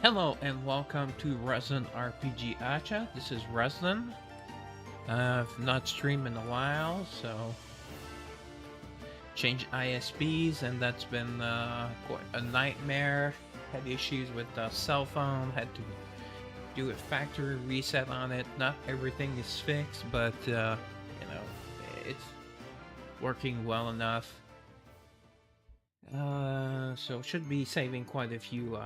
Hello and welcome to Resin RPG Acha. This is Resin. I've not streamed in a while, so changed ISPs, and that's been quite a nightmare. Had issues with the cell phone. Had to do a factory reset on it. Not everything is fixed, but it's working well enough. So should be saving quite a few.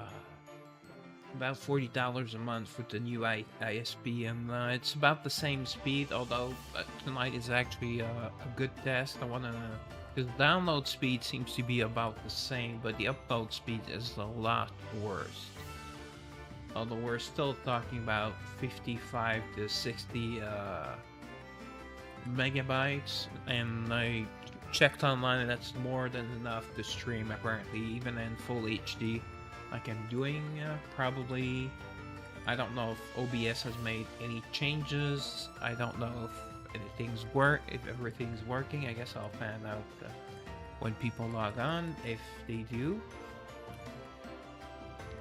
About $40 a month with the new ISP, and it's about the same speed, although tonight is actually a good test. I want to, because download speed seems to be about the same, but the upload speed is a lot worse. Although we're still talking about 55 to 60 megabytes, and I checked online and that's more than enough to stream apparently, even in full HD. Like I'm doing probably. I don't know if OBS has made any changes. I don't know if everything's working. I guess I'll find out when people log on, if they do.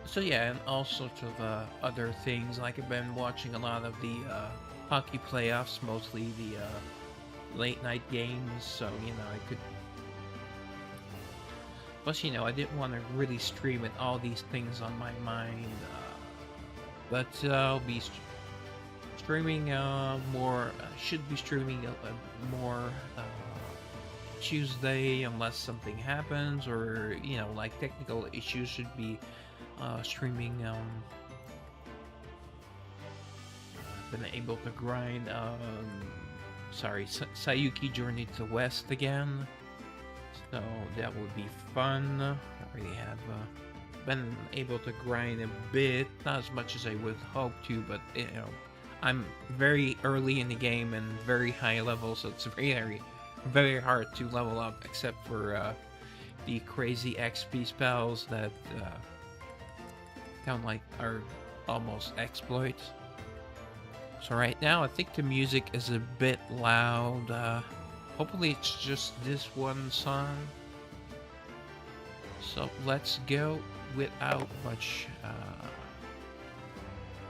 So yeah, and all sorts of other things. Like I've been watching a lot of the hockey playoffs, mostly the late night games. So I could. Plus, I didn't want to really stream with all these things on my mind. But I'll be streaming more. Should be streaming more Tuesday, unless something happens, or like technical issues. Should be streaming. Been able to grind. Sorry, Sayuki Journey to the West again. So that would be fun. I really have been able to grind a bit, not as much as I would hope to, but I'm very early in the game and very high level, so it's very, very hard to level up, except for the crazy XP spells that kind of like are almost exploits. So right now, I think the music is a bit loud. Hopefully it's just this one song. So let's go without much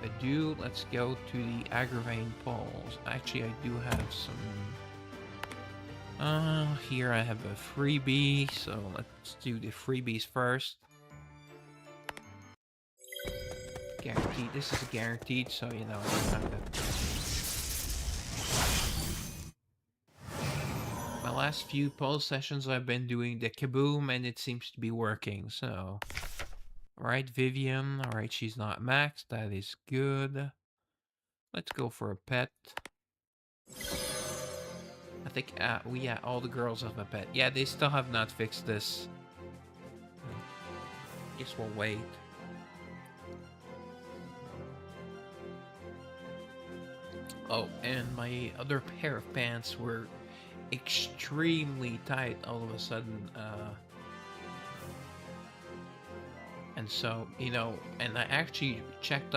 ado. Let's go to the Agravaine polls. Actually, I do have some. Here I have a freebie, so let's do the freebies first. Guaranteed. This is guaranteed, so I don't have to. My last few poll sessions I've been doing the kaboom, and it seems to be working, so. Alright, Vivian. Alright, she's not maxed. That is good. Let's go for a pet. I think, all the girls have a pet. Yeah, they still have not fixed this. Guess we'll wait. Oh, and my other pair of pants were extremely tight all of a sudden, and so and I actually checked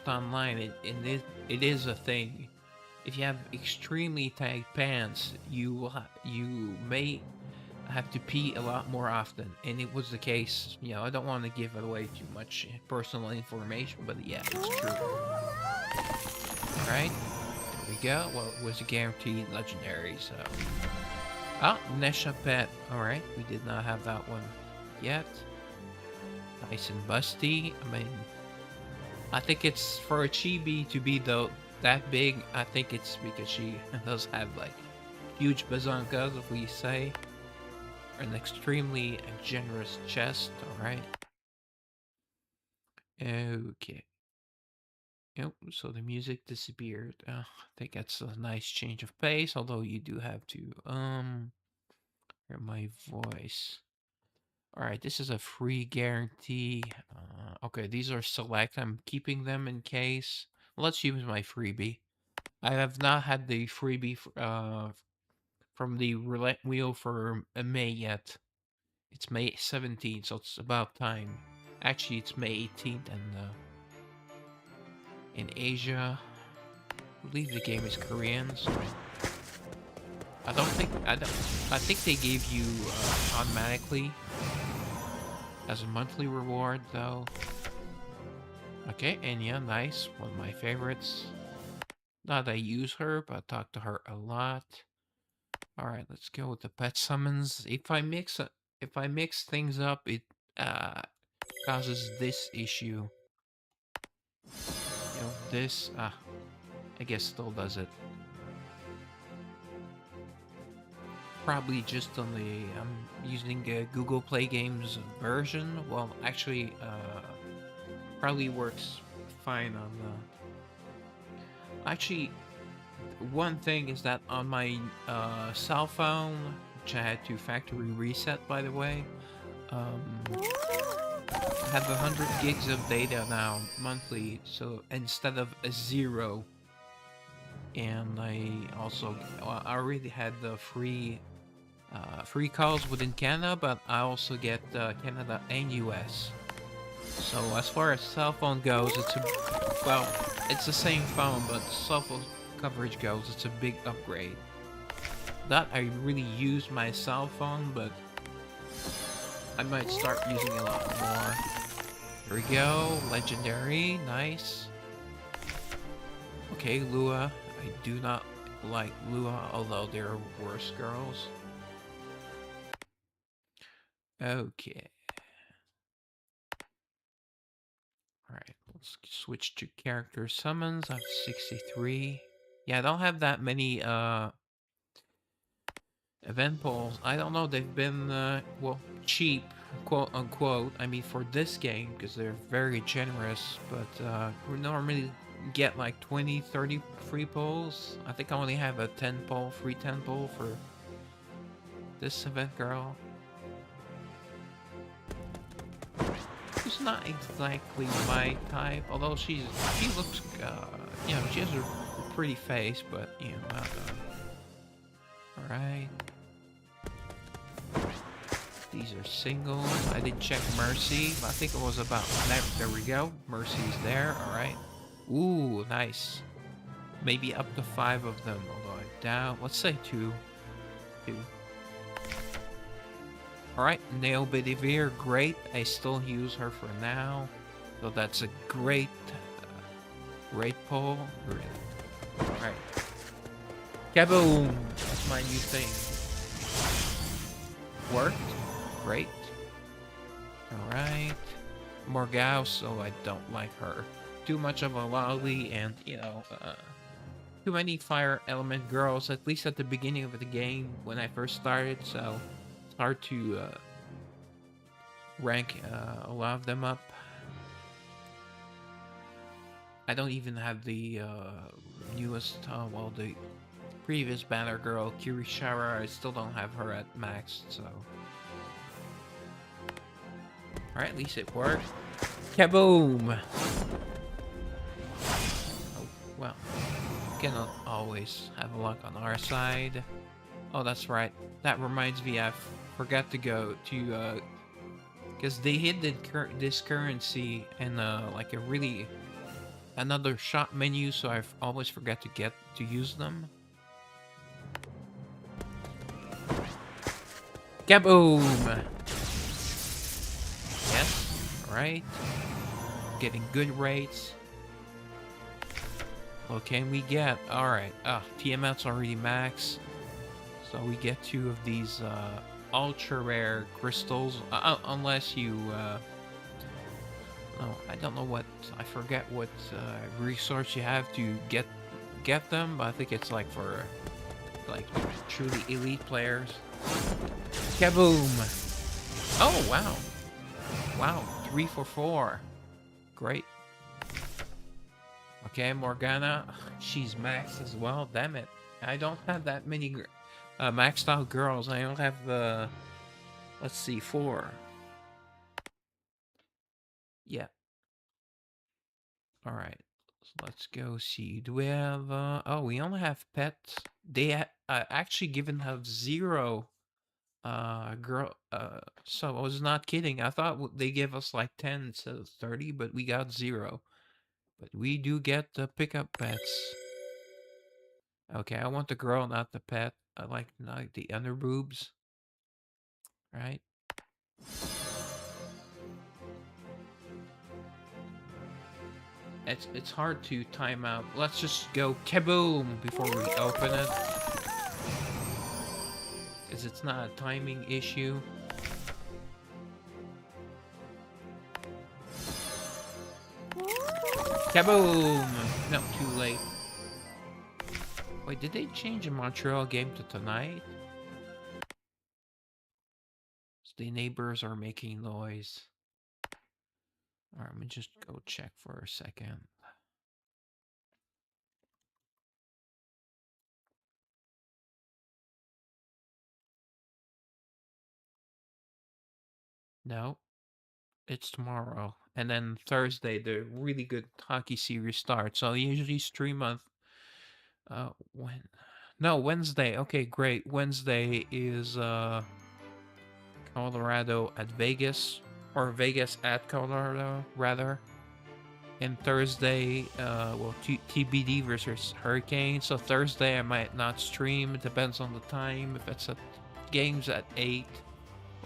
online, and it is a thing. If you have extremely tight pants, you may have to pee a lot more often, and it was the case. I don't want to give away too much personal information, but yeah, it's true. All right. We go. Well, it was a guaranteed legendary, so. Oh, Nesha pet. Alright, we did not have that one yet. Nice and busty. I mean, I think it's for a chibi to be that big. I think it's because she does have like huge bazonkas, if we say. An extremely generous chest, alright. Okay. Yep, so the music disappeared. I think that's a nice change of pace, although you do have to, hear my voice. Alright, this is a free guarantee. Okay, these are select. I'm keeping them in case. Let's use my freebie. I have not had the freebie from the roulette wheel for May yet. It's May 17th, so it's about time. Actually, it's May 18th, and in Asia, I believe the game is Korean, so I think they gave you automatically as a monthly reward, though. Okay, and yeah, nice. One of my favorites. Not that I use her, but I talk to her a lot. All right, let's go with the pet summons. If I mix things up, it uh causes this issue. This I guess still does it. Probably just on the I'm using Google Play Games version. Well, actually, probably works fine on the. Actually, one thing is that on my cell phone, which I had to factory reset, by the way, I have 100 gigs of data now monthly, so instead of a 0. And I also I already had the free calls within Canada, but I also get Canada and US. So as far as cell phone goes, well, it's the same phone, but cell phone coverage goes, it's a big upgrade. Not I really use my cell phone, but I might start using it a lot more. Here we go, legendary, nice. Okay, Lua. I do not like Lua, although there are worse girls. Okay. Alright, let's switch to character summons. I have 63. Yeah, I don't have that many event polls. I don't know, they've been well, cheap, quote unquote. I mean for this game, because they're very generous, but we normally get like 20, 30 free polls. I think I only have a 10 poll, free 10 poll for this event girl. She's not exactly my type, although she looks, she has a pretty face, but, not, alright. These are singles. I didn't check Mercy. I think it was about, there we go. Mercy's there, alright. Ooh, nice. Maybe up to 5 of them, although I doubt. Let's say 2. 2. Alright, Nail Bedivere, great. I still use her for now. So that's a great pull. Alright. Kaboom! That's my new thing. Worked. Great. Alright. Morgao, so I don't like her. Too much of a lolly and, too many fire element girls, at least at the beginning of the game when I first started, so it's hard to rank a lot of them up. I don't even have the newest, the previous banner girl, Kirishara. I still don't have her at max, so. Alright, at least it worked. Kaboom! Oh, well. Cannot always have luck on our side. Oh, that's right. That reminds me, I forgot to go to, because they hid this currency in, like another shop menu, so I always forget to get to use them. Kaboom! Yes, alright. Getting good rates. What can we get? Alright. TMF's already max. So we get 2 of these ultra rare crystals. Unless you no, I don't know what, I forget what resource you have to get them, but I think it's like for like truly elite players. Kaboom! Oh wow. Wow, 3 for 4. Great. Okay, Morgana, she's maxed as well. Damn it. I don't have that many maxed out girls. I don't have let's see, 4. Yeah. Alright. So let's go see. Do we have oh, we only have pets. They actually given have 0 girl so I was not kidding. I thought they give us like 10 instead of 30, but we got 0. But we do get the pickup pets. Okay, I want the girl, not the pet. I like the underboobs. Right? It's hard to time out. Let's just go kaboom before we open it. Because it's not a timing issue. Kaboom! No, too late. Wait, did they change the Montreal game to tonight? So the neighbors are making noise. Alright, let me just go check for a second. No, it's tomorrow. And then Thursday, the really good hockey series starts. So I usually stream on when no, Wednesday. Okay, great. Wednesday is Colorado at Vegas, or Vegas at Colorado rather. And Thursday, well, TBD versus Hurricane. So Thursday I might not stream. It depends on the time. If it's at games at 8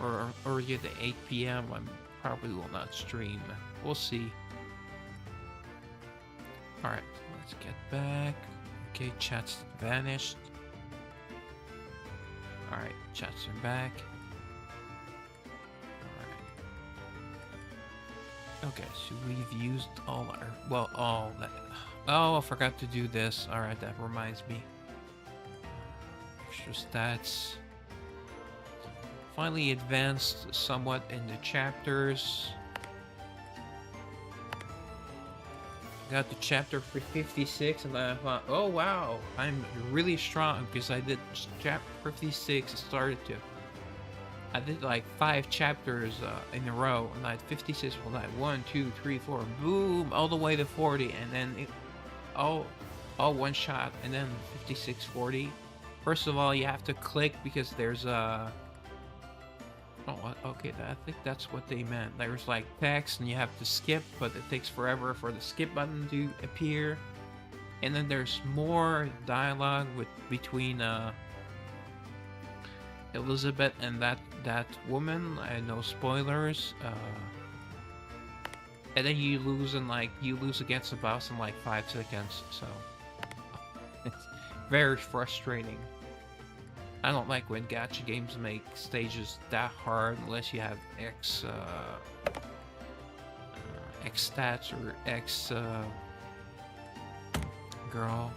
or earlier to 8 p.m., I probably will not stream. We'll see. Alright, let's get back. Okay, chat's vanished. Alright, chats are back. Okay, so we've used all our, well, all that. Oh, I forgot to do this. Alright, that reminds me. Extra stats. Finally advanced somewhat in the chapters. Got to chapter 56 and I thought, oh wow, I'm really strong because I did chapter 56. I did like 5 chapters in a row, and I had 56. Well, like 1, 2, 3, 4, boom, all the way to 40, and then it all one shot, and then 56, 40. First of all, you have to click because there's a. Oh, okay. I think that's what they meant. There's like text, and you have to skip, but it takes forever for the skip button to appear. And then there's more dialogue between Elizabeth and that woman. No spoilers. And then you lose against the boss in like 5 seconds. So it's very frustrating. I don't like when gacha games make stages that hard unless you have X stats or X girl.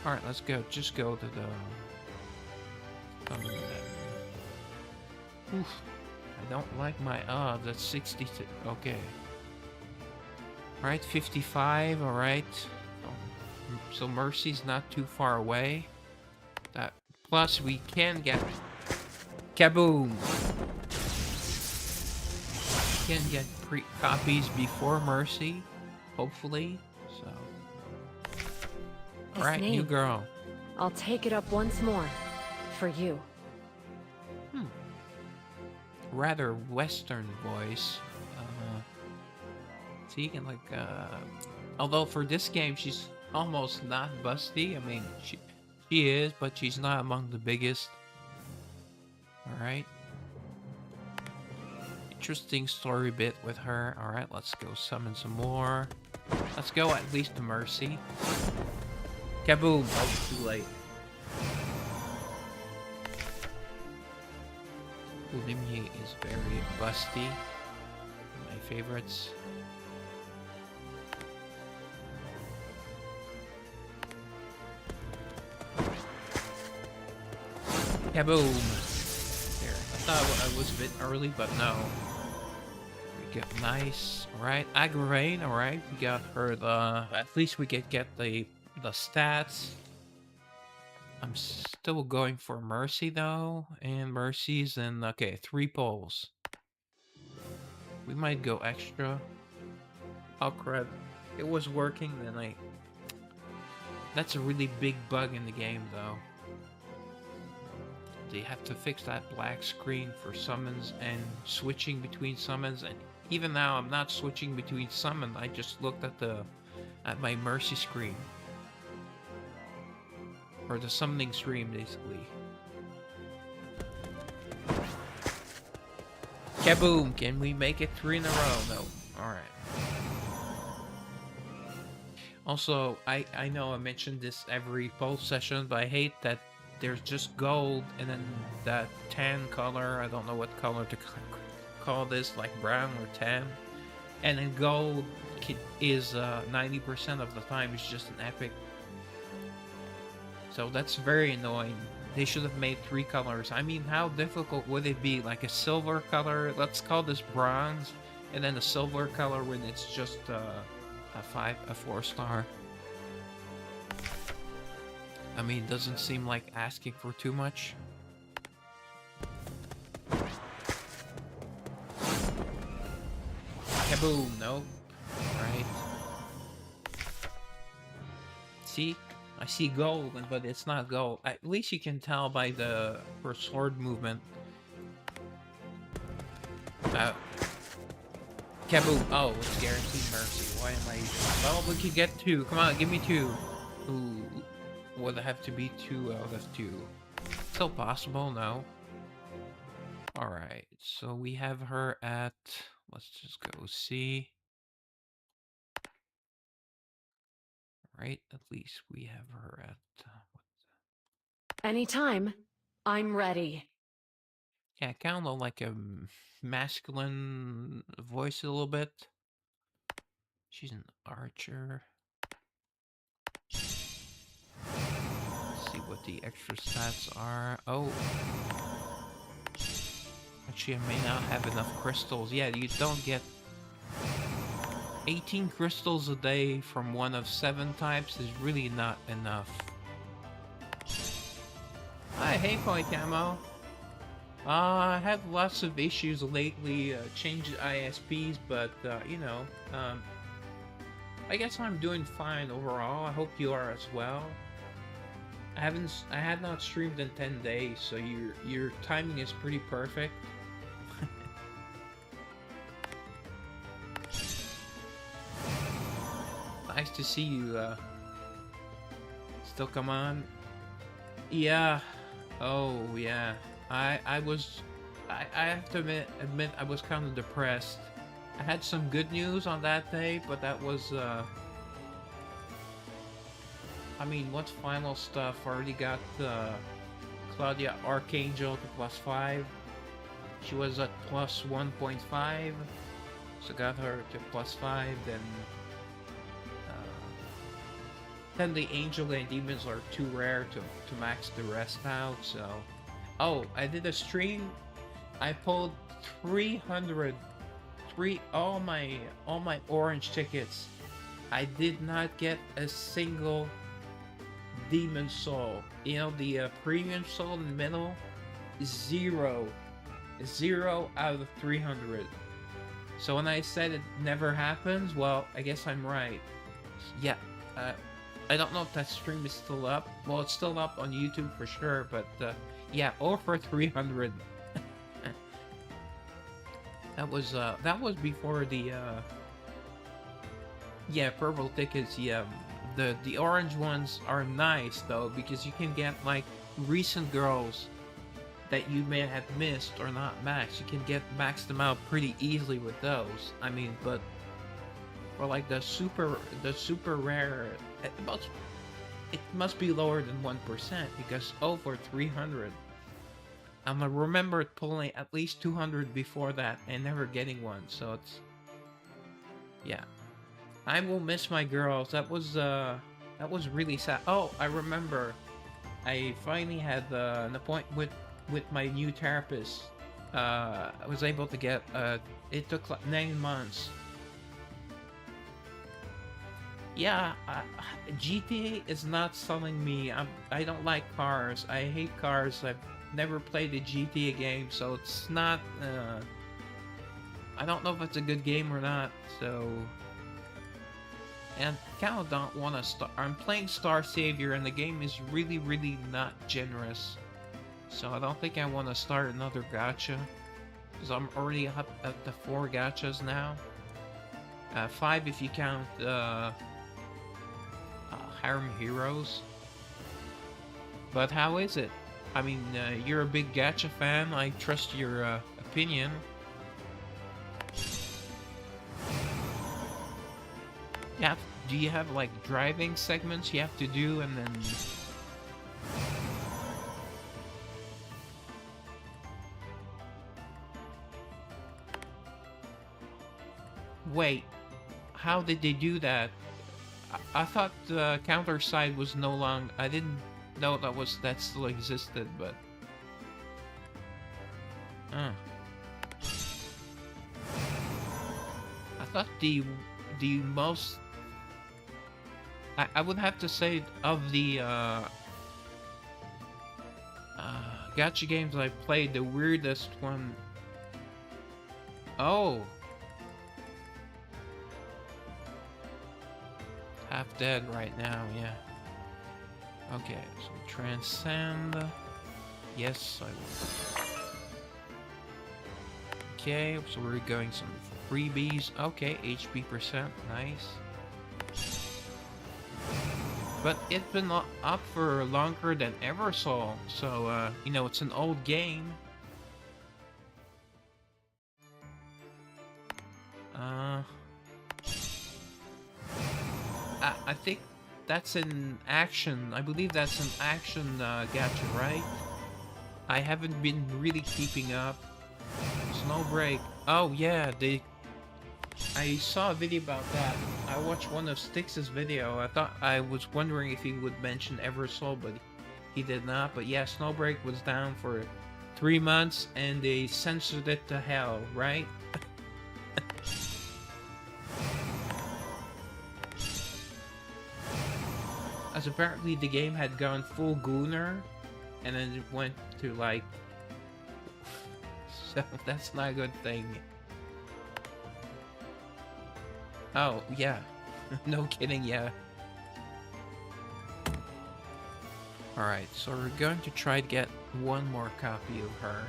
Alright, let's go. Just go to the. Oof. I don't like my odds. That's 62. Okay. Alright, 55. Alright. So Mercy's not too far away. That plus we can get kaboom. We can get copies before Mercy, hopefully. So. Alright, new girl. I'll take it up once more. For you. Rather Western voice. So you can like, although for this game she's almost not busty. I mean, she is, but she's not among the biggest. All right. Interesting story bit with her. All right, let's go summon some more. Let's go at least to Mercy. Kaboom! Oh, too late. Ulimi is very busty. My favorites. Kaboom! There. I thought I was a bit early, but no. We get nice. Alright, Agravaine, alright. We got her the. At least we get the stats. I'm still going for Mercy though, and Mercy's in, okay, 3 polls. We might go extra. Oh crap, it was working, then that's a really big bug in the game though. They have to fix that black screen for summons and switching between summons, and even now I'm not switching between summons. I just looked at my Mercy screen. Or the summoning stream, basically. Kaboom! Can we make it 3 in a row? No. Alright. Also, I know I mentioned this every post session, but I hate that there's just gold and then that tan color. I don't know what color to call this, like brown or tan. And then gold is 90% of the time is just an epic. So that's very annoying. They should have made 3 colors. I mean, how difficult would it be? Like a silver color, let's call this bronze, and then a silver color when it's just a 4-star. I mean, doesn't seem like asking for too much. Kaboom! Nope. Right. See? I see gold, but it's not gold. At least you can tell by her sword movement. Kaboom! Oh, it's guaranteed mercy. Why am I? Well, we could get 2. Come on, give me 2. Ooh, would it have to be 2 out of 2? Still possible? No. All right. So we have her at. Let's just go see. Right. At least we have her at. Anytime. I'm ready. Yeah, kind of like a masculine voice a little bit. She's an archer. Let's see what the extra stats are. Oh. Actually, I may not have enough crystals. Yeah, you don't get 18 crystals a day from one of 7 types is really not enough. Hi, hey, Point Camo. I have lots of issues lately, changed ISPs, but, you know, I guess I'm doing fine overall. I hope you are as well. I had not streamed in 10 days, so your timing is pretty perfect. Nice to see you, still come on. Yeah. Oh, yeah. I have to admit I was kind of depressed. I had some good news on that day, but that was, I mean, what's final stuff? Already got, Claudia Archangel to +5. She was at +1.5. So got her to +5, then the Angel and Demons are too rare to max the rest out, so... Oh, I did a stream. I pulled 300... all my orange tickets. I did not get a single Demon Soul. You know, the premium soul in the middle? 0. 0 out of 300. So when I said it never happens, well, I guess I'm right. Yeah, I don't know if that stream is still up. Well, it's still up on YouTube for sure, but yeah, over 300. That was before the yeah, purple tickets. Yeah, the orange ones are nice though, because you can get like recent girls that you may have missed or not maxed. You can get maxed them out pretty easily with those. I mean, but for like the super rare, it must be lower than 1% because over 300. I remember pulling at least 200 before that and never getting one. So it's, yeah. I will miss my girls. That was really sad. Oh, I remember. I finally had an appointment with my new therapist. I was able to get. It took like 9 months. Yeah, GTA is not selling me. I don't like cars. I hate cars. I've never played a GTA game, so it's not. I don't know if it's a good game or not. So, and kind of don't want to start. I'm playing Star Savior, and the game is really not generous. So I don't think I want to start another gacha, because I'm already up at the 4 gachas now. 5 if you count. Harem Heroes. But how is it? I mean, you're a big gacha fan. I trust your opinion. Yeah, do you have like driving segments you have to do and then... Wait, how did they do that? I thought the counter side was no longer... I didn't know that still existed, but... I thought the most... I would have to say of the gacha games I played, the weirdest one... Oh! Half dead right now, yeah. Okay, so transcend. Yes, I will. Okay, so we're going some freebies. Okay, HP percent, nice. But it's been up for longer than Eversoul, so, you know, it's an old game. I think that's an action. I believe that's an action gacha, right? I haven't been really keeping up. Snowbreak. Oh yeah, I saw a video about that. I watched one of Styx's video. I was wondering if he would mention Eversoul, but he did not. But yeah, Snowbreak was down for 3 months and they censored it to hell, right? As apparently the game had gone full gooner, and then it went to like... So that's not a good thing. Oh, yeah. No kidding, yeah. Alright, so we're going to try to get one more copy of her.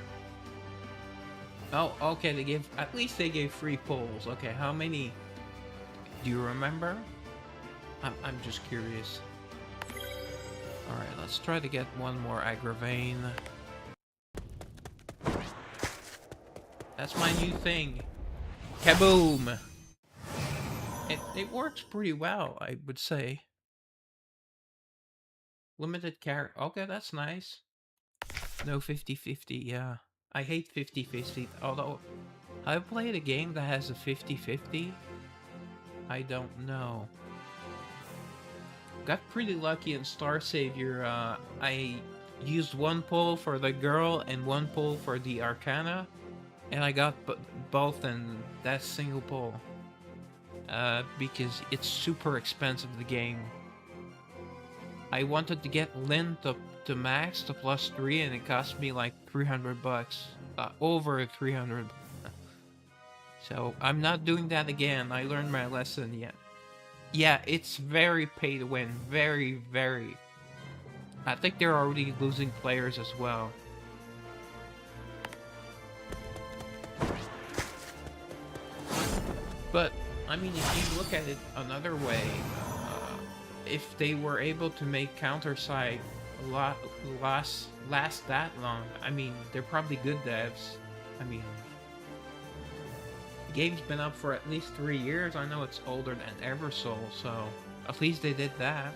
Oh, okay, at least they gave 3 pulls. Okay, how many do you remember? I'm just curious. Alright, let's try to get one more Agravaine. That's my new thing. Kaboom! It works pretty well, I would say. Limited character. Okay, that's nice. No 50-50, yeah. I hate 50-50, although I've played a game that has a 50-50. I don't know. Got pretty lucky in Star Savior. I used 1 pull for the girl and 1 pull for the Arcana, and I got both in that single pull. Because it's super expensive, the game. I wanted to get Lyn to max, to +3, and it cost me like 300 bucks. Over 300. So, I'm not doing that again. I learned my lesson yet. Yeah, it's very pay to win. Very, very. I think they're already losing players as well. But, I mean, if you look at it another way, if they were able to make counter-side last that long, I mean, they're probably good devs. I mean, the game's been up for at least 3 years. I know it's older than Eversoul, so at least they did that.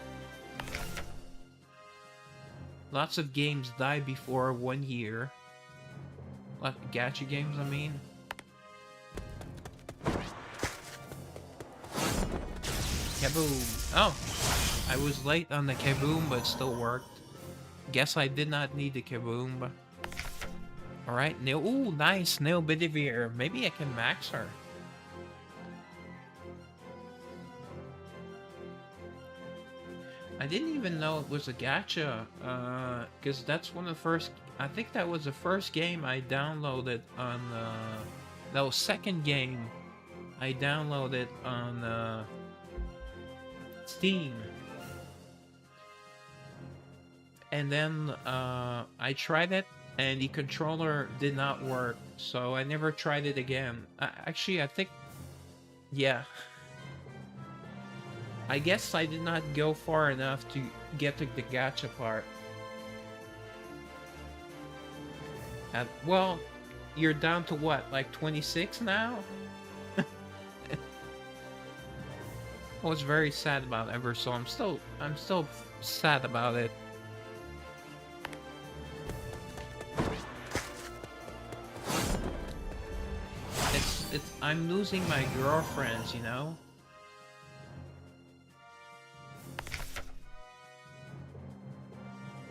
Lots of games die before 1 year. Gacha games, I mean. Kaboom! Oh! I was late on the kaboom, but it still worked. Guess I did not need the kaboom. Alright, ooh, nice, Nail Bedivere. Maybe I can max her. I didn't even know it was a gacha, because that's one of the first... I think that was the first game I downloaded on, that was second game I downloaded on, Steam. And then, I tried it, and the controller did not work, so I never tried it again. Actually, I think... Yeah. I guess I did not go far enough to get to the gacha part. Well, you're down to what, like 26 now? I was very sad about Ever, so I'm still sad about it. I'm losing my girlfriends, you know?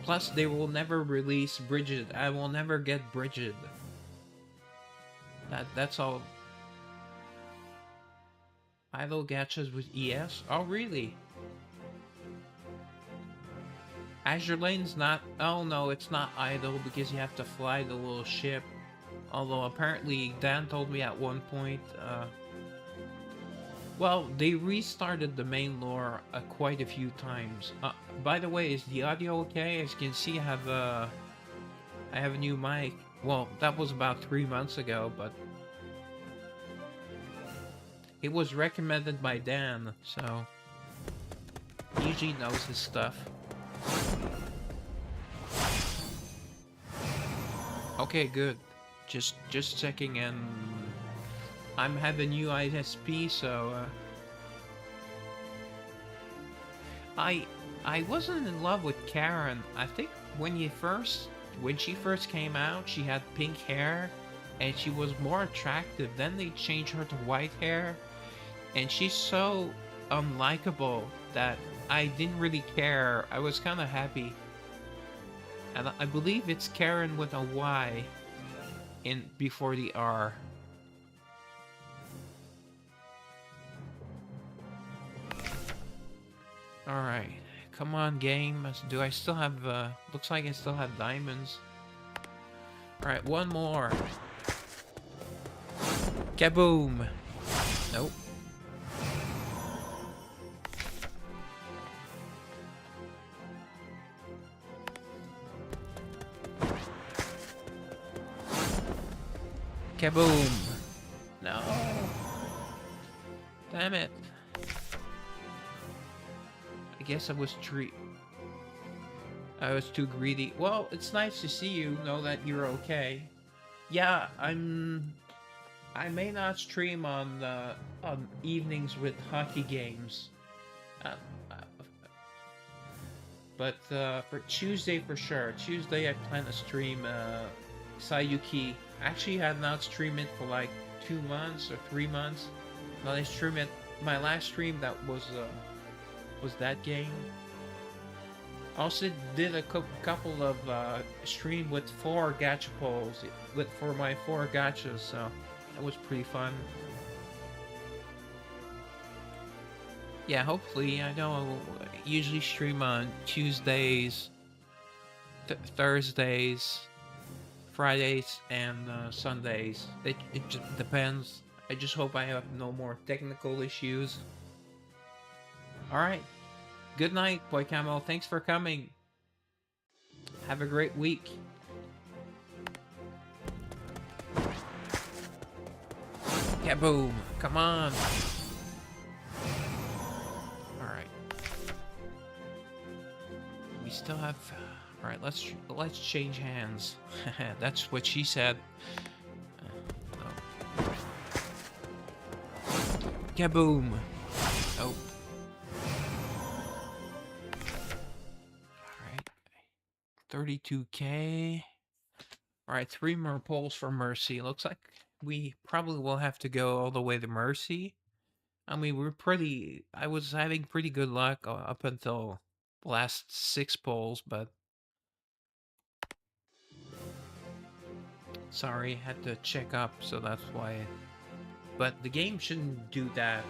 Plus, they will never release Bridget. I will never get Bridget. That's all. Idle gachas with ES? Oh, really? Azure Lane's not... Oh, no, it's not idle because you have to fly the little ship. Although, apparently, Dan told me at one point, well, they restarted the main lore quite a few times. By the way, is the audio okay? As you can see, I have a new mic. Well, that was about 3 months ago, but it was recommended by Dan, so he usually knows his stuff. Okay, good. Just checking in. I'm having new ISP, so I wasn't in love with Karen. I think when she first came out, she had pink hair and she was more attractive. Then they changed her to white hair and she's so unlikable that I didn't really care. I was kind of happy. And I believe it's Karen with a Y in before the R. Alright. Come on, game. Do I still have, looks like I still have diamonds. Alright, one more. Kaboom! Nope. Kaboom! No! Damn it! I guess I was too greedy. Well, it's nice to see you, know that you're okay. Yeah, I may not stream on evenings with hockey games. Uh, uh, but for Tuesday for sure. Tuesday I plan to stream Sayuki. Actually, I have not streamed it for like 2 months or 3 months. Now I stream it. My last stream that was that game. Also did a couple of stream with 4 gacha polls for my 4 gachas, so that was pretty fun. Yeah, hopefully. I know I usually stream on Tuesdays, Thursdays, Fridays, and Sundays. It just depends. I just hope I have no more technical issues. Alright. Good night, Boy Camo. Thanks for coming. Have a great week. Kaboom! Come on! Alright. We still have... Alright, let's change hands. That's what she said. Oh. Kaboom! Oh. Alright. 32k. Alright, 3 more polls for Mercy. Looks like we probably will have to go all the way to Mercy. I mean, I was having pretty good luck up until the last 6 polls, but sorry, had to check up, so that's why. But the game shouldn't do that.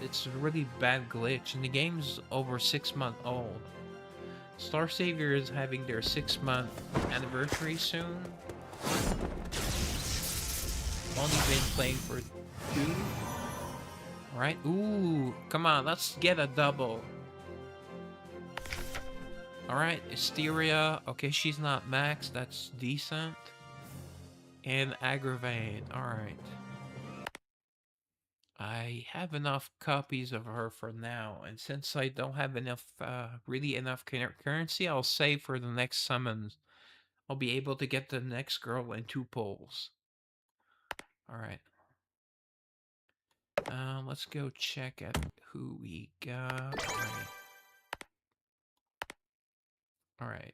It's a really bad glitch, and the game's over 6 months old. Star Savior is having their 6-month anniversary soon. Only been playing for 2. Alright, ooh, come on, let's get a double. Alright, Hysteria. Okay, she's not max, that's decent. And Agravaine, alright. I have enough copies of her for now, and since I don't have enough, really enough currency, I'll save for the next summons. I'll be able to get the next girl in 2 polls. Alright. Let's go check at who we got. Alright.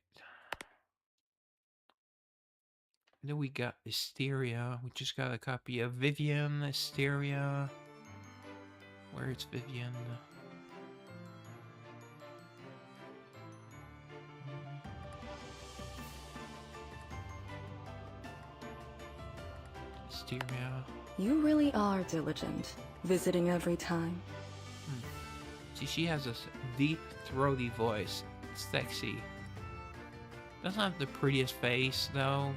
Then we got Hysteria. We just got a copy of Vivian, Hysteria. Where is Vivian? Hysteria. You really are diligent, visiting every time. See, she has this deep, throaty voice. It's sexy. Doesn't have the prettiest face, though.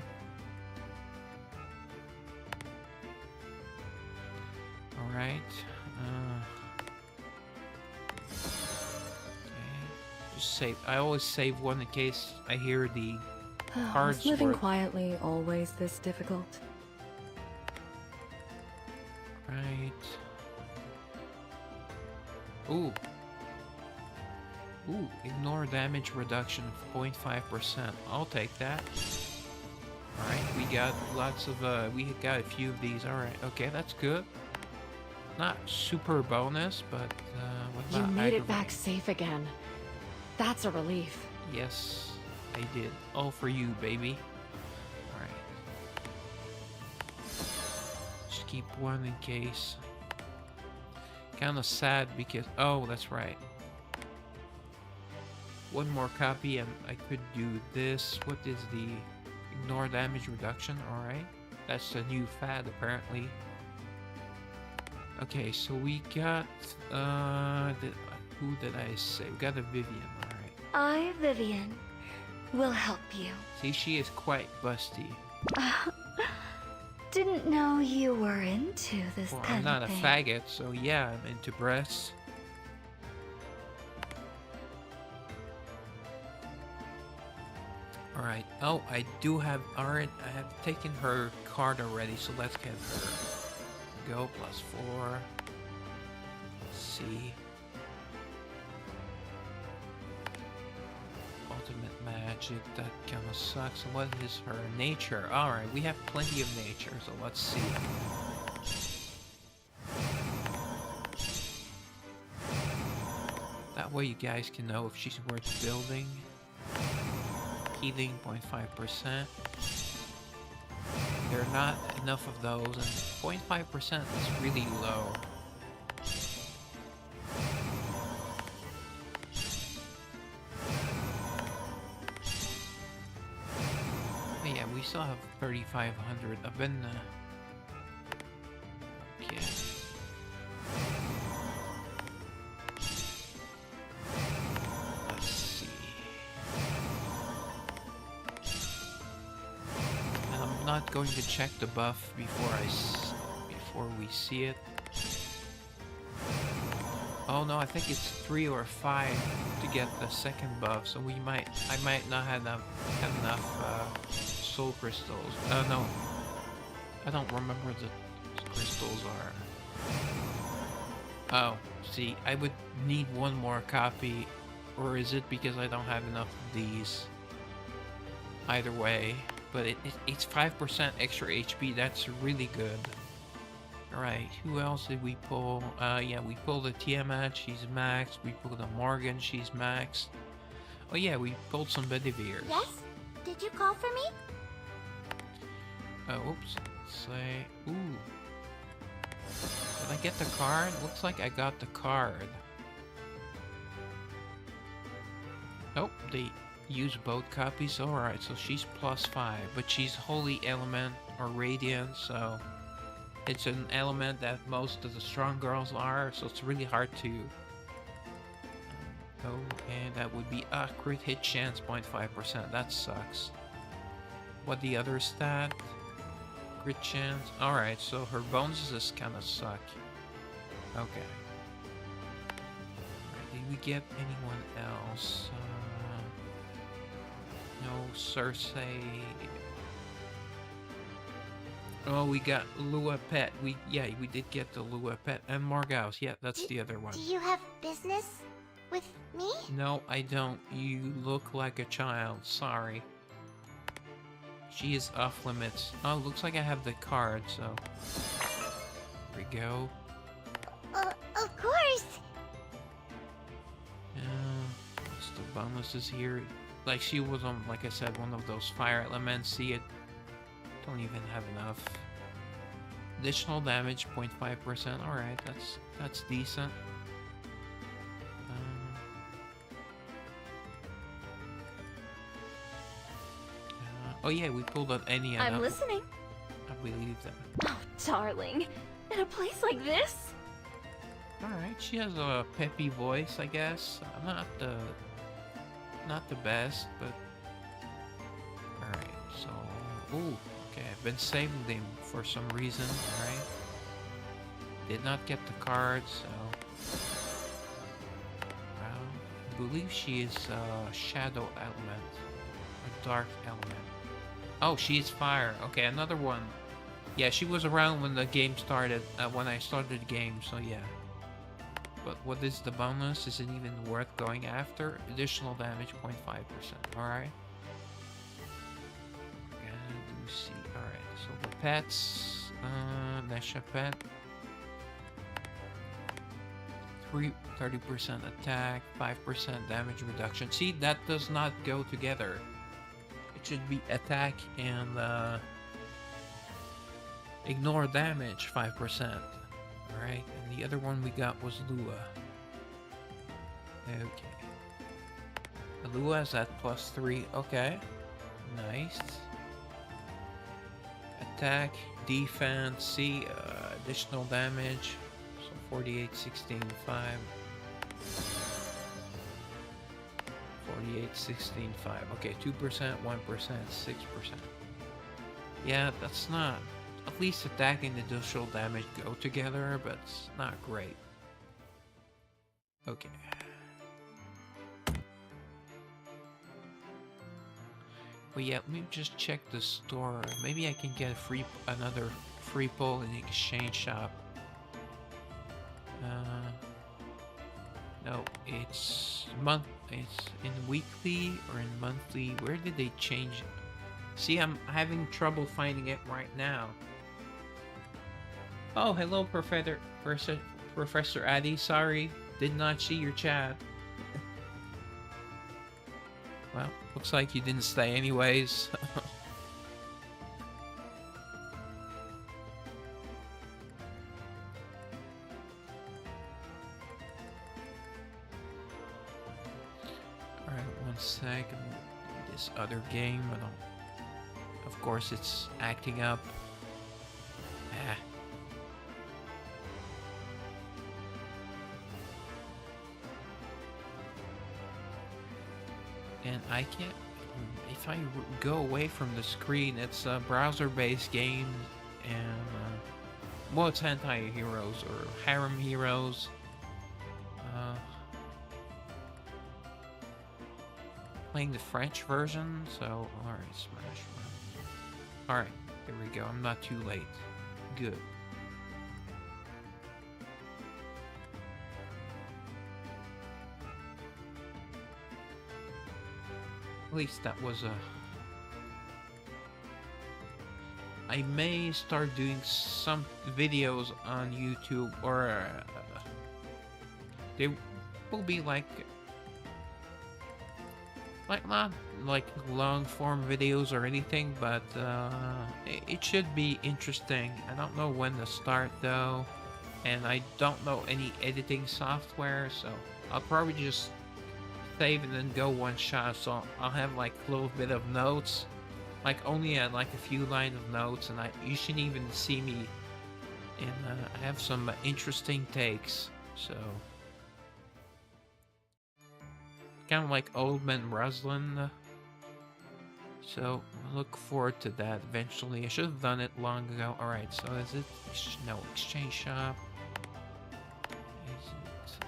Alright. Okay. Just save. I always save one in case I hear the cards. Was living quietly always this difficult? Right. Ooh. Ooh, ignore damage reduction of 0.5%. I'll take that. Alright, we got lots of, we got a few of these. Alright, okay, that's good. Not super bonus, but, what You about made it Agravaine? back safe again. That's a relief. Yes, I did. All for you, baby. Alright. Just keep one in case. Kinda sad because... Oh, that's right. One more copy and I could do this. What is the... Ignore damage reduction? Alright. That's a new fad, apparently. Okay, so we got... who did I say? We got a Vivian, alright. I, Vivian, will help you. See, she is quite busty. Didn't know you were into this Well, I'm kind not of a thing. faggot, so yeah, I'm into breasts. Alright. Oh, I do have... Alright, I have taken her card already, so let's get her. Go, +4. See. Ultimate magic, that kinda sucks. What is her nature? Alright, we have plenty of nature, so let's see. That way you guys can know if she's worth building. Healing 0.5%. There are not enough of those, and 0.5% is really low. But yeah, we still have 3,500 up in the... Okay. Let's see. And I'm not going to check the buff before we see it. Oh no, I think it's 3 or 5 to get the second buff, so I might not have enough soul crystals. No, I don't remember the crystals are. Oh, see, I would need one more copy, or is it because I don't have enough of these? Either way, but it's 5% extra HP. That's really good. Alright, who else did we pull? Yeah, we pulled a Tiamat, she's maxed. We pulled a Morgan, she's maxed. Oh yeah, we pulled some Bedivirs. Yes? Did you call for me? Oh, oops. Say, ooh. Did I get the card? Looks like I got the card. Oh, they use both copies. Alright, so she's +5, but she's Holy Element or Radiant, so... It's an element that most of the strong girls are, so it's really hard to... Oh, and that would be a crit hit chance, 0.5%. That sucks. What the other stat? Crit chance. Alright, so her bonuses kind of suck. Okay. Alright, did we get anyone else? No, Cersei... Oh, we got Lua Pet. We did get the Lua Pet and Morgause. Yeah, that's the other one. Do you have business with me? No, I don't. You look like a child. Sorry. She is off limits. Oh, looks like I have the card, so... Here we go. bonuses here. Like she was on, like I said, one of those fire elements. See it? Don't even have enough. Additional damage, 0.5%. All right, that's decent. Oh yeah, we pulled out any. I'm listening. I believe that. Oh, darling. In a place like this? Alright, she has a peppy voice, I guess. Not the best, but alright, so ooh, okay, I've been saving them for some reason, alright. Did not get the card, so well, I believe she is shadow element. A dark element. Oh, she's fire. Okay, another one. Yeah, she was around when the game started, when I started the game, so yeah. But what is the bonus? Is it even worth going after? Additional damage, 0.5%. Alright. And let me see. Alright, so the pets, Nesha pet. 30% attack, 5% damage reduction. See, that does not go together. It should be attack and ignore damage, 5%. Alright, and the other one we got was Lua. Okay. Lua's at +3. Okay. Nice. Attack, defense, see, additional damage. So 48, 16, 5. 48, 16, 5. Okay, 2%, 1%, 6%. Yeah, that's not... At least attack and additional damage go together, but it's not great. Okay. But yeah, let me just check the store. Maybe I can get another free pull in the exchange shop. No, it's in weekly or in monthly. Where did they change it? See, I'm having trouble finding it right now. Oh, hello, Professor Addy. Sorry, did not see your chat. Well, looks like you didn't stay anyways. Alright, one second. This other game, I don't... Of course, it's acting up. Ah. And I can't... If I go away from the screen, it's a browser-based game, and... well, it's anti-heroes, or harem heroes. Playing the French version, so... Alright, Smash Run. Alright, there we go. I'm not too late. Good. At least that was a... I may start doing some videos on YouTube, or they will be like not like long form videos or anything, but it should be interesting. I don't know when to start though, and I don't know any editing software, so I'll probably just save and then go one shot. So I'll have like a little bit of notes, like only like a few lines of notes, and you shouldn't even see me. And I have some interesting takes, so kind of like Old Man Ruslan. So look forward to that eventually. I should have done it long ago. All right, so is it no exchange shop? Is it?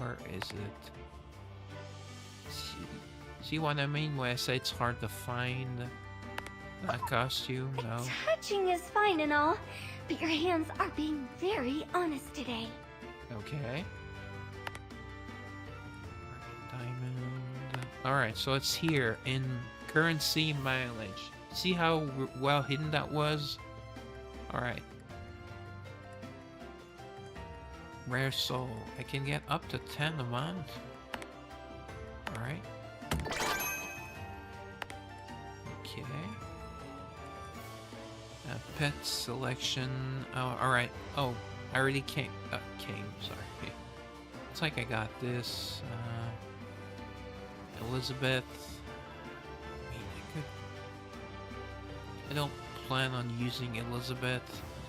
Where is it? See what I mean when I say it's hard to find a costume? No. Touching is fine and all, but your hands are being very honest today. Okay. Diamond. Alright, so it's here in currency mileage. See how well hidden that was? Alright. Rare soul. I can get up to 10 a month. Alright. Okay. Pet selection. Oh, alright. Oh, I already came. Sorry. It's like I got this. Elizabeth. I mean, I don't plan on using Elizabeth.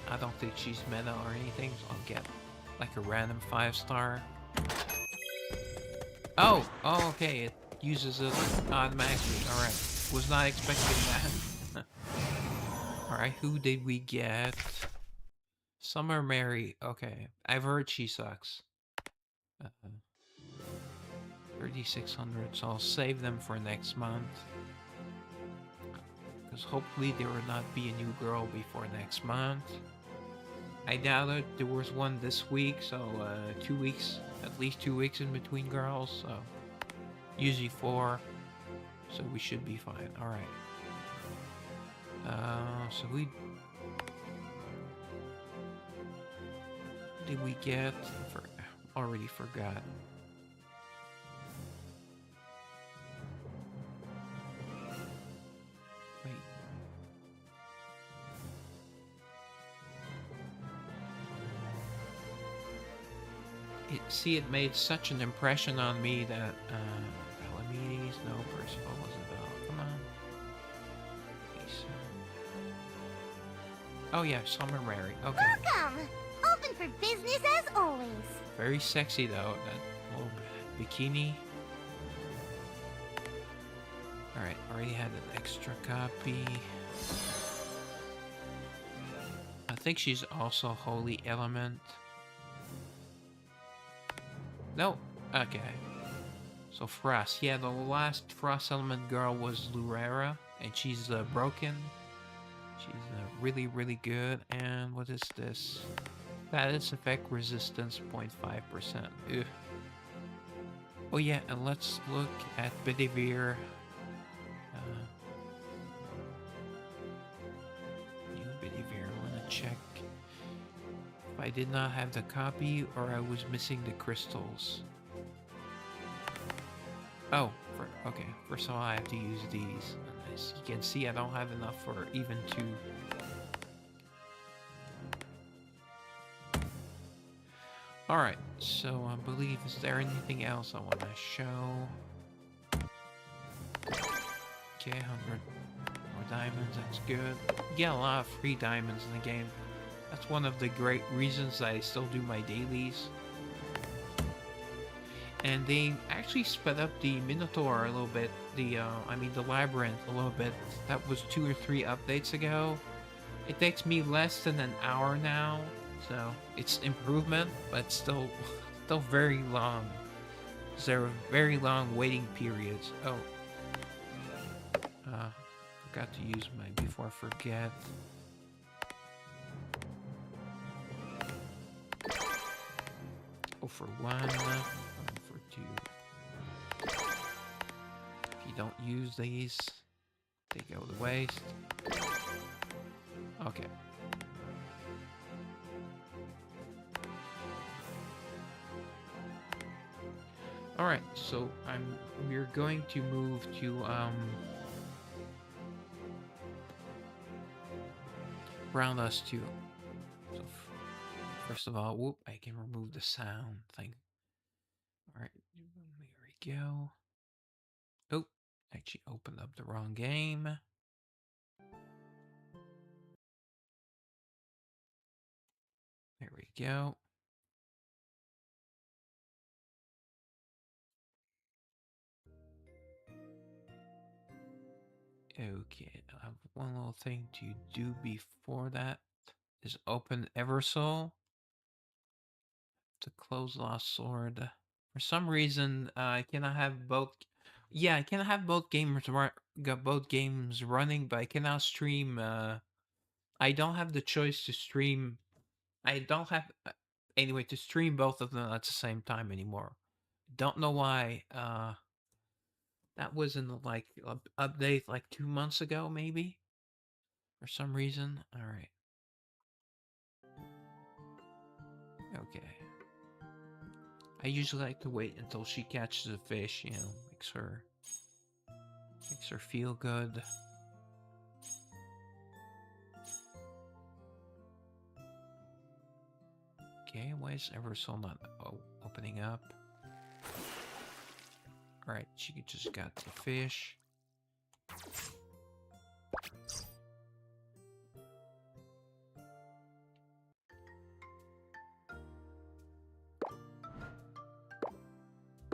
I don't think she's meta or anything, so I'll get like a random 5-star. Oh, okay, it uses it automatically. Alright, was not expecting that. Alright, who did we get? Summer Mary. Okay, I've heard she sucks. 3,600, so I'll save them for next month. Because hopefully there will not be a new girl before next month. I doubt it. There was one this week, so 2 weeks, at least 2 weeks in between girls, so usually 4, so we should be fine. Alright. So we... Did we get... already forgot. Wait. It made such an impression on me that, Palamedes, no, Percival wasn't about. Come on. Please. Oh yeah, Summer Mary. Okay. Welcome! Open for business as always. Very sexy though, that little bikini. Alright, already had an extra copy. I think she's also Holy Element. No, okay. So Frost, yeah, the last Frost Element girl was Lurera, and she's broken. She's really, really good. And what is this? Status effect resistance 0.5%. Oh yeah, and let's look at Bedivere. New Bedivere, I want to check if I did not have the copy or I was missing the crystals. Oh, okay, first of all I have to use these. As you can see, I don't have enough for even 2. Alright, so I believe, is there anything else I want to show? Okay, 100 more diamonds, that's good. You get a lot of free diamonds in the game. That's one of the great reasons I still do my dailies. And they actually sped up the Minotaur a little bit, the Labyrinth a little bit. That was 2 or 3 updates ago. It takes me less than an hour now. So it's improvement, but still very long. There are very long waiting periods. Oh, forgot to use my before I forget. Oh, for 1, for 2. If you don't use these, they go to waste. Okay. Alright, so we're going to move to Brown Dust 2. So first of all, whoop, I can remove the sound thing. Alright, here we go. Oh, actually opened up the wrong game. There we go. Okay, I have one little thing to do before that. Is open Eversoul to close Lost Sword. For some reason, I cannot have both. Yeah, I cannot have both games running, but I cannot stream. I don't have the choice to stream. I don't have anyway to stream both of them at the same time anymore. Don't know why. That was in the update like 2 months ago, maybe. For some reason. All right. Okay. I usually like to wait until she catches a fish, you know, makes her feel good. Okay, why is Eversole not opening up? Alright, she just got the fish.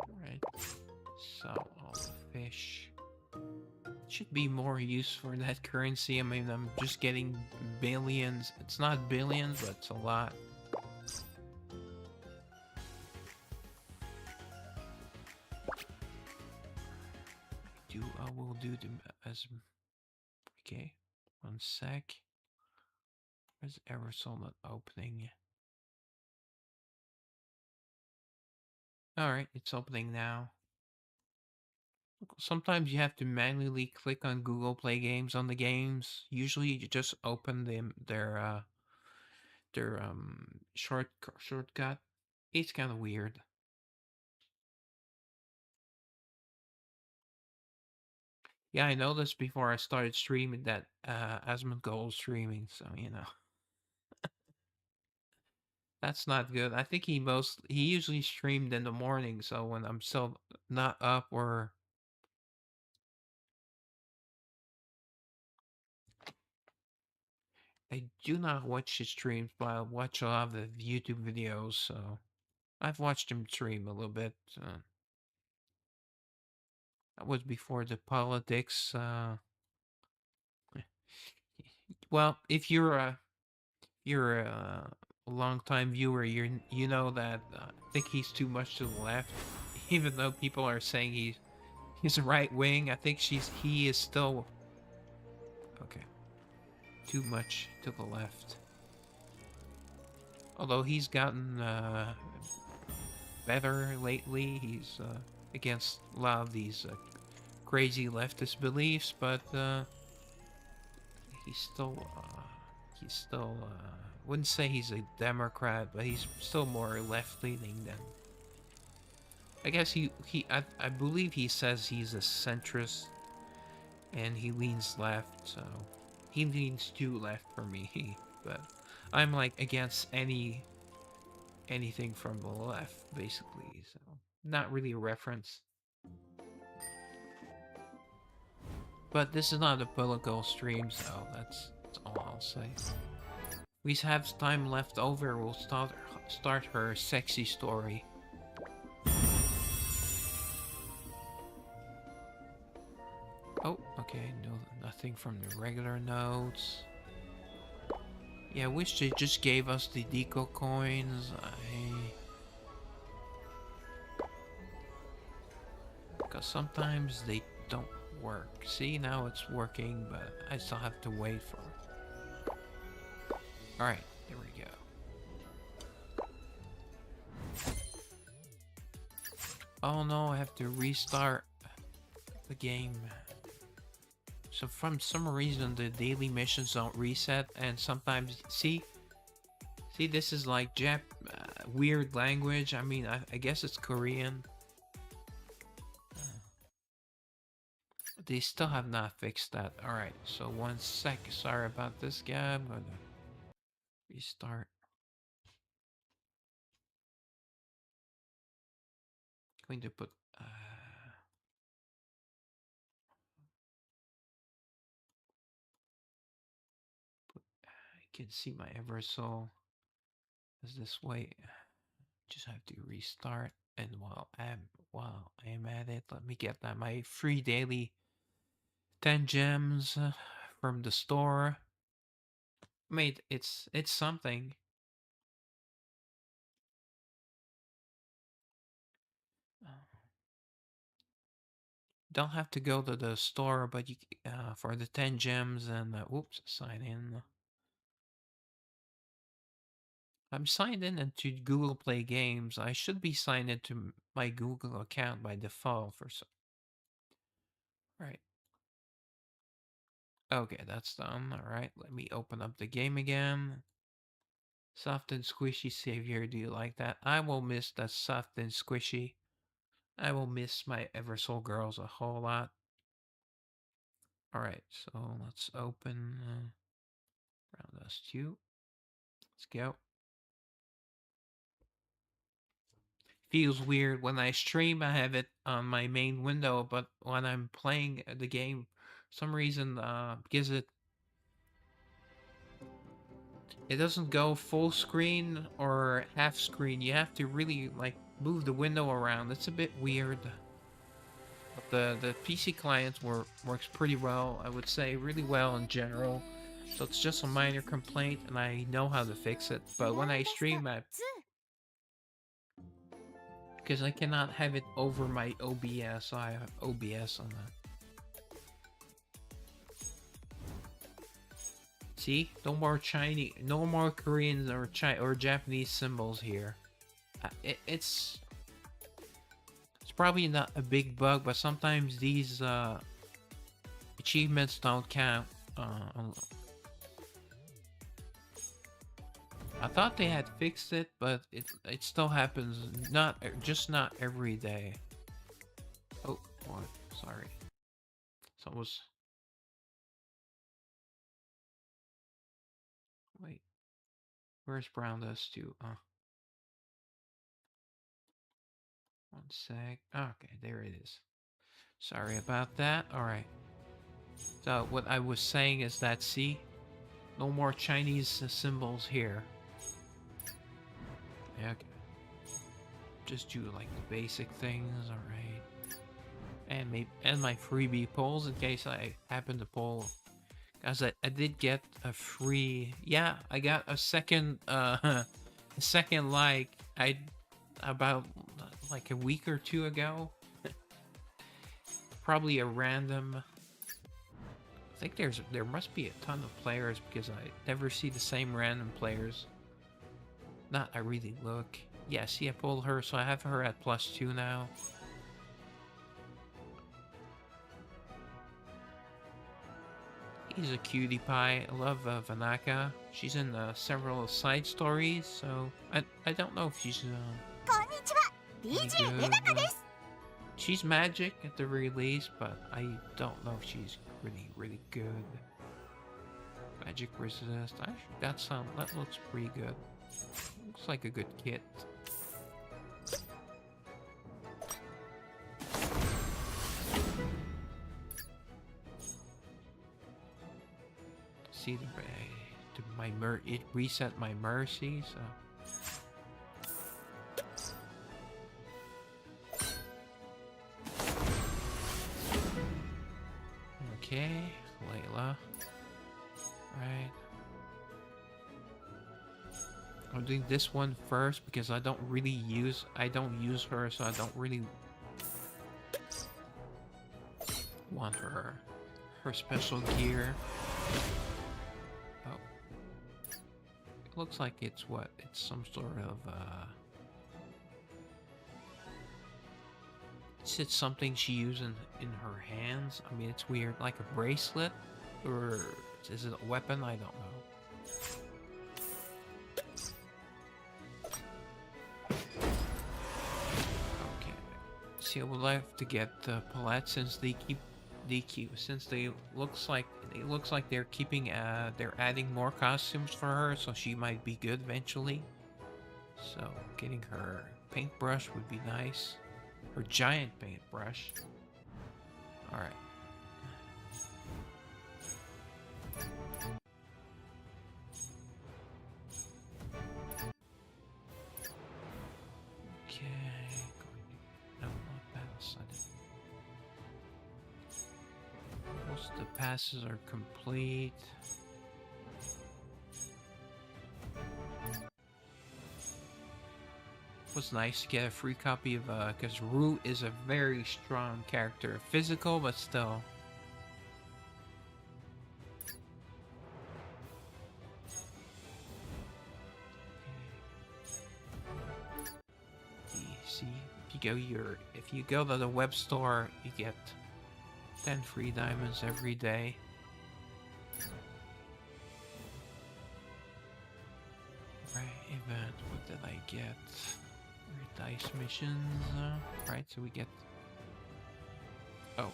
Alright, so all the fish. Should be more use for that currency. I mean, I'm just getting billions. It's not billions, but it's a lot. I will do the as okay. 1 sec. Where's Eversole not opening? Alright, it's opening now. Sometimes you have to manually click on Google Play Games on the games. Usually you just open their shortcut. It's kind of weird. Yeah, I noticed before I started streaming that Asmongold streaming, so you know. That's not good. I think he usually streamed in the morning, so when I'm still not up or I do not watch his streams, but I watch a lot of the YouTube videos, so I've watched him stream a little bit. That was before the politics. Well, if you're a long time viewer, you know that I think he's too much to the left, even though people are saying he's right wing. I think he is still okay. Too much to the left. Although he's gotten better lately. He's against a lot of these crazy leftist beliefs, but he's still wouldn't say he's a Democrat, but he's still more left-leaning than. I guess I believe he says he's a centrist, and he leans left, so he leans too left for me. But I'm like against anything from the left, basically. So not really a reference. But this is not a political stream, so that's all I'll say. We have time left over. We'll start her sexy story. Oh, okay. No, nothing from the regular notes. Yeah, I wish they just gave us the deco coins. Because sometimes they don't work. See, now it's working, but I still have to wait for it. Alright, there we go. Oh no, I have to restart the game. So from some reason the daily missions don't reset, and sometimes see this is like weird language. I mean, I guess it's Korean. They still have not fixed that. Alright, so 1 sec. Sorry about this, guy. I'm gonna restart. Going to put I can see my Eversole is this way. Just have to restart. And while I'm at it, let me get that my free daily 10 gems from the store. Mate, it's something. Don't have to go to the store, but you for the 10 gems and oops, sign in. I'm signed in into Google Play Games. I should be signed into my Google account by default for some. Right. Okay, that's done. All right, let me open up the game again. Soft and squishy savior, do you like that? I will miss the soft and squishy. I will miss my Eversoul girls a whole lot. Alright, so let's open Brown Dust 2. Let's go. Feels weird when I stream. I have it on my main window, but when I'm playing the game, for some reason, because it doesn't go full screen or half screen. You have to really like move the window around. It's a bit weird. But the PC client works pretty well. I would say really well in general. So it's just a minor complaint, and I know how to fix it. But when I stream, because I cannot have it over my OBS, so I have OBS on that. See, no more Chinese, no more Korean or Japanese symbols here. It's probably not a big bug, but sometimes these achievements don't count. I thought they had fixed it, but it still happens. Not every day. Oh, what? Sorry. So it was. Wait. Where's Brown Dust 2? One sec. Okay, there it is. Sorry about that. Alright. So what I was saying is that, see? No more Chinese symbols here. Yeah, okay. Just do like the basic things, alright. And my freebie polls in case I happen to poll. Cause I did get a free, yeah, I got a second a second like about like a week or two ago. Probably a random. I think there must be a ton of players because I never see the same random players. Not I really look. Yeah, see I pulled her, so I have her at +2 now. He's a cutie pie. I love Vanaka. She's in several side stories, so I don't know if she's really good. She's magic at the very least, but I don't know if she's really good. Magic resist. Actually, that looks pretty good. Looks like a good kit. See it reset my mercy, so. Okay, Layla. Right. I'm doing this one first because I don't use her, so I don't really want her special gear. Oh. It looks like it's some sort of it's something she uses in her hands. I mean, it's weird, like a bracelet, or is it a weapon? I don't know. Okay, see, I would like to get the palette since they looks like they're keeping they're adding more costumes for her, so she might be good eventually. So getting her paintbrush would be nice. Her giant paintbrush. Alright. Okay. No, not battle sudden. Most of the passes are complete. Was nice to get a free copy of because Rue is a very strong character, physical but still. See, if you go to the web store, you get 10 free diamonds every day. Right. event. What did I get? Dice missions. Right, so we get. Oh.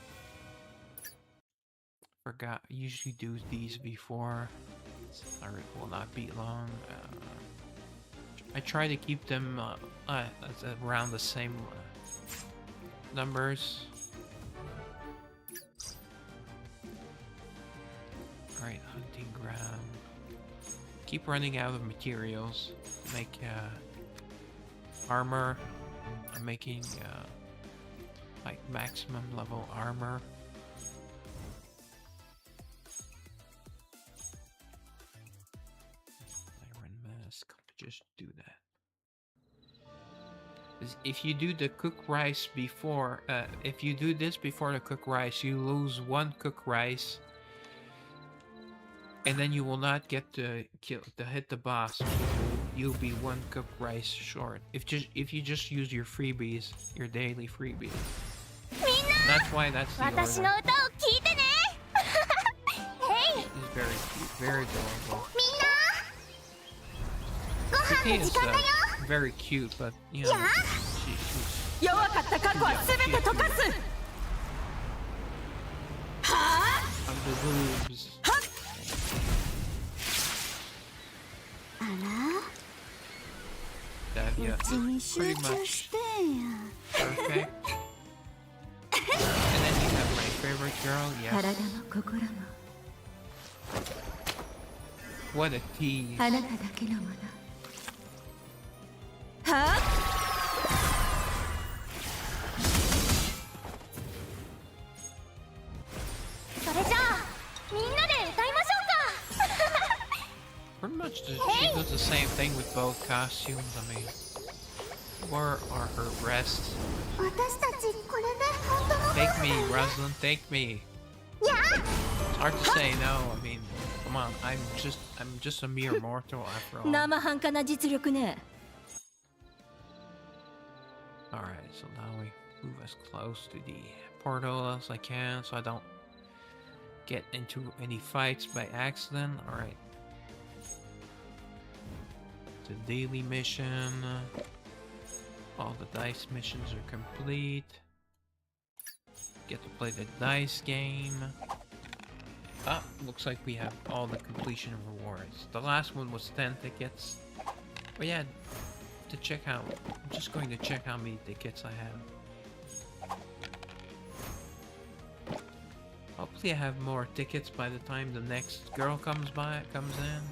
Forgot. Usually do these before. Or it will not be long. I try to keep them around the same numbers. Alright, hunting ground. Keep running out of materials. Make armor. I'm making like maximum level armor. Iron mask. Just do that. If you do the cook rice before, if you do this before the cook rice, you lose 1 cook rice. And then you will not get to hit the boss. You'll be 1 cook rice short. If you just use your freebies, your daily freebies. That's why that's the order. It's very cute, very adorable. Cookie is very cute, but you know, she's of the boobs. That, yeah, pretty much perfect. And then you have my favorite girl, yes. What a tease. Pretty much she does the same thing with both costumes. I mean, where are her breasts? Take me, Rosalind, take me. It's hard to say no. I mean, come on, I'm just a mere mortal after all. Alright, so now we move as close to the portal as I can so I don't get into any fights by accident. Alright. The daily mission. All the dice missions are complete. Get to play the dice game. Ah, looks like we have all the completion rewards. The last one was 10 tickets. But yeah, to check out, I'm just going to check how many tickets I have. Hopefully I have more tickets by the time the next girl comes in.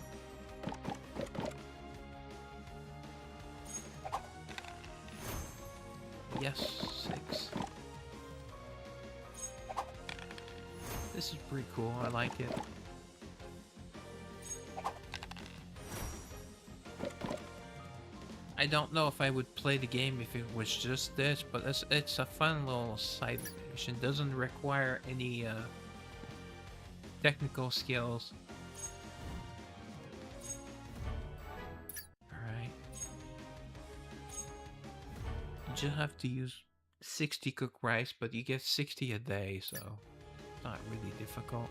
Yes, 6. This is pretty cool, I like it. I don't know if I would play the game if it was just this, but it's a fun little side mission. Doesn't require any technical skills. Alright. You just have to use 60 cooked rice, but you get 60 a day, so it's not really difficult.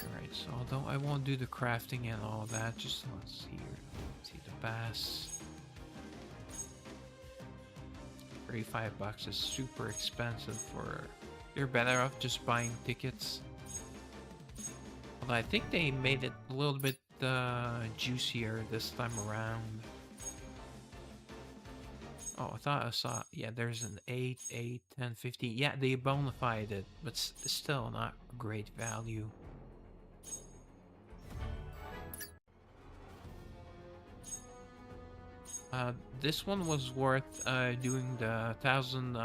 Alright, so although I won't do the crafting and all that, just let's see here. See the bass. $35 is super expensive for... You're better off just buying tickets. Although I think they made it a little bit juicier this time around. Oh, I thought I saw... Yeah, there's an 8, 8, 10, 15. Yeah, they bonafied it, but still not great value. This one was worth doing the 1,000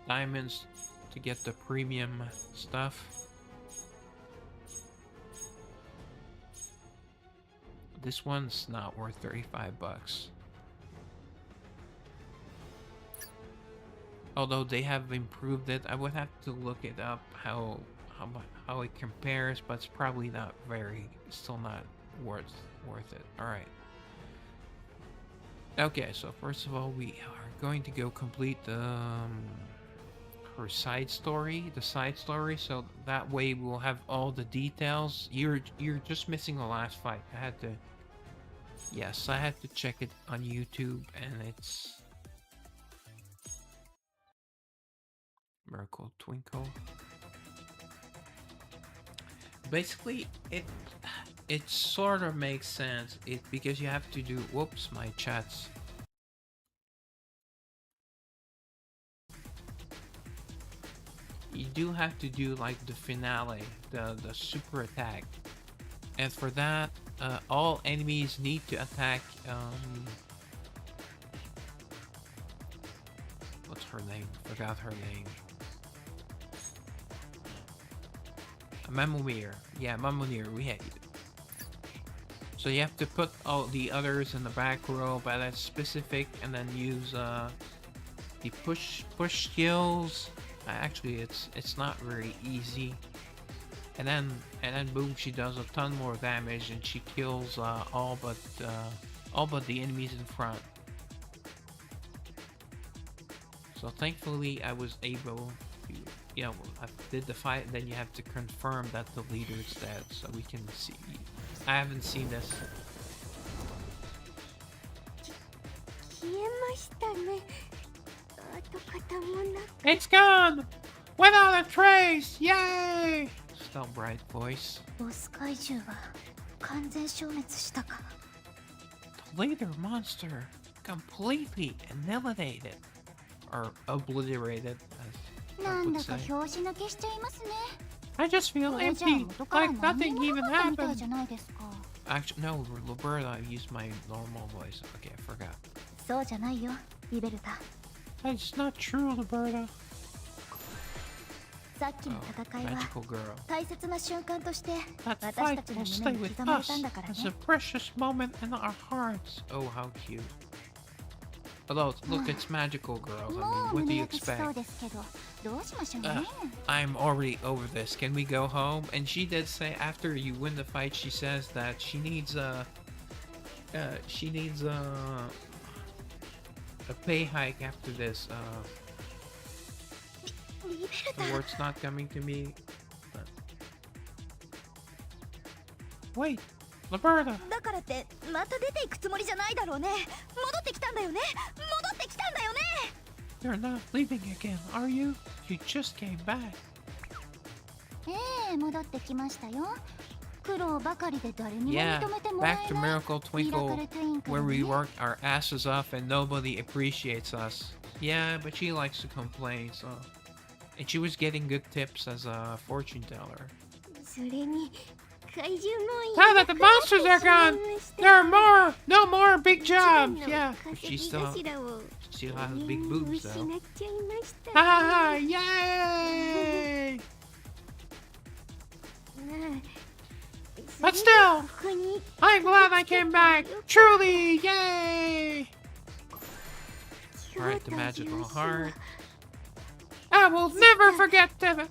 diamonds to get the premium stuff. This one's not worth $35. Although they have improved it, I would have to look it up how it compares, but it's probably not still not worth it. All right. Okay, so first of all, we are going to go complete her side story, so that way we'll have all the details. You're just missing the last fight. I had to Yes, I had to check it on YouTube, and it's Miracle Twinkle. Basically, it sort of makes sense. Because you have to do. Whoops, my chats. You do have to do like the finale, the super attack, and for that, all enemies need to attack. What's her name? Forgot her name. Mamamir. Yeah, Mamamir. We had. So you have to put all the others in the back row by that specific, and then use the push skills. Actually, it's not very easy. And then boom, she does a ton more damage, and she kills all but the enemies in front. So thankfully, I was able to, I did the fight. And then you have to confirm that the leader is dead, so we can see. I haven't seen this. It's gone! Without a trace! Yay! Still bright voice. The leader monster completely annihilated. Or obliterated, as I would say. I just feel empty, like nothing even happened. Actually, no, Roberta, I used my normal voice. Okay, I forgot. That's not true, Roberta. Oh, magical girl. That fight will stay with us as a precious moment in our hearts. Oh, how cute. Although, look, it's magical girls. I mean, what do you expect? I'm already over this. Can we go home? And she did say after you win the fight, she says that she needs a pay hike after this. The word's not coming to me. But... Wait, Roberta. You're not leaving again, are you? You just came back. Yeah, back to Miracle Twinkle, where we worked our asses off and nobody appreciates us. Yeah, but she likes to complain, so... And she was getting good tips as a fortune teller. Now that the monsters are gone, there are no more big jobs. Yeah, but she still has big boobs though. Ha ha ha! Yay! But still, I'm glad I came back. Truly, yay! Alright, the magical heart. I will never forget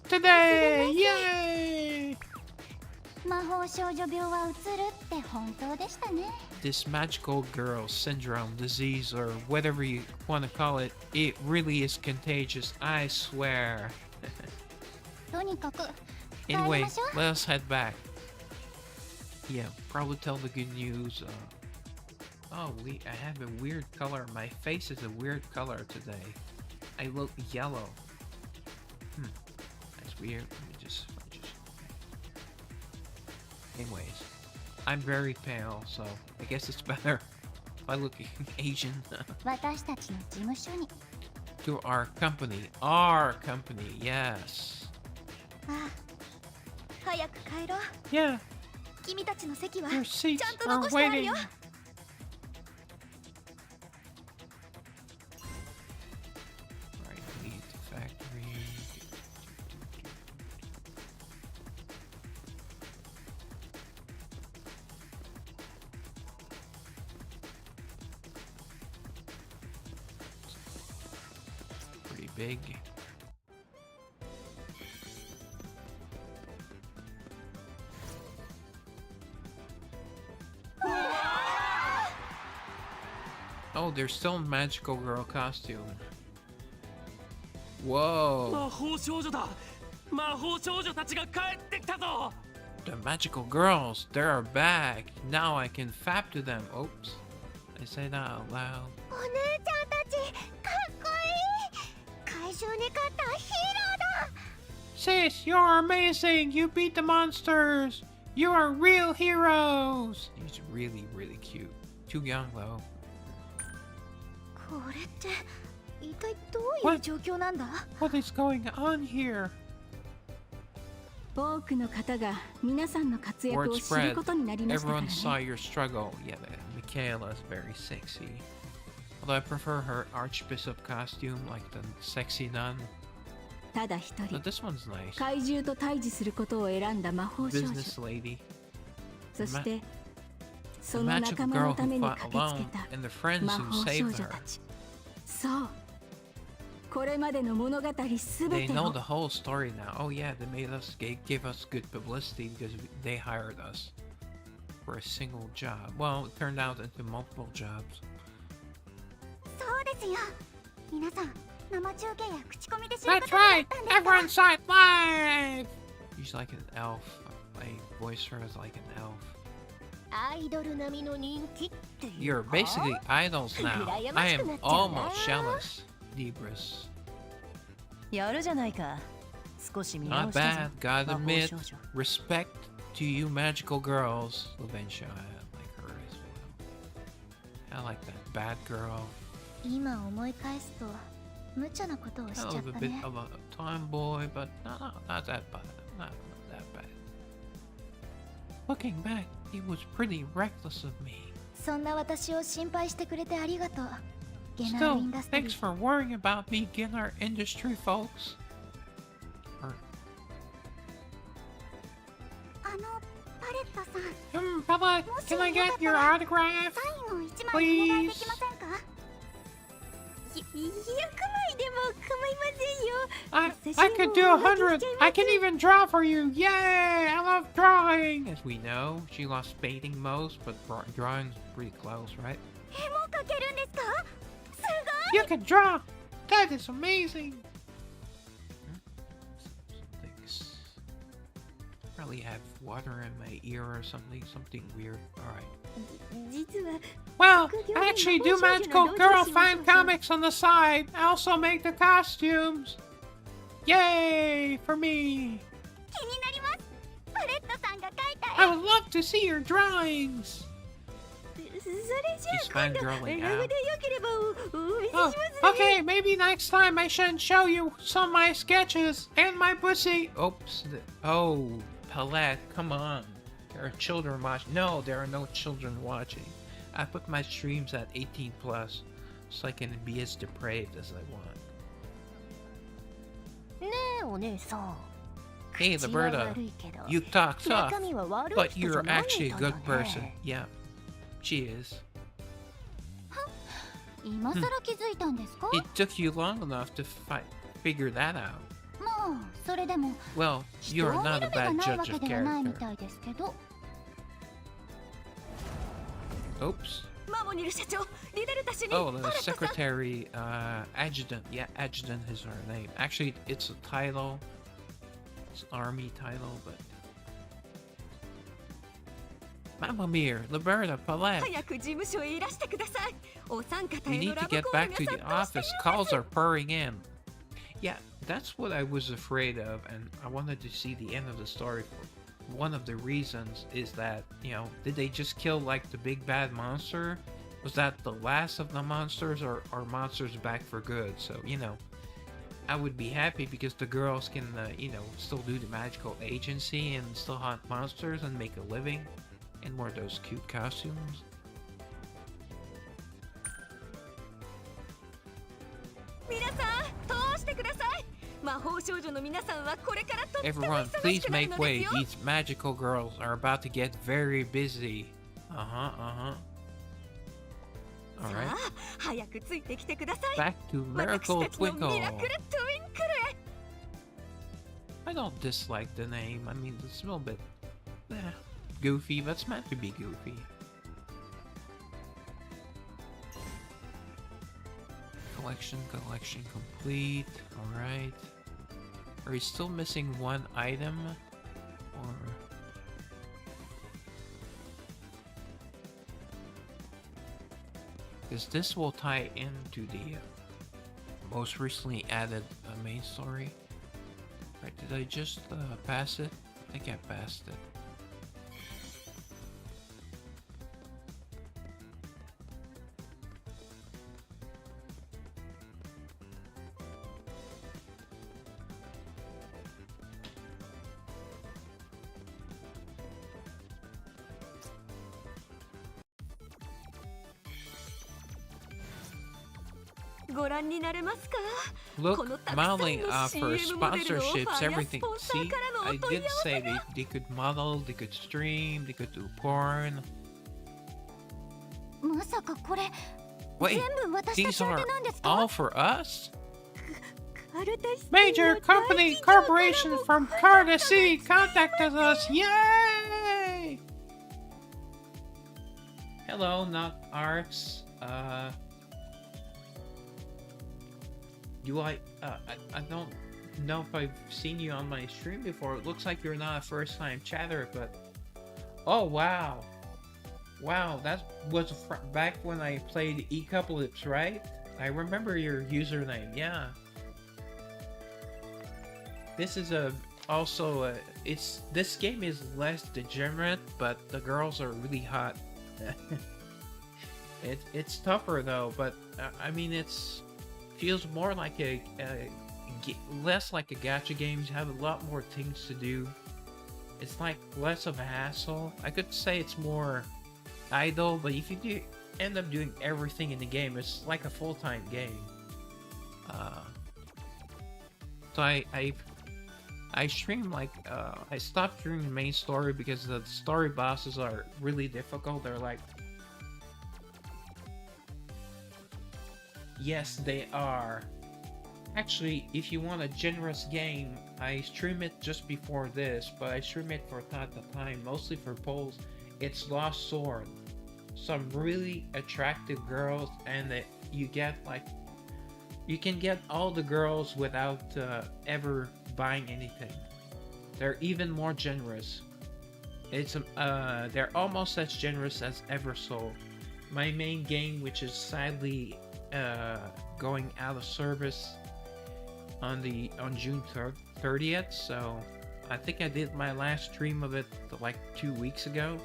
today! Yay! This magical girl syndrome, disease, or whatever you want to call it, it really is contagious, I swear. Anyway, let us head back. Yeah, probably tell the good news. I have a weird color. My face is a weird color today. I look yellow. That's weird. Let me just... Anyways, I'm very pale, so I guess it's better if I look Asian. To our company, yes. Yeah. Your seats are waiting. Big. Oh, there's still a magical girl costume. Whoa. The magical girls, they're back. Now I can fap to them. Oops. I say that out loud. お姉ちゃんたちかっこいい。怪獣に勝ったヒーローだ。 Sis, you're amazing. You beat the monsters. You are real heroes. He's really, really cute. Too young though. これって一体どういう状況なんだ？ What is going on here? 多くの方が皆さんの活躍 Word を知る spread. ことになりましたから Everyone saw ね。 your struggle. Yeah, Michaela is very sexy. Although I prefer her Archbishop costume, like the sexy nun. ただ一 But 人 this one's nice. 怪獣と対峙することを選んだ魔法少女。 Business lady. そして The その magical 仲間 girl のため who に fought 駆けつけ alone た and the friends 魔 who 法少 saved 女 her. たち。そう。これまでの物語すべ They て know を the whole story now. Oh yeah, they made us give us good publicity because they hired us for a single job. Well, it turned out into multiple jobs. そうですよ。皆さん生中継や口コミで知る That's ことにな right. ったんですか？ Everyone saw it live. She's like an elf. I voice her as like an elf. アイドル並みの人気っていう You're か？ basically idols now. I am almost jealous, Debris. やるじゃないか。少し見直 Not したぞ。 bad. Gotta 魔法 admit, 少女。 respect to you, magical girls. Laventia, I like her as well. I like that bad girl. 今思い返すと無茶なことをしちゃ Kind っ of a た bit ね。 of a tomboy, but not that bad. Not that bad. Looking back, it was pretty reckless of me. そんな私を心配してくれてありがとう。ゲナー Still, インダストリ thanks ー。 for worrying about me, Ginnar Industry folks. Or, パレットさん、 Bella, もし can I よか get った your ら autograph? サインを一枚お願いできませんか？ 100枚でも構いませんよ。 I could do 100. I can even draw for you. Yay! I love drawing. As we know, she lost painting most, but drawing's pretty close, right? 絵も描けるんですか？す You can draw. That is amazing. Something's probably have water in my ear or something. Something weird. All right. ごい。実は Well, I actually do magical girl fan comics on the side. I also make the costumes. Yay for me. 気になります。パレットさんが描いた I 絵。 would love to see your drawings. それじゃあ She's 今度 fangirling ラ out. ブでよければお見せし Oh, ますね。 okay, maybe next time I shouldn't show you some of my sketches and my pussy. Oops. Oh, Palette, come on. There are children watching. No, there are no children watching. I put my streams at 18 plus, so I can be as depraved as I want. ねえお姉さん。 Hey, 口は Liberta, 悪いけど you talk tough, 中身は悪い but 人じゃ you're ない actually a みたい good だ person. ね。 Yeah, she is. 今更気づいたんですか？ It took you long enough to figure that out. まあそれでも Well, 人 you're を見 not る a 目が bad ない judge わけ of ではないみ character. たいですけど。 Oops. マモニル社長、リデルタ主任、 Oh, パ the レットさん。 secretary, adjutant. Yeah, adjutant is her name. Actually, it's a title. It's an army title, but. Mamma mia, Liberta, Palette. 早く事務所へいらしてください。お三方 We へ need の to ラブ get コール back が to 殺 the 到してい office. ます Calls are pouring in. Yeah, that's what I was afraid of, and I wanted to see the end of the story. One of the reasons is that, you know, did they just kill like the big bad monster? Was that the last of the monsters, or are monsters back for good? So, you know, I would be happy because the girls can, you know, still do the magical agency and still hunt monsters and make a living and wear those cute costumes. 皆さん、通してください。魔法少女の皆さんはこれからとっても Everyone, 忙し please くなる make ので way. すよ。 These magical girls are about to get very busy. Alright. さあ、早くついてきてください。 Back to 私 Miracle たちのミ Twinkle. ラクルトゥインクルへ。 I don't dislike the name. I mean, it's a little bit goofy, but it's meant to be goofy. Collection complete. Alright. Are we still missing one item? Or Because this will tie into the most recently added main story. Right, did I just pass it? I think I passed it. Look, modeling for sponsorships, everything. See, I did say they could model, they could stream, they could do porn. まさかこれ Wait, 全部私た these ち宛 are てなんですか all for us? カルタシティ Major の company 大企業から corporation も from Carter City contacted us. Yay! Hello, not arts. I don't know if I've seen you on my stream before. It looks like you're not a first-time chatter, but oh wow, that was back when I played E-Couplets, right? I remember your username. Yeah. This is this game is less degenerate, but the girls are really hot. It's tougher though, but I mean feels more like less like a gacha game. You have a lot more things to do. It's like less of a hassle. I could say it's more idle, but if you end up doing everything in the game, it's like a full-time game. So I stream like I stopped doing the main story because the story bosses are really difficult. They're like, yes, they are. Actually, if you want a generous game, I stream it just before this, but I stream it for not the time, mostly for polls. It's Lost Sword. Some really attractive girls, and you get like, you can get all the girls without ever buying anything. They're even more generous. They're almost as generous as Eversoul, my main game, which is sadly going out of service on June 30th. So I think I did my last stream of it like 2 weeks ago.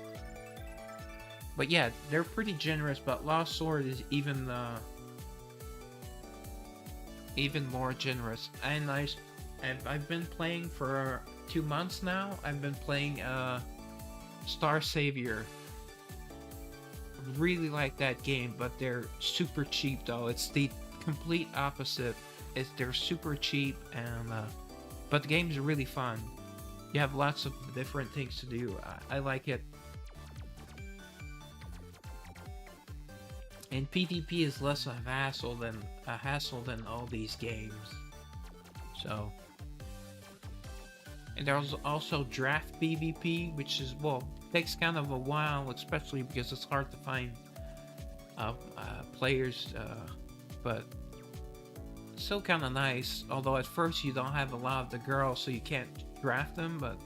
But yeah, they're pretty generous. But Lost Sword is even more generous. And I've been playing for 2 months now. I've been playing Star Savior. Really like that game, but they're super cheap though. It's the complete opposite. They're super cheap, and but the game's really fun. You have lots of different things to do. I like it. And PvP is less of a hassle than all these games. So, and there's also draft PvP, which is, well, takes kind of a while, especially because it's hard to find players, but still kind of nice. Although at first you don't have a lot of the girls, so you can't draft them, but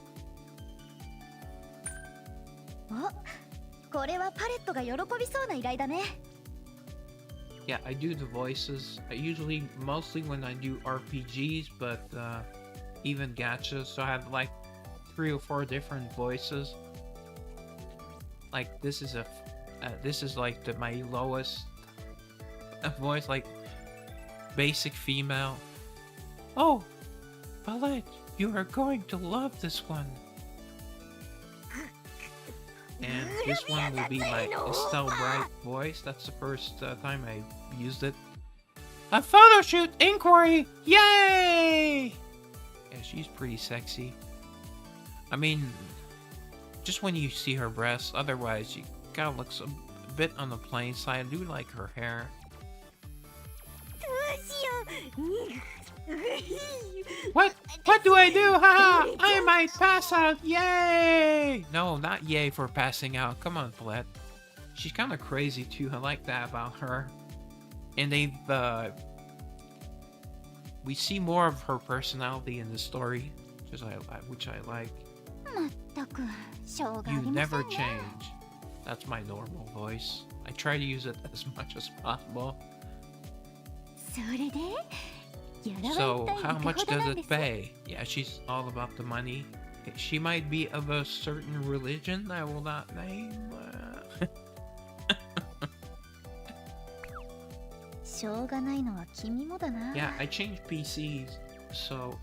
お、これはパレットが喜びそうな依頼だね。 yeah, I do the voices. I usually, mostly when I do RPGs, but even gachas, so I have like 3 or 4 different voices. Like this is like my lowest voice, like basic female. Oh, Paulette, you are going to love this one. And this one will be my Estelle Bright voice. That's the first time I used it. A photo shoot inquiry! Yay! Yeah, she's pretty sexy. I mean, just when you see her breasts, otherwise she kind of looks a bit on the plain side. I do like her hair. What? What do I do? Haha! I might pass out! Yay! No, not yay for passing out. Come on, Paulette. She's kind of crazy too. I like that about her. And we see more of her personality in the story, which I like. まったくしょうがあり You ませんね。 never change. That's my normal voice. I try to use it as much as possible. それでやら So わい how たい much ほど does なん it です pay? Yeah, she's all about the money. She might be of a certain religion I will not name. しょうがないのは君もだな Yeah, I changed PCs, so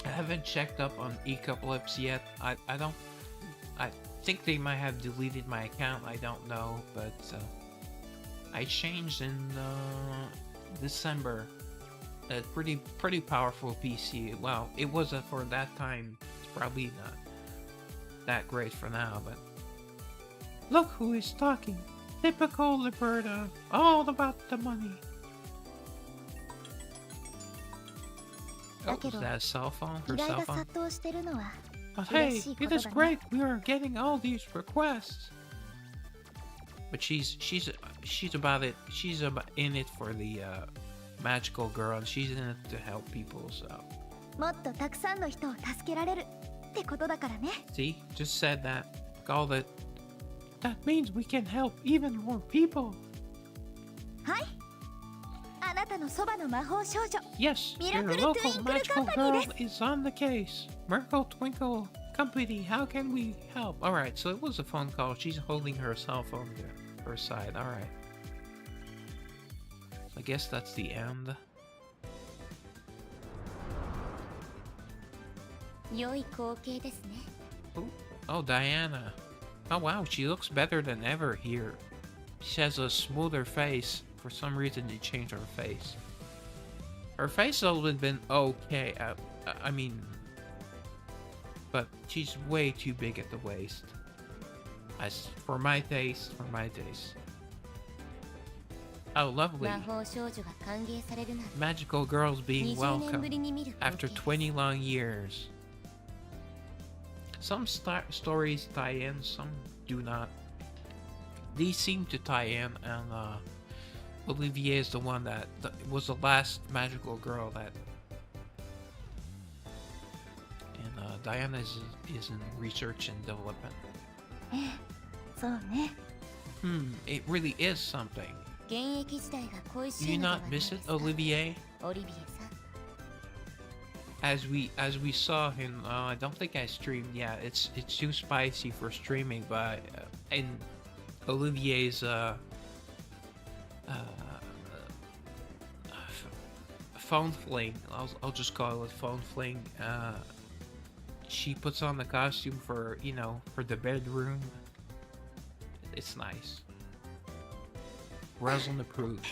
I haven't checked up on Ecalypse yet. I don't. I think they might have deleted my account. I don't know, but I changed in December. A pretty powerful PC. Well, it was for that time. It's probably not that great for now, but look who is talking. Typical Liberta. All about the money. Oh, is that a cell phone? 依 Her 頼 cell が phone? 殺到してるのは But hey, 嬉しいこ it と is だね great. We are getting all these requests. But she's about it. She's in it for the magical girl, and she's in it to help people. So もっとたくさんの人を助けられるってことだからね see, just said that. All that. That means we can help even more people. はいあなたのそばの魔法少女 Yes, your Miracle local Twinkle magical Company girl is on the case. Miracle Twinkle Company, how can we help? Alright, so it was a phone call. She's holding her cell phone to her side. Alright. So I guess that's the end. 良い光景ですね Oh, Diana. Oh wow, she looks better than ever here. She has a smoother face. For some reason, they changed her face. Her face has always been okay. I mean, but she's way too big at the waist. As for my taste, Oh, lovely. 魔法少女が歓迎されるなんて Magical girls being 20年ぶりに見る welcome 光 after 景 20 long years. Some stories tie in, some do not. These seem to tie in, and Olivier is the one that was the last magical girl that. And Diana is in research and development. そうね It really is something. 現役時代が恋 Do し you いのでは not ないで miss す it, か Olivier? オリビエさん As we saw him, I don't think I streamed. Yeah, it's too spicy for streaming. But in Olivier's phone fling, I'll just call it phone fling. She puts on the costume for for the bedroom. It's nice. Razzle approved.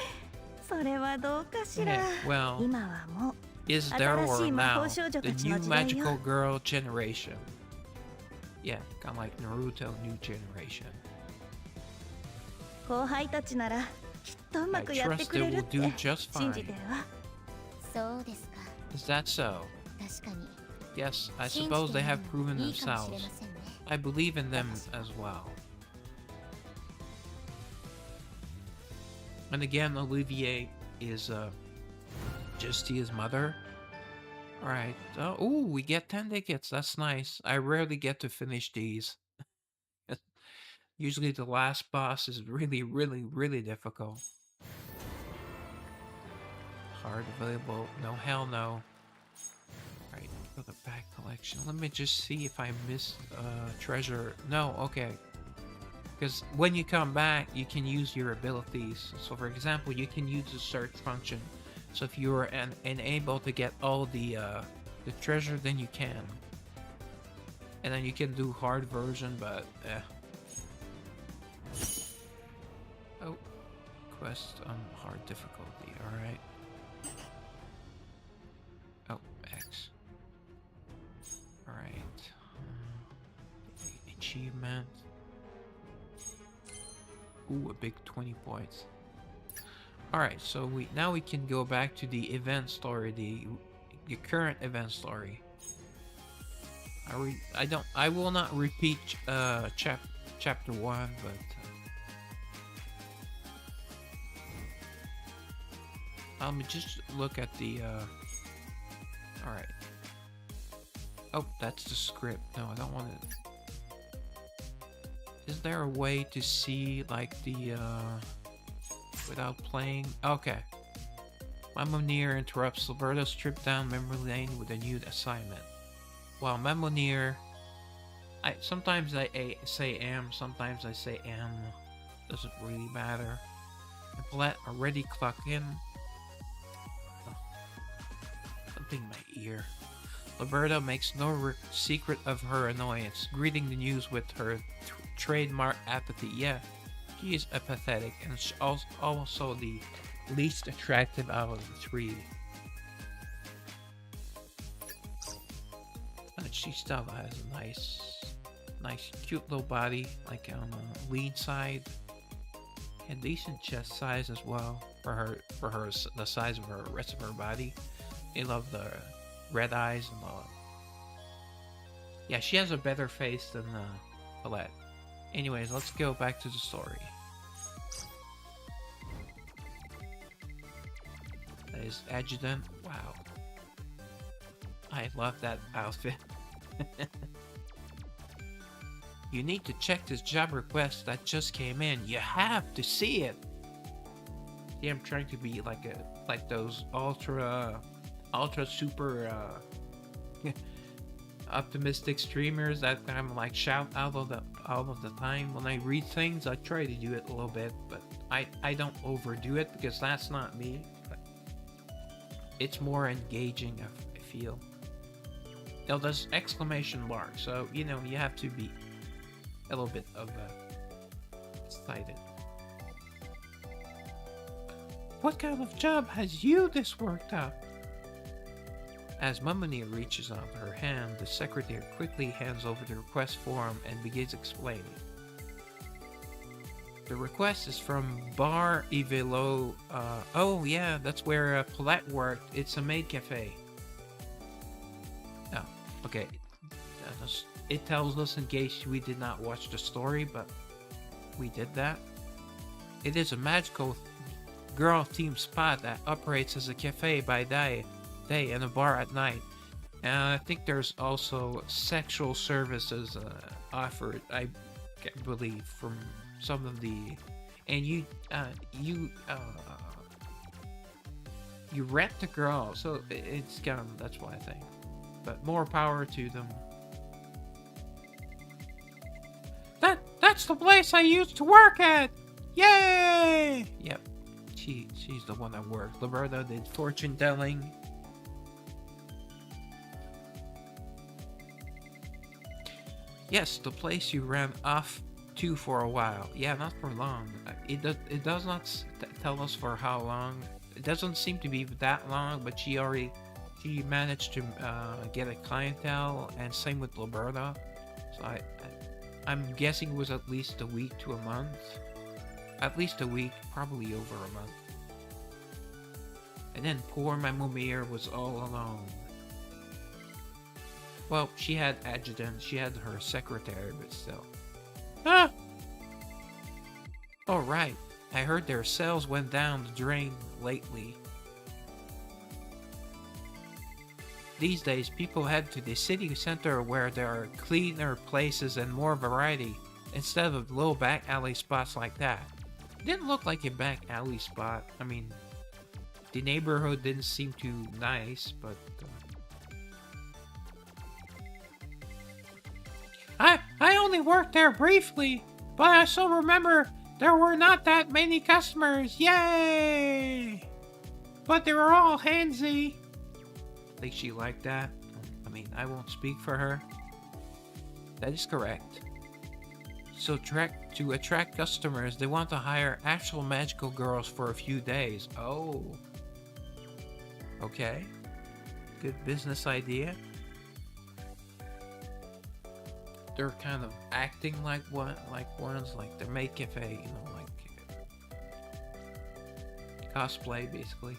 それはどうかしら Yeah, well, 今はもう is there or 新しい魔 now 法少女 the たち new の時代 magical よ girl generation? Yeah, kind of like Naruto new generation. 後輩たちならきっとうま I くやって trust く they れる will って do just 信じ fine. てるわそうですか Is that so? 確かに Yes, I 信じ suppose て they み have る proven のいいかもしれ themselves. ませんね I believe in them as well. And again, Olivier is Justia's mother. Alright. Oh, we get 10 tickets. That's nice. I rarely get to finish these. Usually the last boss is really, really, really difficult. Hard available. No, hell no. Alright, go to the back collection. Let me just see if I missed treasure. No, okay. Because when you come back, you can use your abilities. So for example, you can use the search function. So if you're unable to get all the treasure, then you can. And then you can do hard version, but Oh, quest on hard difficulty, alright. Oh, X. Alright. Achievement. Ooh, a big 20 points. Alright, so now we can go back to the event story, the current event story. I will not repeat chapter 1, but let me just look at the alright. Oh, that's the script. No, I don't want it. Is there a way to see like the without playing? Okay. Mamoneer interrupts Roberto's trip down memory lane with a new assignment. While Mamoneer, sometimes I say am, sometimes I say am. Doesn't really matter. And Paulette already clocked in. Oh, something in my ear. Roberta makes no secret of her annoyance, greeting the news with her trademark apathy. Yeah, she is apathetic and also the least attractive out of the three. But she still has a nice, cute little body, like on the lean side, and decent chest size as well for the size of her rest of her body. I love the red eyes and all. Yeah, she has a better face than Paulette. Anyways, let's go back to the story. That is Adjutant. Wow. I love that outfit. You need to check this job request that just came in. You have to see it. Yeah, I'm trying to be like those ultra super optimistic streamers that kind of like shout out of the time. When I read things, I try to do it a little bit, but I don't overdo it because that's not me. But it's more engaging, I feel. Now there's exclamation mark, so you know you have to be a little bit of excited. What kind of job has you this worked out? As Mamoneer reaches out her hand, the secretary quickly hands over the request form and begins explaining. The request is from Bar Ivelo. Oh yeah, that's where Paulette worked. It's a maid cafe. Oh, okay. It tells us in case we did not watch the story, but we did that. It is a magical girl themed spot that operates as a cafe by day and a bar at night. And I think there's also sexual services offered, I believe, from some of the. And you rent the girl, so it's kind of, that's what I think. But more power to them. That's the place I used to work at! Yay! Yep. She's the one that worked. Roberta did fortune telling. Yes, the place you ran off to for a while. Yeah, not for long. It does not tell us for how long. It doesn't seem to be that long, but she managed to get a clientele, and same with Roberta. So I'm guessing it was at least a week to a month. At least a week, probably over a month. And then poor Mamoneer was all alone. Well, she had adjutant, she had her secretary, but still. Ah! Oh right, I heard their sales went down the drain lately. These days, people head to the city center where there are cleaner places and more variety, instead of little back alley spots like that. It didn't look like a back alley spot. I mean, the neighborhood didn't seem too nice, but... I only worked there briefly, but I still remember there were not that many customers. Yay! But they were all handsy. I think she liked that. I mean, I won't speak for her. That is correct. So to attract customers, they want to hire actual magical girls for a few days. Oh. Okay. Good business idea. They're kind of acting like ones, like they're maid cafe, you know, like cosplay basically.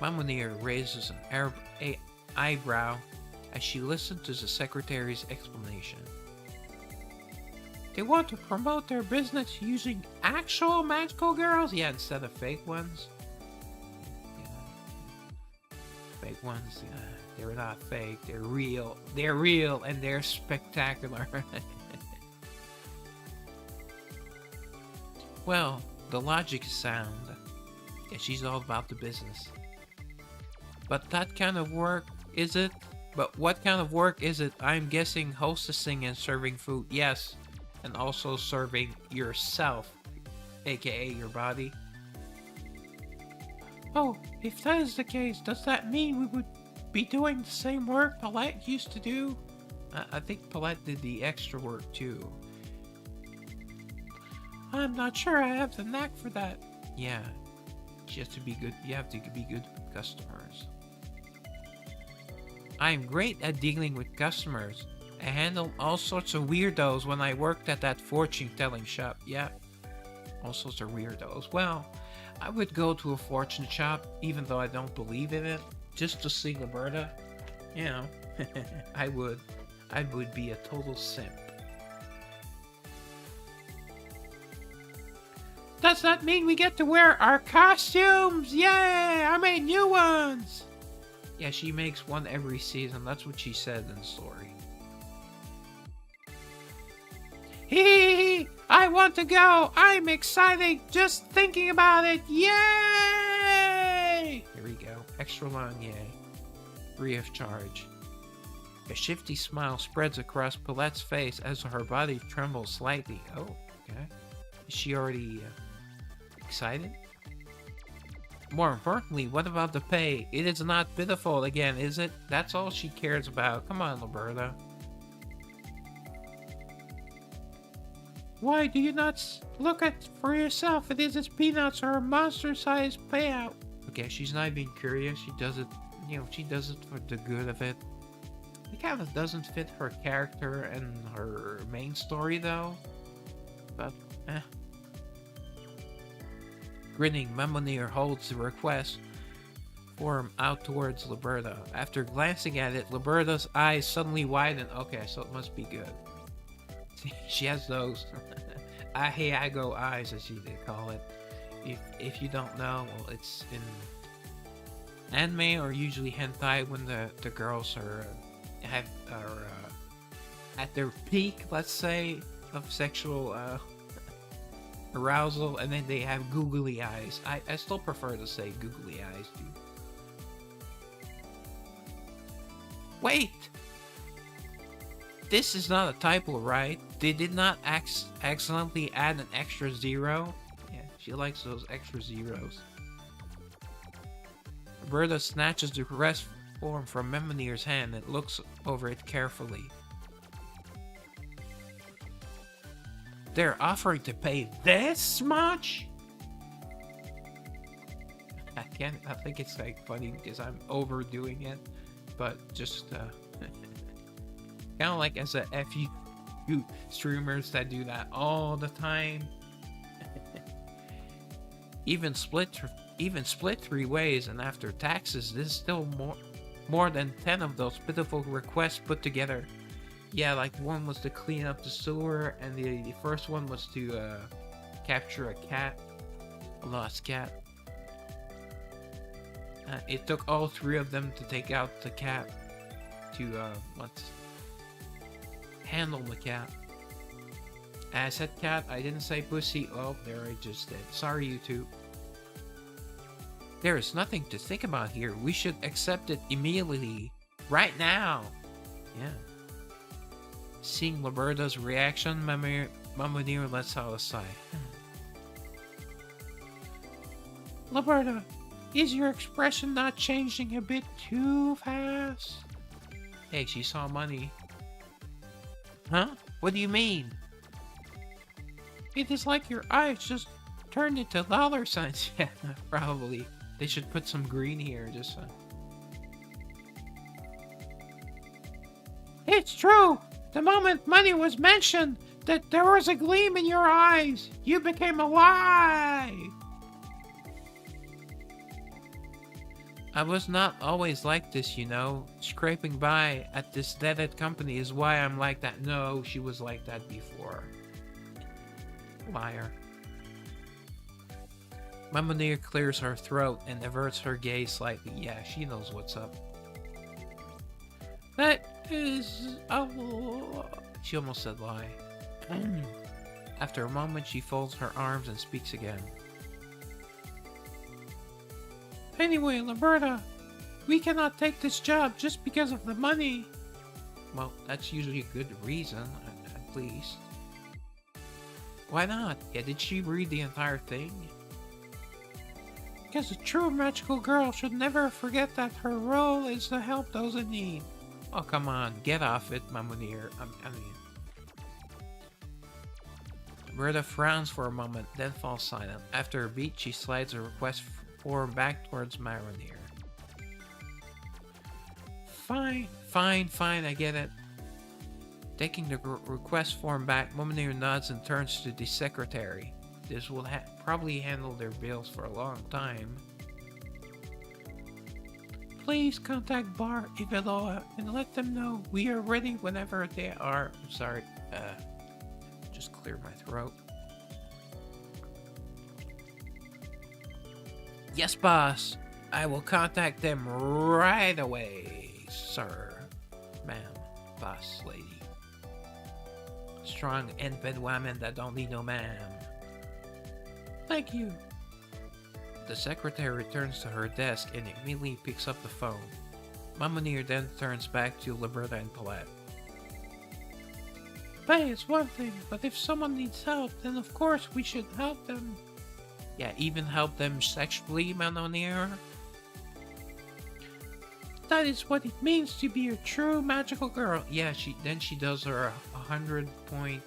Mamoneer raises an eyebrow as she listened to the secretary's explanation. They want to promote their business using actual magical girls? Yeah, instead of fake ones. Yeah. Fake ones, they're not fake, they're real. They're real and they're spectacular. Well, the logic is sound. Yeah, she's all about the business. But that kind of work, is it? But what kind of work is it? I'm guessing hostessing and serving food. Yes. And also serving yourself, aka your body. Oh, if that is the case, does that mean we would be doing the same work Paulette used to do? I think Paulette did the extra work too. I'm not sure I have the knack for that. Yeah, you have to be good. You have to be good with customers. I'm great at dealing with customers. I handled all sorts of weirdos when I worked at that fortune-telling shop. Yeah, all sorts of weirdos. Well, I would go to a fortune shop, even though I don't believe in it, just to see Roberta. You know, I would be a total simp. Does that mean we get to wear our costumes? Yay! I made new ones! Yeah, she makes one every season. That's what she said in the story. Hee! I want to go! I'm excited just thinking about it! Yay! Here we go. Extra long yay. Free of charge. A shifty smile spreads across Paulette's face as her body trembles slightly. Oh, okay. Is she already excited? More importantly, what about the pay? It is not pitiful again, is it? That's all she cares about. Come on, Roberta. Why do you not look at for yourself? It is peanuts or a monster-sized payout. Okay, she's not being curious. She does it, you know, she does it for the good of it. It kind of doesn't fit her character and her main story, though. But, Grinning, Mamonir holds the request form out towards Liberta. After glancing at it, Liberta's eyes suddenly widen. Okay, so it must be good. See, she has those I-hey-I-go eyes, as they call it. If you don't know, well, it's in anime or usually hentai when the girls are at their peak, let's say, of sexual arousal, and then they have googly eyes. I still prefer to say googly eyes, dude. Wait! This is not a typo, right? They did not accidentally add an extra zero? Yeah, she likes those extra zeros. Roberta snatches the request form from Memonir's hand and looks over it carefully. They're offering to pay this much? I think it's like funny because I'm overdoing it, but just kind of like as a FU streamers that do that all the time. even split 3 ways, and after taxes, this is still more than 10 of those pitiful requests put together. Yeah, like one was to clean up the sewer, and the first one was to capture a lost cat. It took all 3 of them to take out the cat, to handle the cat. I said cat, I didn't say pussy. Oh, there I just did. Sorry, YouTube. There is nothing to think about here. We should accept it immediately. Right now. Yeah. Seeing Liberta's reaction, Mamonir lets out a sigh. Liberta, is your expression not changing a bit too fast? Hey, she saw money. Huh? What do you mean? It is like your eyes just turned into dollar signs. Yeah, probably. They should put some green here, just It's true! The moment money was mentioned, that there was a gleam in your eyes. You became alive! I was not always like this, you know. Scraping by at this dead-end company is why I'm like that. No, she was like that before. Liar. Mamonir clears her throat and averts her gaze slightly. Yeah, she knows what's up. That is a... She almost said lie. After a moment, she folds her arms and speaks again. Anyway, Roberta, we cannot take this job just because of the money. Well, that's usually a good reason, at least. Why not? Yeah, did she read the entire thing? Because a true magical girl should never forget that her role is to help those in need. Oh, come on, get off it, Mamunir. I mean... Roberta frowns for a moment, then falls silent. After a beat, she slides a request form back towards Maronir. Fine, I get it. Taking the request form back, Maronir nods and turns to the secretary. This will probably handle their bills for a long time. Please contact Bar Iveloa and let them know we are ready whenever they are. I'm sorry, just clear my throat. Yes, boss. I will contact them right away, sir. Ma'am, boss lady. Strong and bad woman that don't need no ma'am. Thank you. The secretary returns to her desk and immediately picks up the phone. Mamunir then turns back to Liberta and Paulette. Pay is one thing, but if someone needs help, then of course we should help them. Yeah, even help them sexually, Mamunir? That is what it means to be a true magical girl. Yeah, she does her 100-point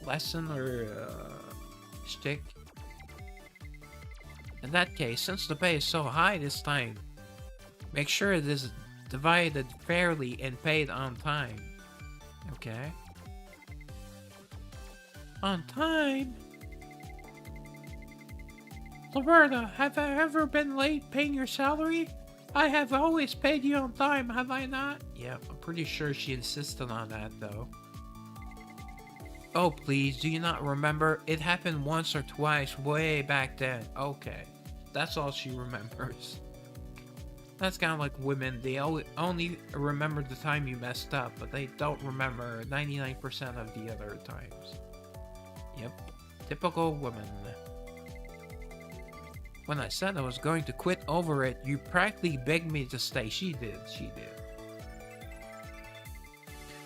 lesson or shtick. In that case, since the pay is so high this time, make sure it is divided fairly and paid on time. Okay? On time? Roberta, have I ever been late paying your salary? I have always paid you on time, have I not? Yeah, I'm pretty sure she insisted on that, though. Oh, please, do you not remember? It happened once or twice way back then. Okay, that's all she remembers. That's kind of like women. They only remember the time you messed up, but they don't remember 99% of the other times. Yep, typical woman. When I said I was going to quit over it, you practically begged me to stay. She did.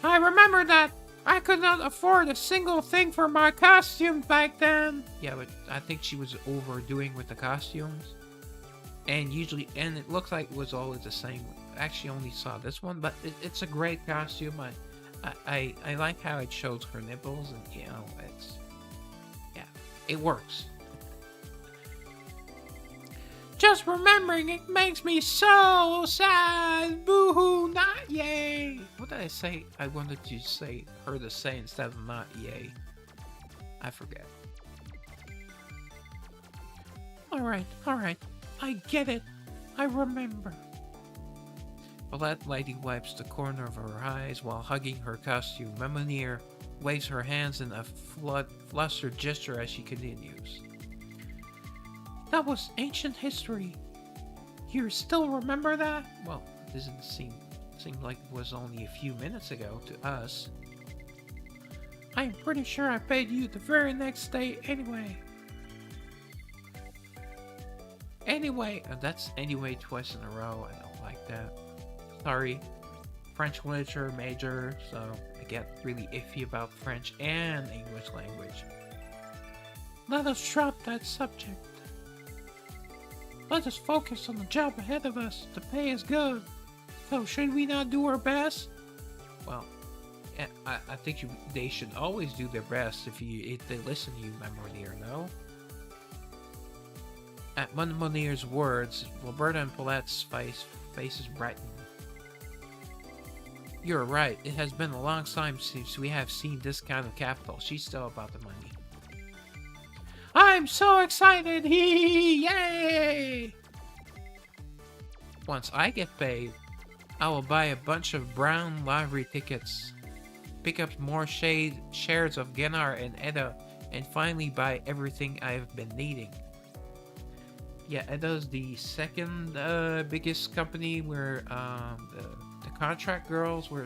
I remember that. I could not afford a single thing for my costume back then. Yeah, but I think she was overdoing with the costumes. And it looks like it was always the same. I actually only saw this one, but it's a great costume. I like how it shows her nipples, and it works. Just remembering it makes me so sad. Boo-hoo, not yay. What did I say? I wanted to say her to say instead of not yay. I forget. Alright. I get it. I remember. Paulette lightly wipes the corner of her eyes while hugging her costume. Mamunir waves her hands in a flustered gesture as she continues. That was ancient history. You still remember that? Well, it doesn't seem like it was only a few minutes ago to us. I'm pretty sure I paid you the very next day anyway. That's anyway twice in a row. I don't like that. Sorry. French literature major, so I get really iffy about French and English language. Let us drop that subject. Let us focus on the job ahead of us. The pay is good. So should we not do our best? Well, I think they should always do their best if they listen to you, Mamunir, no? At Mamunir's words, Roberta and Paulette's faces brighten. You're right. It has been a long time since we have seen this kind of capital. She's still about the money. I'm so excited! Yay! Once I get paid, I will buy a bunch of brown lottery tickets, pick up more shares of Genar and Edda, and finally buy everything I've been needing. Yeah, Edda's the second biggest company where the contract girls, where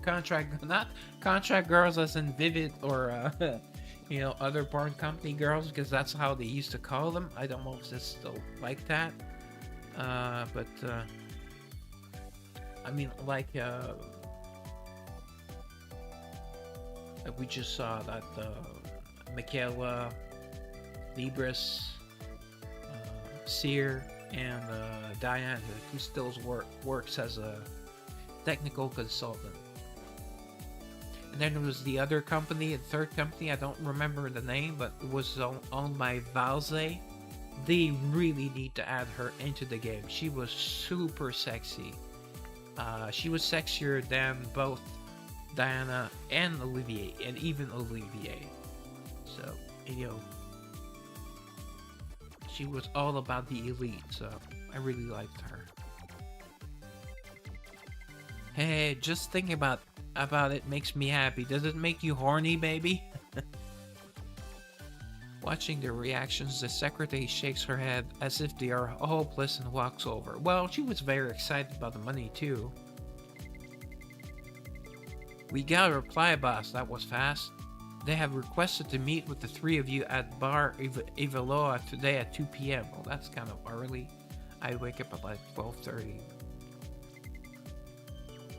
not contract girls as in Vivid or you know, other porn company girls, because that's how they used to call them. I don't know if it's still like that. But I mean, like we just saw that Michaela, Libris, Sear, and Diane, who still works as a technical consultant. And then there was the other company, the third company, I don't remember the name, but it was owned by Valze. They really need to add her into the game. She was super sexy. She was sexier than both Diana and Olivier, and even Olivier. So, you know, she was all about the elite, so I really liked her. Hey, just thinking about it makes me happy. Does it make you horny, baby? Watching the reactions, the secretary shakes her head as if they are hopeless and walks over. Well, she was very excited about the money too. We got a reply, boss. That was fast. They have requested to meet with the three of you at Bar Ivaloa today at 2 p.m. Well, that's kind of early. I wake up at like 12:30.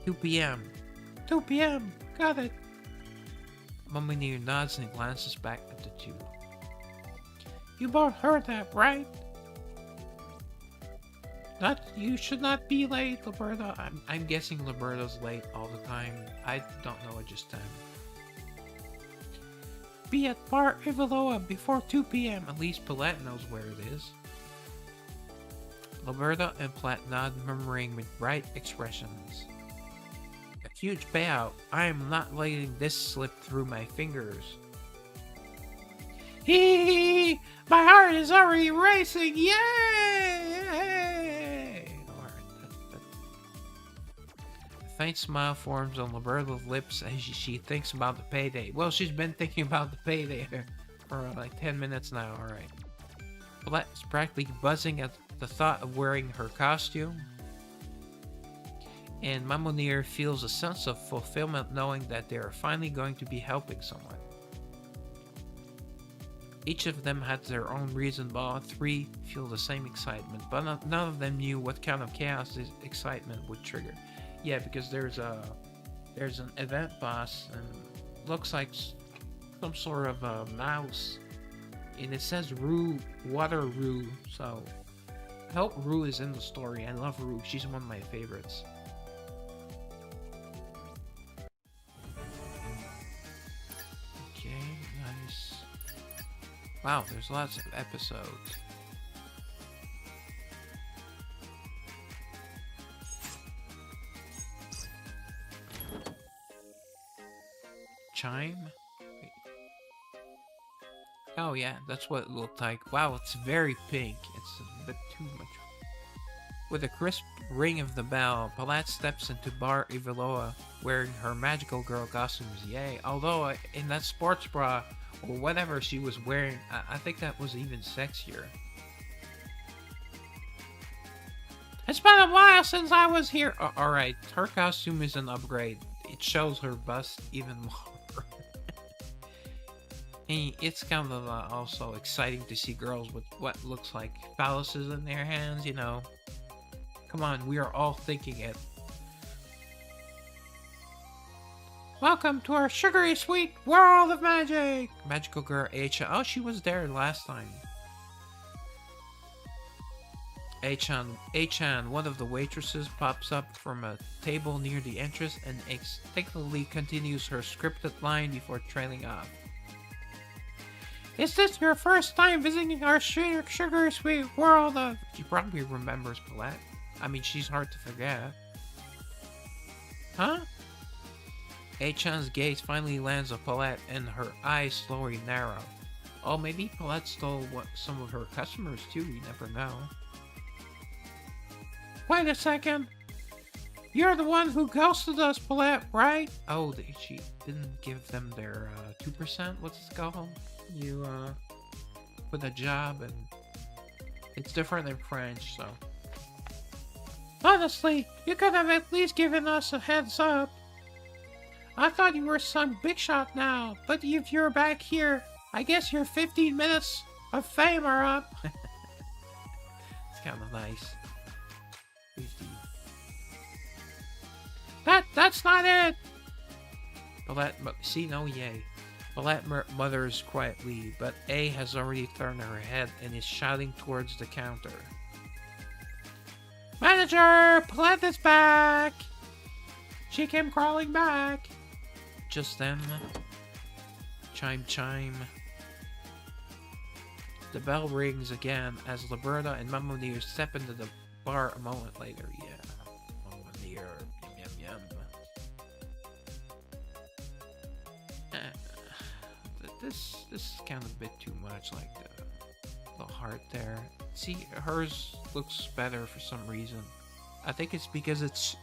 2 p.m. 2 p.m. Got it. Mummy nods and glances back at the two. You both heard that, right? You should not be late, Roberta. I'm guessing Roberta's late all the time. I don't know at just time. Be at Bar Ivaloa before 2 p.m. At least Paulette knows where it is. Roberta and Platt nod, murmuring with bright expressions. A huge payout. I am not letting this slip through my fingers. Hee! My heart is already racing! Yay! Alright, A faint smile forms on Roberta's lips as she thinks about the payday. Well, she's been thinking about the payday for like 10 minutes now, alright. Paulette is practically buzzing at the thought of wearing her costume. And Mamonir feels a sense of fulfillment knowing that they are finally going to be helping someone. Each of them had their own reason, but all three feel the same excitement. But none of them knew what kind of chaos this excitement would trigger. Yeah, because there's an event boss, and looks like some sort of a mouse, and it says Rue, Water Rue. So I hope Rue is in the story. I love Rue. She's one of my favorites. Okay, nice. Wow, there's lots of episodes. Chime? Wait. Oh yeah, that's what it looked like. Wow, it's very pink. It's a bit too much. With a crisp ring of the bell, Paulette steps into Bar Ivaloa wearing her magical girl costumes. Yay. Although in that sports bra, or whatever she was wearing, I think that was even sexier. It's been a while since I was here. Alright, her costume is an upgrade. It shows her bust even more. And it's kind of also exciting to see girls with what looks like phalluses in their hands, you know. Come on, we are all thinking it. Welcome to our sugary sweet world of magic! Magical girl Aichan. Oh, she was there last time. Aichan, one of the waitresses, pops up from a table near the entrance and instinctively continues her scripted line before trailing off. Is this your first time visiting our sugary sweet world of... She probably remembers Paulette. I mean, she's hard to forget. Huh? Aichan's gaze finally lands on Paulette and her eyes slowly narrow. Oh, maybe Paulette stole some of her customers too, you never know. Wait a second. You're the one who ghosted us, Paulette, right? Oh, she didn't give them their 2%? What's it called? You put a job, and it's different in French, so. Honestly, you could have at least given us a heads up. I thought you were some big shot now, but if you're back here, I guess your 15 minutes of fame are up. It's kind of nice. 50. That's not it. See, no, yay. Paulette mutters quietly, but A has already turned her head and is shouting towards the counter. Manager, Paulette is back. She came crawling back. Just then, chime chime. The bell rings again as Liberta and Mamonir step into the bar a moment later. Yeah, Mamonir, yum yum yum. This is kind of a bit too much, like the heart there. See, hers looks better for some reason. I think it's because it's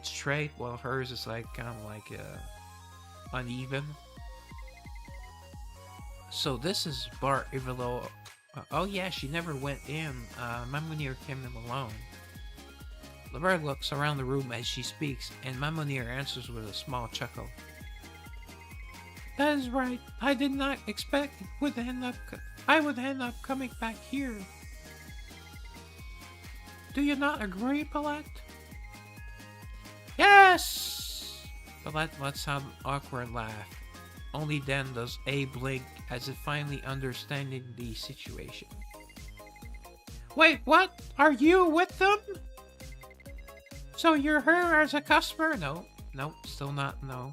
straight, while hers is like kind of like uneven. So this is Bar Ivalo. Oh yeah, she never went in. Mamonir came in alone. Liberta looks around the room as she speaks, and Mamonir answers with a small chuckle. That is right. I did not expect I would end up coming back here. Do you not agree, Paulette? Yes! Paulette lets out an awkward laugh. Only then does A blink, as if finally understanding the situation. Wait, what? Are you with them? So you're here as a customer? No, still not, no.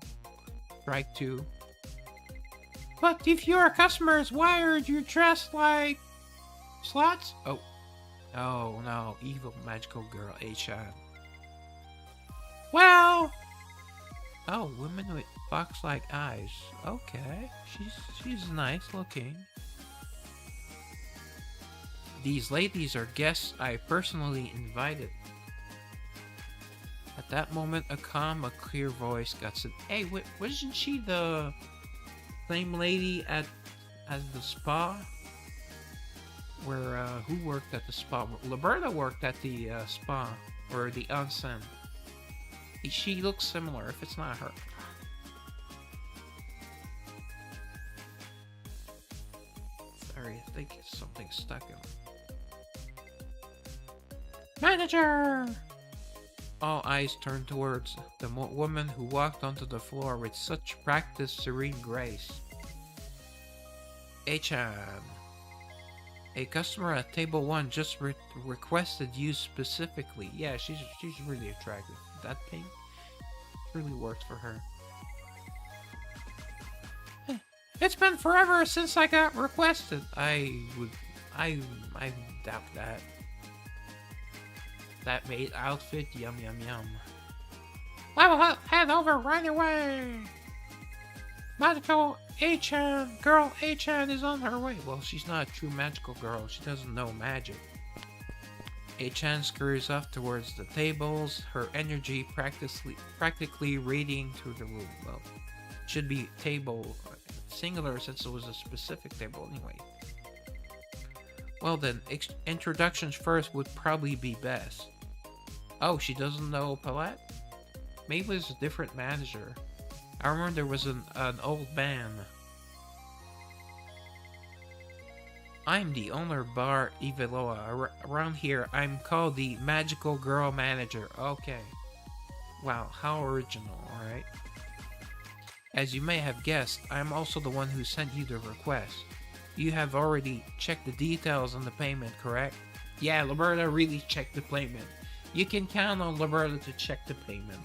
Strike 2. But if you're customers, why are you dressed like sluts? Oh no, evil magical girl, A-chan. Well, oh, women with fox-like eyes. Okay, she's nice looking. These ladies are guests I personally invited. At that moment, a calm, a clear voice got said, "Hey, wasn't she the same lady at the spa? Where who worked at the spa? Liberta worked at the spa or the onsen. She looks similar. If it's not her." Sorry, I think something's stuck in. manager! All eyes turned towards the woman who walked onto the floor with such practiced, serene grace. A-chan. A customer at table 1 just requested you specifically. Yeah, she's really attractive. That pink really works for her. It's been forever since I got requested. I doubt that. That maid outfit, yum yum yum. I will head over right away. Magical A-chan, girl A-chan is on her way. Well, she's not a true magical girl. She doesn't know magic. A-chan scurries off towards the tables, her energy practically radiating through the room. Well, it should be table singular since it was a specific table anyway. Well then, introductions first would probably be best. Oh, she doesn't know Paulette? Maybe it's a different manager. I remember there was an old man. I'm the owner of Bar Iveloa. Around here, I'm called the Magical Girl Manager. Okay. Wow, how original, alright? As you may have guessed, I'm also the one who sent you the request. You have already checked the details on the payment, correct? Yeah, Liberta really checked the payment. You can count on Liberta to check the payment.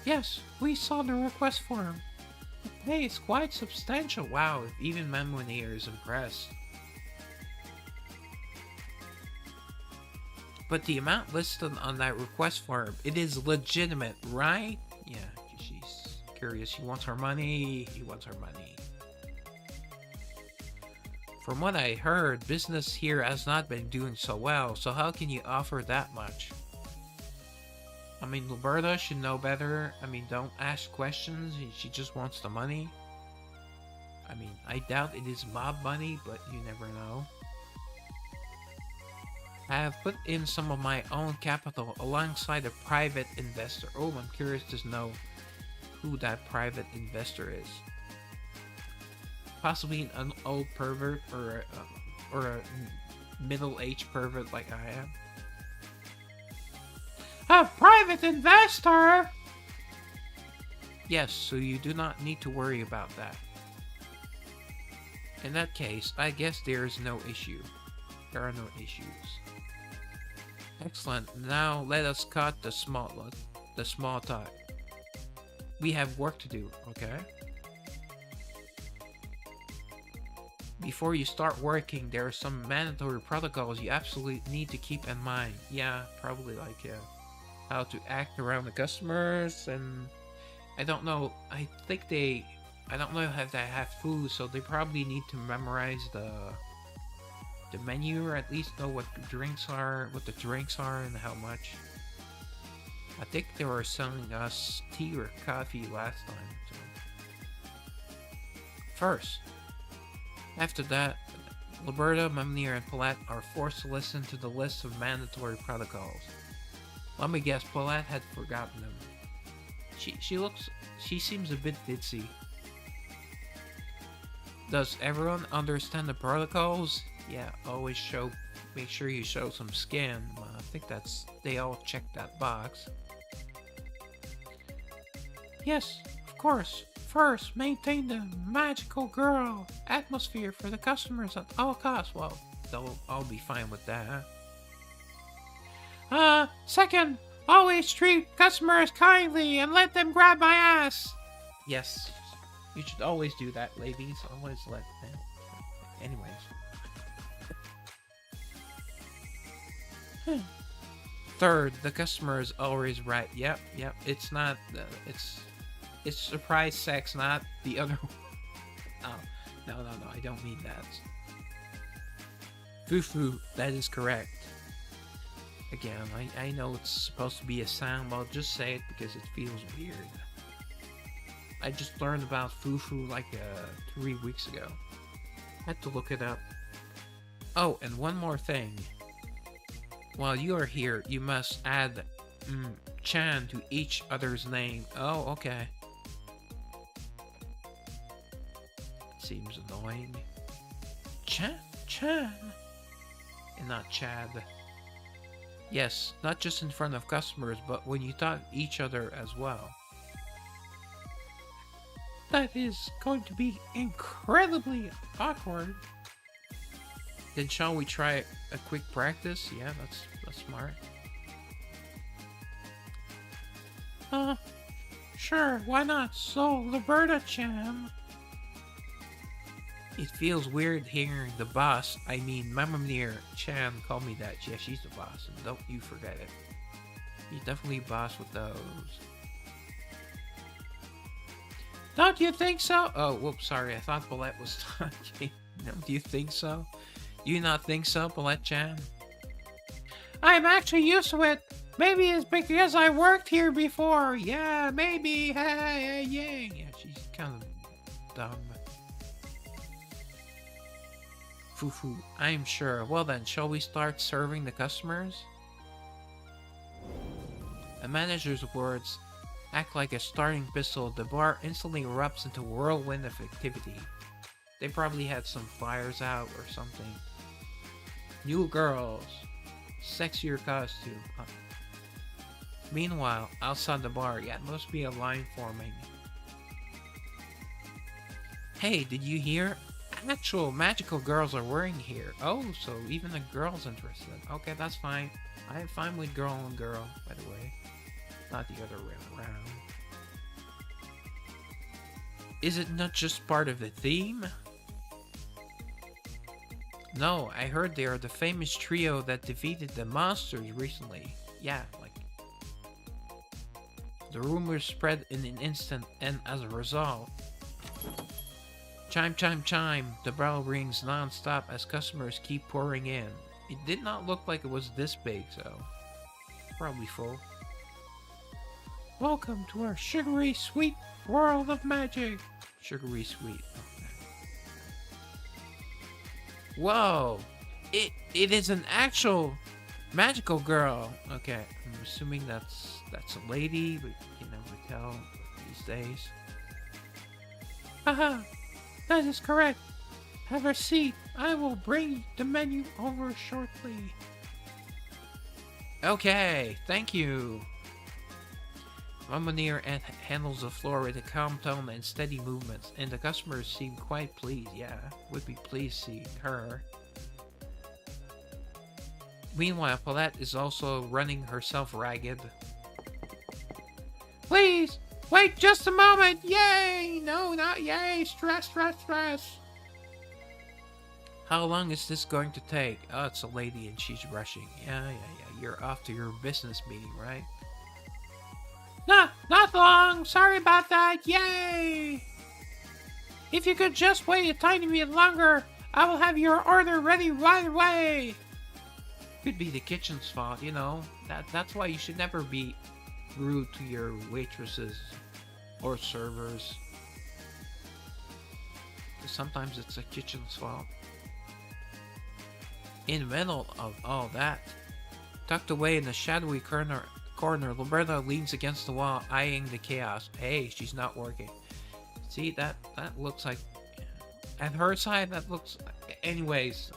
Yes, we saw the request form. The pay is quite substantial. Wow, even Mamonir is impressed. But the amount listed on that request form, it is legitimate, right? Yeah, she's curious. He wants her money. He wants her money. From what I heard, business here has not been doing so well, so how can you offer that much? I mean, Liberta should know better. I mean, don't ask questions. She just wants the money. I mean, I doubt it is mob money, but you never know. I have put in some of my own capital alongside a private investor. Oh, I'm curious to know who that private investor is. Possibly an old pervert or a middle-aged pervert like I am. A private investor? Yes, so you do not need to worry about that. In that case, I guess there is no issue. There are no issues. Excellent. Now let us cut the small talk. We have work to do, okay? Before you start working, there are some mandatory protocols you absolutely need to keep in mind. Yeah, probably like how to act around the customers, and I don't know. I don't know if they have food, so they probably need to memorize the menu, or at least know what the drinks are, and how much. I think they were selling us tea or coffee last time. So. First, after that, Liberta, Memnir, and Paulette are forced to listen to the list of mandatory protocols. Let me guess, Paulette had forgotten them. She seems a bit ditzy. Does everyone understand the protocols? Yeah, always make sure you show some skin. I think they all checked that box. Yes, of course. First, maintain the magical girl atmosphere for the customers at all costs. Well, I'll be fine with that. Second, always treat customers kindly and let them grab my ass. Yes, you should always do that, ladies. Always let them. Anyways. Third, the customer is always right. Yep. It's not. It's surprise sex, not the other. Oh, no. I don't mean that. Foo. That is correct. Again, I know it's supposed to be a sound, but I'll just say it because it feels weird. I just learned about foo like 3 weeks ago. Had to look it up. Oh, and one more thing. While you are here, you must add Chan to each other's name. Oh, okay. Seems annoying. Chan. And not Chad. Yes, not just in front of customers, but when you talk to each other as well. That is going to be incredibly awkward. Then shall we try a quick practice? Yeah, that's smart. Sure, why not? So, Liberta-chan. It feels weird hearing the boss, I mean Mamamnir Chan call me that. Yeah, she's the boss, and don't you forget it. She's definitely boss with those. Don't you think so? Oh, whoops, sorry, I thought Paulette was talking. No, do you think so? Do you not think so, Paulette-chan? I'm actually used to it. Maybe it's because I worked here before. Yeah, maybe. Hey, yeah. Yeah, she's kind of dumb. Foo. I'm sure. Well then, shall we start serving the customers? The manager's words act like a starting pistol. The bar instantly erupts into a whirlwind of activity. They probably had some flyers out or something. New girls. Sexier costume. Meanwhile, outside the bar, yeah, it must be a line forming. Hey, did you hear? Actual magical girls are wearing here. Oh, so even the girl's interested. Okay, that's fine. I am fine with girl and girl, by the way. Not the other way around. Is it not just part of the theme? No, I heard they are the famous trio that defeated the monsters recently. Yeah, like... The rumors spread in an instant, and as a result... Chime. The bell rings non-stop as customers keep pouring in. It did not look like it was this big, so... Probably full. Welcome to our sugary sweet world of magic. Sugary sweet. Okay. Whoa! It is an actual Magical girl. Okay, I'm assuming that's a lady, but you can never tell these days. Haha, that is correct. Have a seat. I will bring the menu over shortly. Okay, thank you. Mamoneer handles the floor with a calm tone and steady movements, and the customers seem quite pleased. Yeah, would be pleased seeing her. Meanwhile, Paulette is also running herself ragged. Please, wait just a moment. Yay! No, not yay. Stress. How long is this going to take? Oh, it's a lady and she's rushing. Yeah. You're off to your business meeting, right? Nah, not long. Sorry about that. Yay! If you could just wait a tiny bit longer, I will have your order ready right away. Could be the kitchen's fault, you know. That's why you should never be rude to your waitresses or servers. Sometimes it's the kitchen's fault. In the middle of all that, tucked away in the shadowy corner, Roberta leans against the wall, eyeing the chaos. Hey, she's not working. See, that looks like... At her side, that looks... Anyways.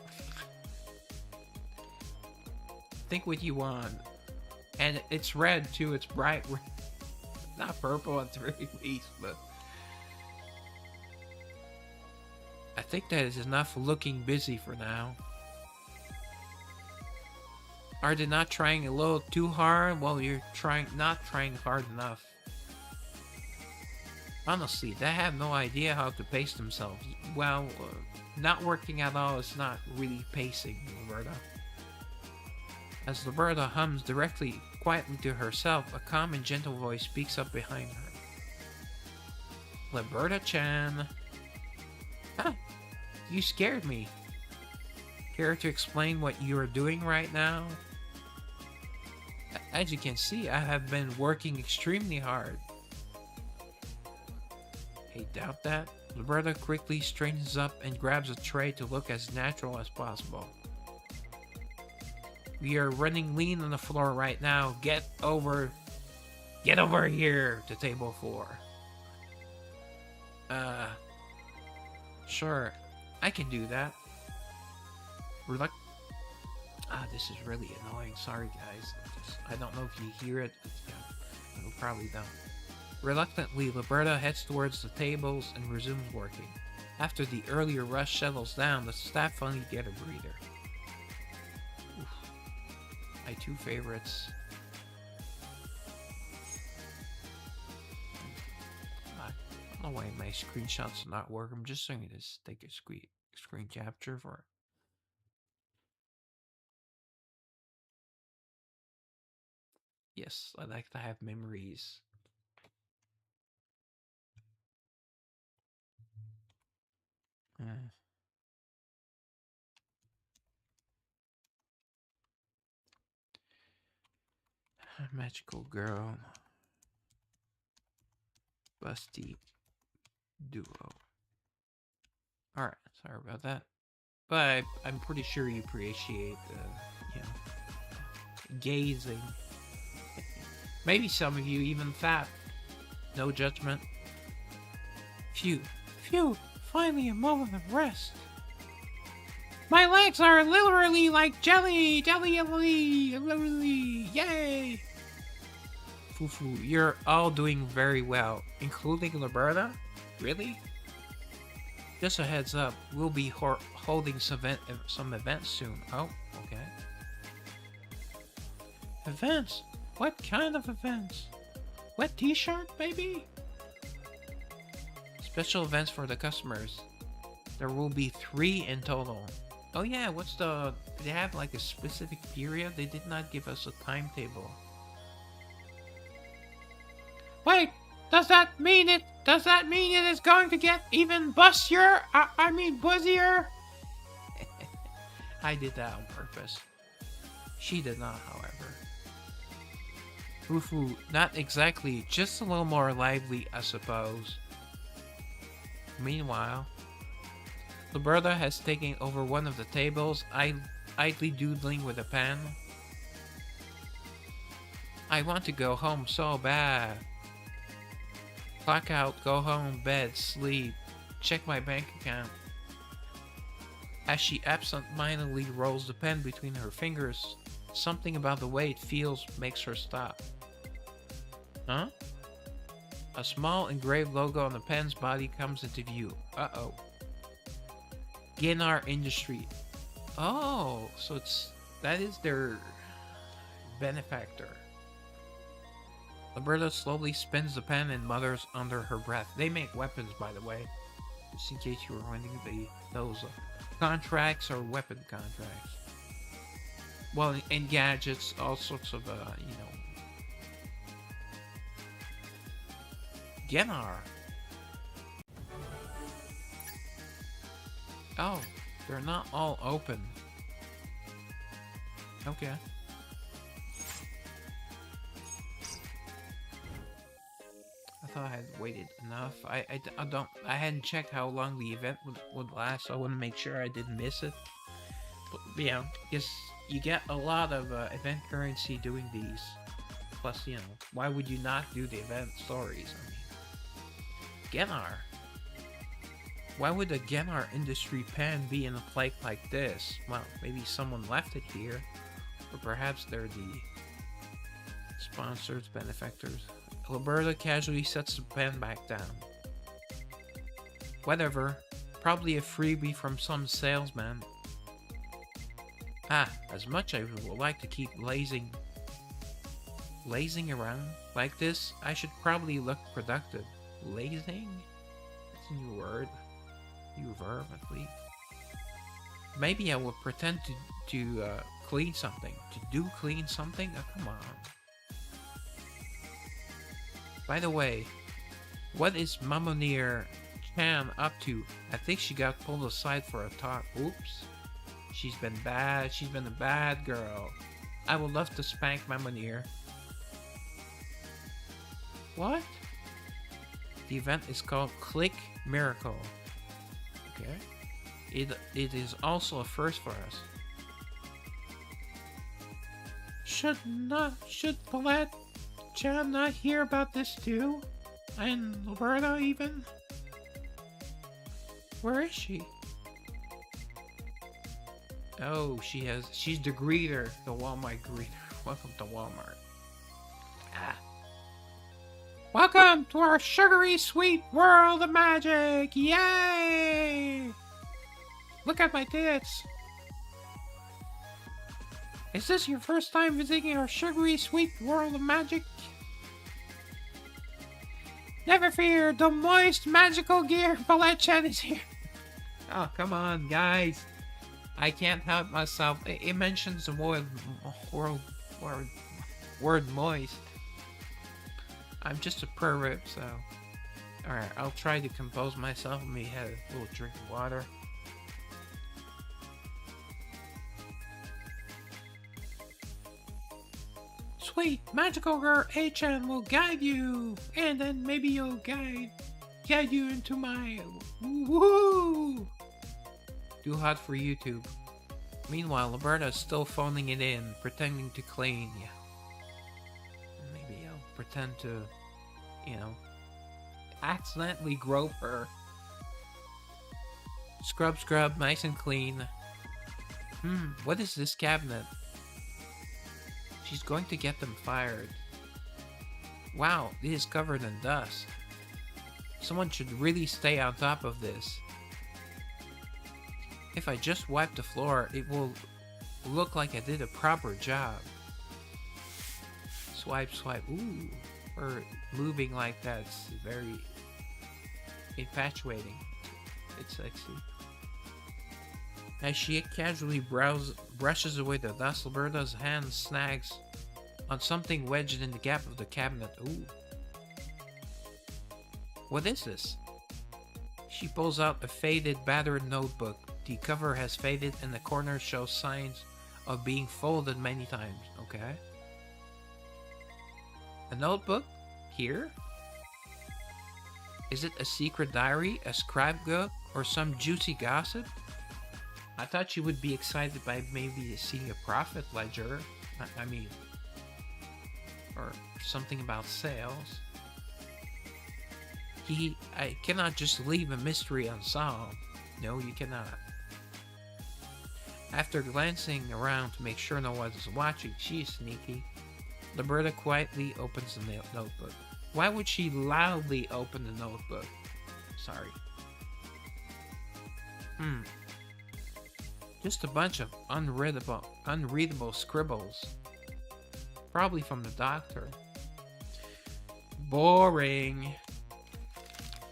Think what you want. And it's red, too. It's bright red. Not purple at the very least, but... I think that is enough looking busy for now. Are they not trying a little too hard? Well, you're not trying hard enough. Honestly, they have no idea how to pace themselves. Well, not working at all is not really pacing, Roberta. As Roberta hums quietly to herself, a calm and gentle voice speaks up behind her. Roberta-chan. Ah, you scared me. Care to explain what you are doing right now? As you can see, I have been working extremely hard. Hey, doubt that? Roberta quickly straightens up and grabs a tray to look as natural as possible. We are running lean on the floor right now. Get over here to table 4. Sure, I can do that. This is really annoying. Sorry, guys. I don't know if you hear it. Yeah, you probably don't. Reluctantly, Roberta heads towards the tables and resumes working. After the earlier rush settles down, the staff finally get a breather. Oof. My 2 favorites. I don't know why my screenshots are not working. I'm just going to take a screen capture for it. Yes, I like to have memories. Magical girl. Busty duo. Alright, sorry about that. But I'm pretty sure you appreciate, gazing. Maybe some of you even fat. No judgment. Phew, finally a moment of rest. My legs are literally like jelly, yay! Fufu, you're all doing very well, including Roberta? Really? Just a heads up, we'll be holding some events soon. Oh, okay. Events? What kind of events? Wet t-shirt, baby? Special events for the customers. There will be 3 in total. Oh yeah, do they have like a specific period? They did not give us a timetable. Wait, does that mean it is going to get even bussier? I mean buzzier? I did that on purpose. She did not, however. Fufu, not exactly, just a little more lively, I suppose. Meanwhile, Roberta has taken over one of the tables, idly doodling with a pen. I want to go home so bad. Clock out, go home, bed, sleep. Check my bank account. As she absent-mindedly rolls the pen between her fingers, something about the way it feels makes her stop. Huh? A small engraved logo on the pen's body comes into view. Uh-oh. Ginnar Industry. Oh, so that is their benefactor. Roberta slowly spins the pen and mutters under her breath. They make weapons, by the way. Just in case you were wondering, those contracts are weapon contracts. Well, and gadgets, all sorts of, Ginnar. Oh, they're not all open. Okay. I thought I had waited enough. I hadn't checked how long the event would last, so I want to make sure I didn't miss it. But, yeah, because you get a lot of event currency doing these. Plus, why would you not do the event stories? I mean, Ginnar. Why would a Ginnar Industry pen be in a plate like this? Well, maybe someone left it here. Or perhaps they're the sponsors, benefactors. Roberta casually sets the pen back down. Whatever. Probably a freebie from some salesman. As much as I would like to keep lazing around like this, I should probably look productive. Lazing? That's a new word. New verb, at least. Maybe I will pretend to clean something. To clean something? Oh, come on. By the way, what is Mamonir-chan up to? I think she got pulled aside for a talk. Oops. She's been bad. She's been a bad girl. I would love to spank Mamonir. What? The event is called Click Miracle. Okay. It is also a first for us. Should Paulette-chan not hear about this too? And Roberta even? Where is she? Oh, she's the greeter, the Walmart greeter. Welcome to Walmart. Welcome to our sugary sweet world of magic! Yay! Look at my tits! Is this your first time visiting our sugary sweet world of magic? Never fear, the moist magical gear Paulette-chan is here. Oh, come on, guys. I can't help myself. It mentions the word moist. I'm just a pervert, so... Alright, I'll try to compose myself. Let me have a little drink of water. Sweet, magical girl A-chan will guide you, and then maybe you'll guide you into my... Woo! Too hot for YouTube. Meanwhile, Roberta is still phoning it in, pretending to clean. Yeah. Maybe I'll pretend to, accidentally grope her. Scrub, nice and clean. What is this cabinet? She's going to get them fired. Wow, it is covered in dust. Someone should really stay on top of this. If I just wipe the floor, it will look like I did a proper job. Swipe. Ooh. Or moving like that's very infatuating. It's sexy. As she casually brushes away the dust, Roberta's hand snags on something wedged in the gap of the cabinet. Ooh. What is this? She pulls out a faded, battered notebook. The cover has faded and the corner shows signs of being folded many times. Okay. A notebook? Here? Is it a secret diary, a scrapbook, or some juicy gossip? I thought you would be excited by maybe seeing a profit ledger. I mean, or something about sales. I cannot just leave a mystery unsolved. No, you cannot. After glancing around to make sure no one is watching, she is sneaky. Liberta quietly opens the notebook. Why would she loudly open the notebook? Sorry. Just a bunch of unreadable scribbles. Probably from the doctor. Boring.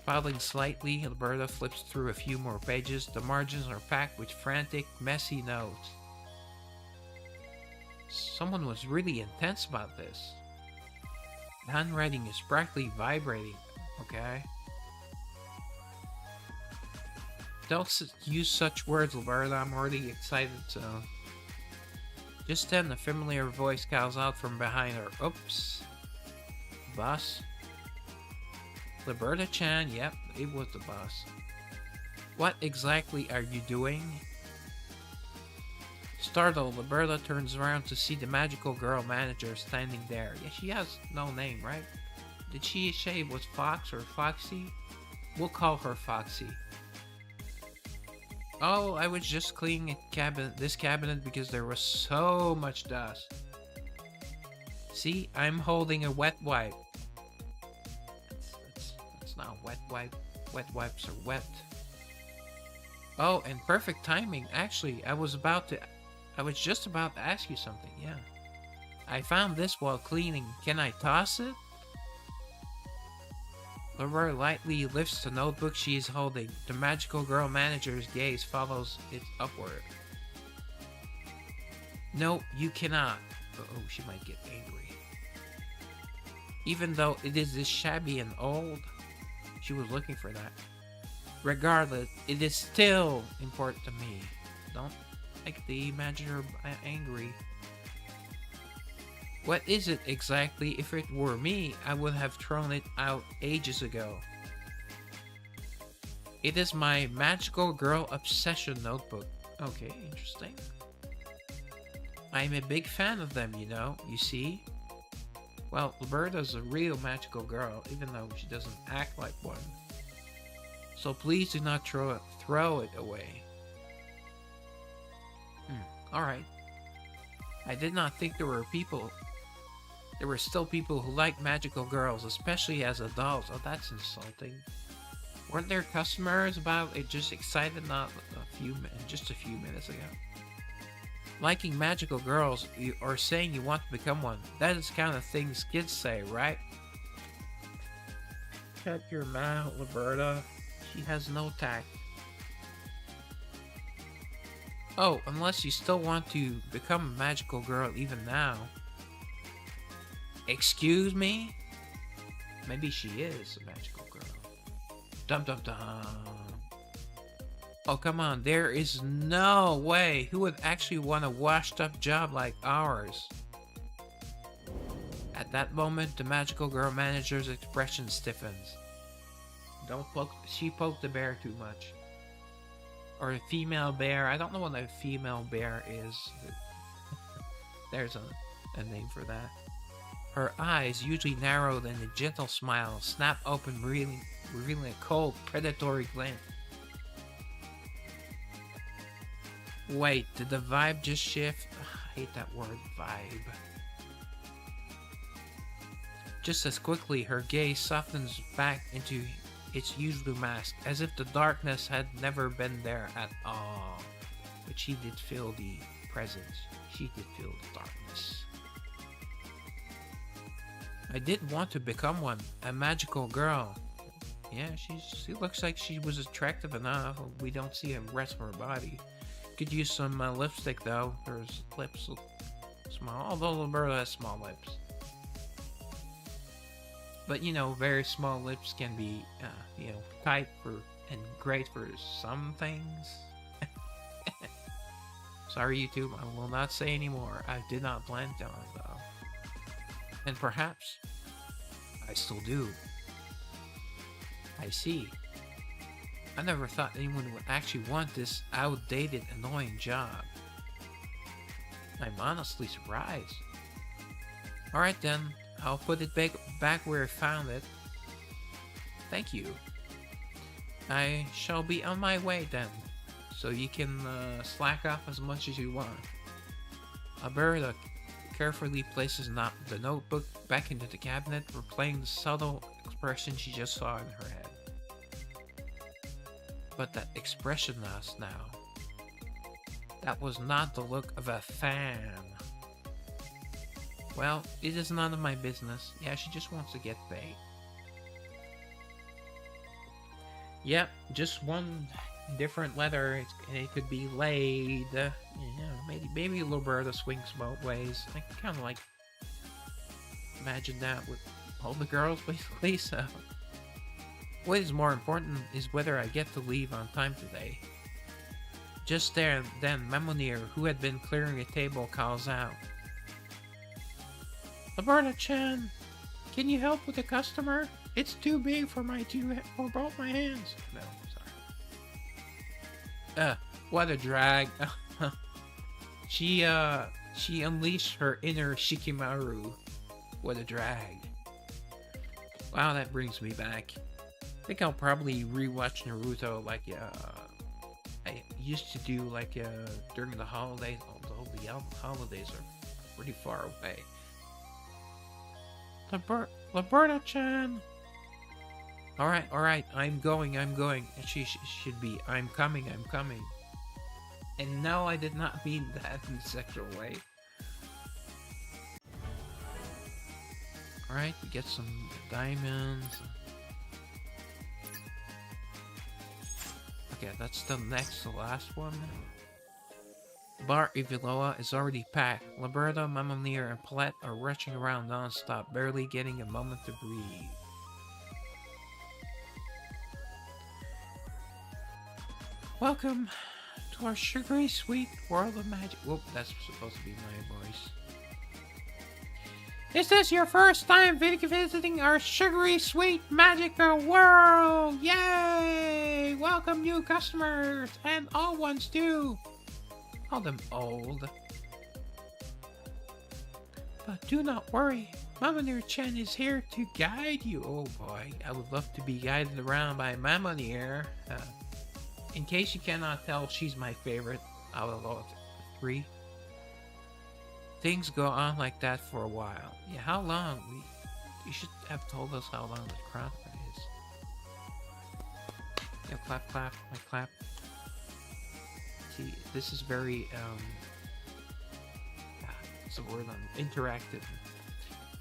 Filing slightly, Alberta flips through a few more pages. The margins are packed with frantic, messy notes. Someone was really intense about this. The handwriting is practically vibrating, okay? Don't use such words, Alberta. I'm already excited, so... Just then, a familiar voice calls out from behind her. Oops. Boss? Liberta-chan? Yep, it was the boss. What exactly are you doing? Startled, Liberta turns around to see the magical girl manager standing there. Yeah, she has no name, right? Did she say it was Fox or Foxy? We'll call her Foxy. Oh, I was just cleaning this cabinet because there was so much dust. See, I'm holding a wet wipe. That's not a wet wipe. Wet wipes are wet. Oh, and perfect timing. Actually, I was just about to ask you something, yeah. I found this while cleaning. Can I toss it? Laura lightly lifts the notebook she is holding. The magical girl manager's gaze follows it upward. No, you cannot. Oh, she might get angry. Even though it is this shabby and old, she was looking for that. Regardless, it is still important to me. Don't make the manager angry. What is it exactly? If it were me, I would have thrown it out ages ago. It is my magical girl obsession notebook. Okay, interesting. I'm a big fan of them, you see? Well, Liberta's a real magical girl, even though she doesn't act like one. So please do not throw it away. Alright. I did not think there were still people who like magical girls, especially as adults. Oh, that's insulting. Weren't there customers about it just excited not just a few minutes ago? Liking magical girls or saying you want to become one, that is the kind of things kids say, right? Shut your mouth, Liberta. She has no tact. Oh, unless you still want to become a magical girl even now. Excuse me? Maybe she is a magical girl. Dum dum dum. Oh, come on. There is no way who would actually want a washed up job like ours. At that moment, the magical girl manager's expression stiffens. She poked the bear too much. Or a female bear. I don't know what a female bear is. There's a name for that. Her eyes, usually narrowed in a gentle smile, snap open, revealing a cold, predatory glance. Wait, did the vibe just shift? I hate that word, vibe. Just as quickly, her gaze softens back into its usual mask, as if the darkness had never been there at all. But she did feel the presence. She did feel the darkness. I did want to become one, a magical girl. Yeah, she looks like she was attractive enough. We don't see a rest of her body. Could use some lipstick though. Her lips look small, although Liberta has small lips. But very small lips can be, tight and great for some things. Sorry, YouTube, I will not say anymore. I did not plan on it though. And perhaps I still do. I see. I never thought anyone would actually want this outdated, annoying job. I'm honestly surprised. Alright then, I'll put it back where I found it. Thank you. I shall be on my way then, so you can slack off as much as you want. Alberta carefully places the notebook back into the cabinet, replaying the subtle expression she just saw in her head. But that expressionless now. That was not the look of a fan. Well, it is none of my business. Yeah, she just wants to get paid. Yep, just one different letter, and it could be laid. Maybe Roberta swings both ways. I kind of like imagine that with all the girls, basically. So, what is more important is whether I get to leave on time today. Just then, Mamonir, who had been clearing the table, calls out, Alberta-chan, can you help with the customer? It's too big for both my hands. No, sorry. What a drag. She unleashed her inner Shikimaru. What a drag. Wow, that brings me back. I think I'll probably rewatch Naruto like, I used to do like, during the holidays, although the holidays are pretty far away. Alberta-chan. Alright, I'm going. And she should be, I'm coming. And no, I did not mean that in a sexual way. Alright, we get some diamonds. Okay, that's the last one. Bar Iviloa is already packed. Liberta, Mamonir, and Paulette are rushing around non-stop, barely getting a moment to breathe. Welcome to our sugary sweet world of magic. Whoop, that's supposed to be my voice. Is this your first time visiting our sugary sweet magical world? Yay! Welcome new customers and old ones too. Call them old. But do not worry, Mamonir-chan is here to guide you. Oh boy, I would love to be guided around by Mamonir. In case you cannot tell, she's my favorite out of all three. Things go on like that for a while. Yeah, how long? You should have told us how long the crown is. Yeah, clap, clap. See, this is very, what's the word interactive.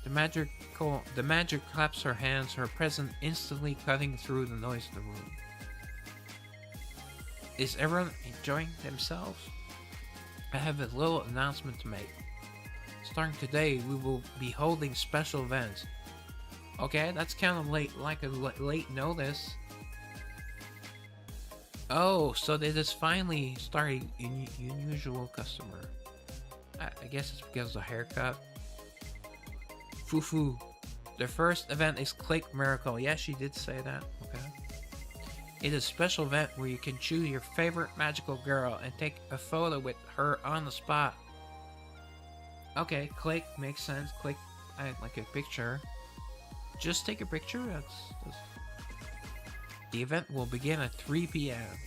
The magic claps her hands, her presence instantly cutting through the noise of the room. Is everyone enjoying themselves? I have a little announcement to make. Starting today, we will be holding special events. Okay, that's kind of late notice. Oh, so it is finally starting unusual customer. I guess it's because of the haircut. Fufu. The first event is Click Miracle. Yeah, she did say that. Okay. It is a special event where you can choose your favorite magical girl and take a photo with her on the spot. Okay, click, makes sense. Click, like a picture. Just take a picture. That's... The event will begin at 3 p.m.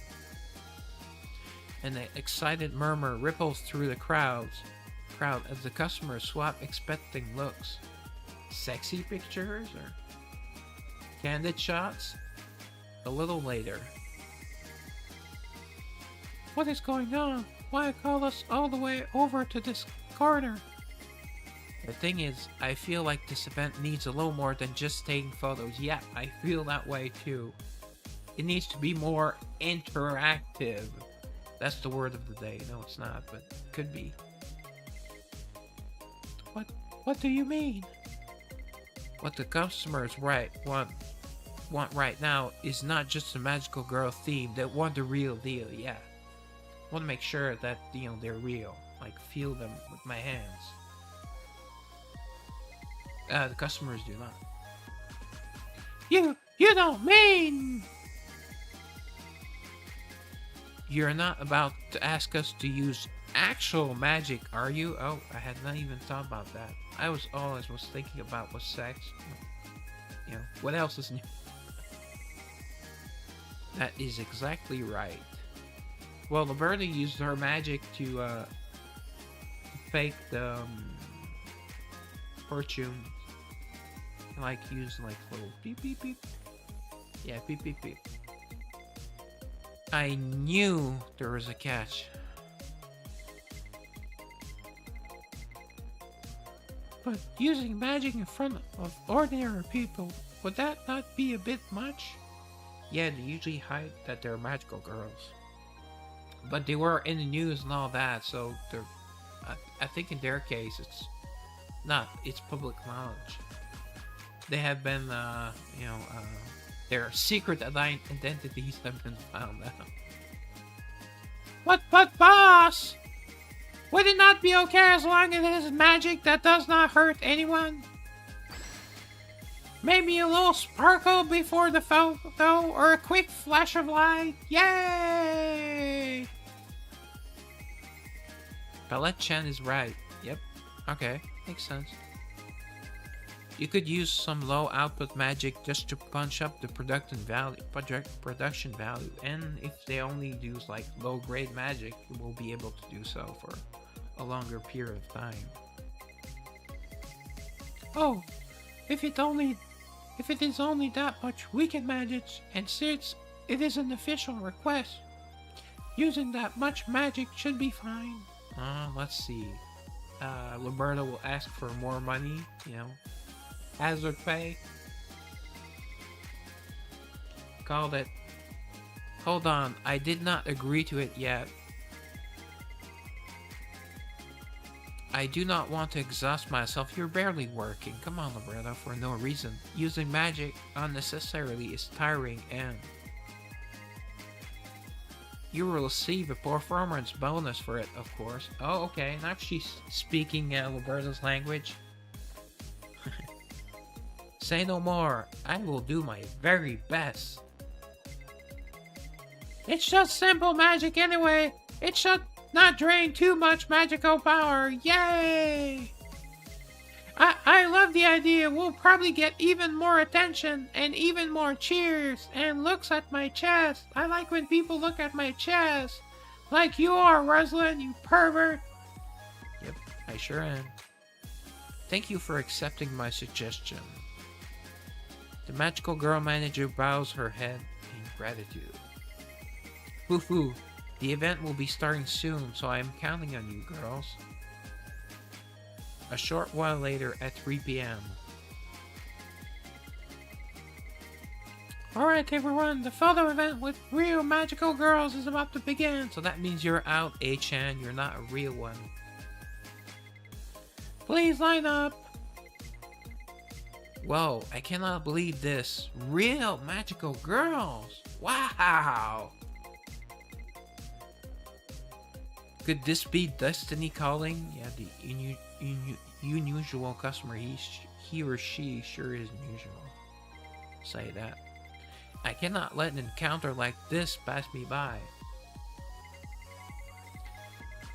An excited murmur ripples through the crowd as the customers swap expecting looks. Sexy pictures or candid shots? A little later. What is going on? Why call us all the way over to this corner? The thing is, I feel like this event needs a little more than just taking photos. Yeah, I feel that way too. It needs to be more interactive. That's the word of the day. No, it's not, but it could be. What do you mean? What the customers want right now is not just a magical girl theme. They want the real deal. Yeah, I want to make sure that they're real. Like feel them with my hands. The customers do not. You don't mean... You're not about to ask us to use actual magic, are you? Oh, I had not even thought about that. All I was thinking about was sex. You know, what else is new? That is exactly right. Well, Roberta used her magic to fake the fortune. Like use like little beep beep beep. Yeah, beep beep beep. I knew there was a catch. But using magic in front of ordinary people, would that not be a bit much? Yeah, they usually hide that they're magical girls. But they were in the news and all that, so they're. I think in their case, it's public knowledge. They have been, their secret identities have been found out. But boss! Would it not be okay as long as it is magic that does not hurt anyone? Maybe a little sparkle before the photo, or a quick flash of light. Yay! Palette Chen is right. Yep. Okay, makes sense. You could use some low output magic just to punch up the production value, and if they only use like low grade magic, you will be able to do so for a longer period of time. Oh, if it is only that much weekend magic, and since it is an official request, using that much magic should be fine. Let's see. Roberta will ask for more money, hazard pay. Called it. Hold on, I did not agree to it yet. I do not want to exhaust myself. You're barely working. Come on, Roberta, for no reason. Using magic unnecessarily is tiring, and you will receive a performance bonus for it, of course. Oh, okay. Now she's speaking Roberta's language. Say no more. I will do my very best. It's just simple magic anyway. It should not drain too much magical power. Yay! I love the idea. We'll probably get even more attention and even more cheers and looks at my chest. I like when people look at my chest. Like you are, Rosalind, you pervert. Yep, I sure am. Thank you for accepting my suggestion. The magical girl manager bows her head in gratitude. Hoo-hoo, the event will be starting soon, so I am counting on you, girls. A short while later at 3 p.m. Alright everyone, the photo event with real magical girls is about to begin. So that means you're out, A-chan. You're not a real one. Please line up. Whoa, I cannot believe this. Real magical girls. Wow. Could this be Destiny calling? Yeah, the unusual customer. He or she sure is unusual. Say that. I cannot let an encounter like this pass me by.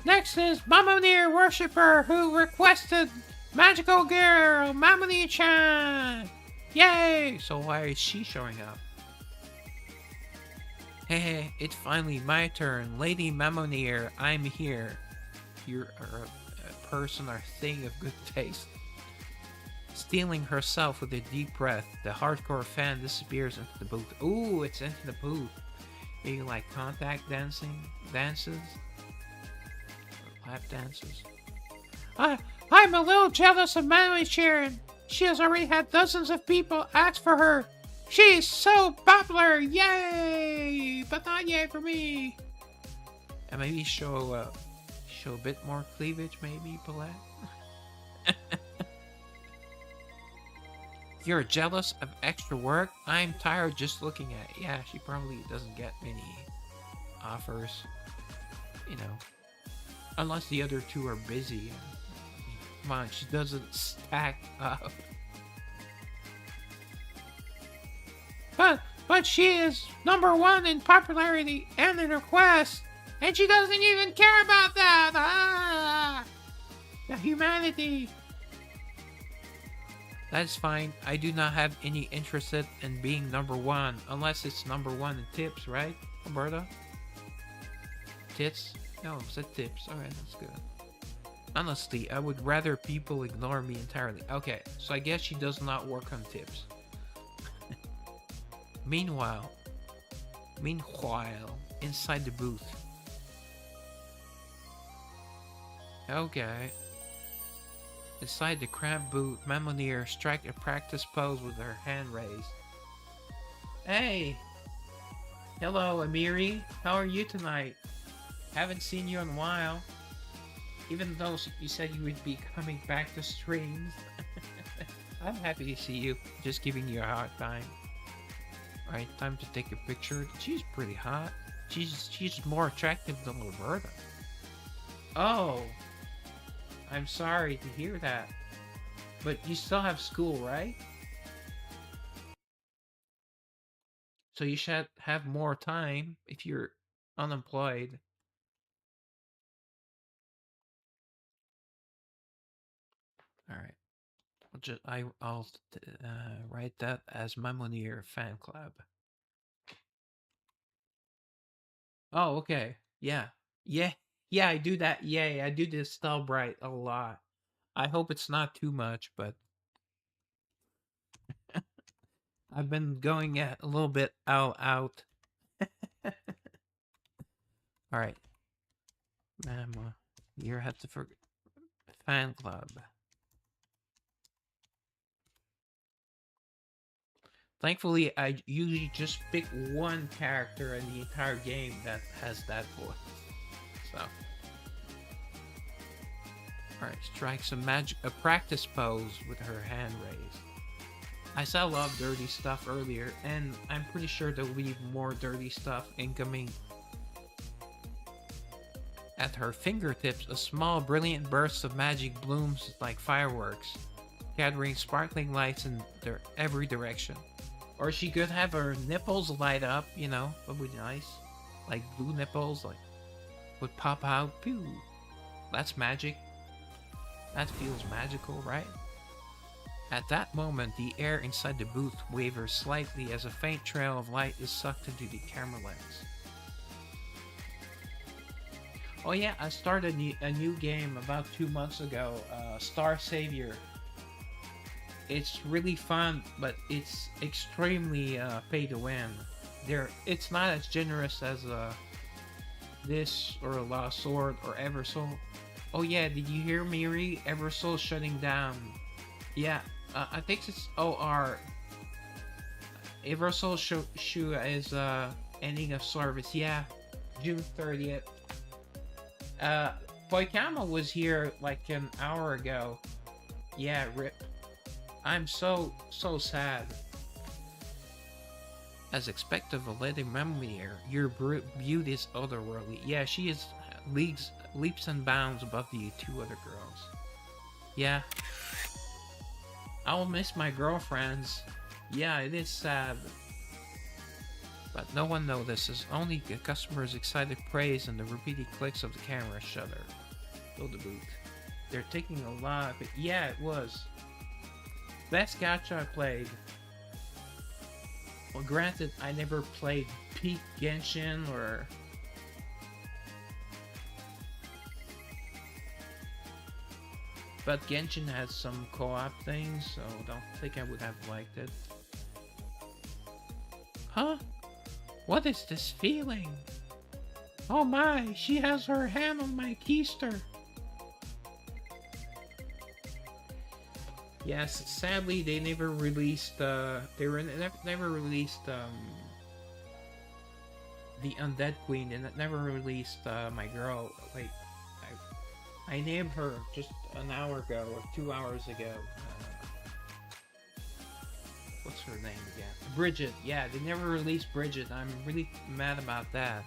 Next is Mamonir Worshipper, who requested Magical Girl, Mamoni-chan! Yay! So why is she showing up? Hey, it's finally my turn. Lady Mamonir, I'm here. You're a person or thing of good taste. Stealing herself with a deep breath, the hardcore fan disappears into the booth. Ooh, it's into the booth. Maybe like contact dances? Lap dances? I'm a little jealous of Mamoni-chan. She has already had dozens of people ask for her. She's so popular! Yay! But not yay for me. And maybe show a bit more cleavage, maybe, Paulette? You're jealous of extra work? I'm tired just looking at it. Yeah, she probably doesn't get many offers. Unless the other two are busy. Come on, she doesn't stack up. But she is #1 in popularity and in requests, And she doesn't even care about that! Ah! The humanity! That's fine. I do not have any interest in being number one, unless it's number one in tips, right, Roberta? Tits? No, it said tips. Alright, that's good. Honestly, I would rather people ignore me entirely. Okay, so I guess she does not work on tips. Meanwhile, inside the booth. Okay. Inside the crab booth, Mamoneer strike a practice pose with her hand raised. Hey! Hello, Amiri. How are you tonight? Haven't seen you in a while. Even though you said you would be coming back to streams. I'm happy to see you. Just giving you a hard time. Alright, time to take a picture. She's pretty hot. She's more attractive than Roberta. Oh! I'm sorry to hear that. But you still have school, right? So you should have more time if you're unemployed. Alright. I'll write that as Mamoneer fan club. Oh, okay. Yeah. Yeah, I do that. Yeah, I do this Stylbright a lot. I hope it's not too much, but I've been going a little bit all out. Alright. Mama, you have to forget fan club. Thankfully, I usually just pick one character in the entire game that has that voice. So, alright, strikes a practice pose with her hand raised. I said I love dirty stuff earlier, and I'm pretty sure there will be more dirty stuff incoming. At her fingertips, a small, brilliant burst of magic blooms like fireworks, gathering sparkling lights in every direction. Or she could have her nipples light up, you know, that would be nice. Like blue nipples, like, would pop out. Pew! That's magic. That feels magical, right? At that moment, the air inside the booth wavers slightly as a faint trail of light is sucked into the camera lens. Oh yeah, I started a new game about 2 months ago, Star Savior. It's really fun, but it's extremely pay to win. It's not as generous as this or Lost Sword or Eversoul. Oh yeah, did you hear Miri? Eversoul shutting down. Yeah, I think it's OR. Eversoul Shu is ending of service. Yeah, June 30th. Boykama was here like an hour ago. Yeah, rip. I'm so sad. As expected of a lady Mamoneer, your beauty is otherworldly. Yeah, she is leaps and bounds above the two other girls. Yeah. I'll miss my girlfriends. Yeah, it is sad. But no one notices, only the customer's excited praise and the repeated clicks of the camera shutter. Fill the booth. They're taking a lot of it. Yeah, it was. Best gacha I played. Well, granted, I never played Peak Genshin or... But Genshin has some co-op things, so don't think I would have liked it. Huh? What is this feeling? Oh my, she has her hand on my keister. Yes, sadly they never released never released the Undead Queen, and it never released my girl. Like I named her just an hour ago or 2 hours ago. What's her name again? Bridget. Yeah, they never released Bridget. I'm really mad about that.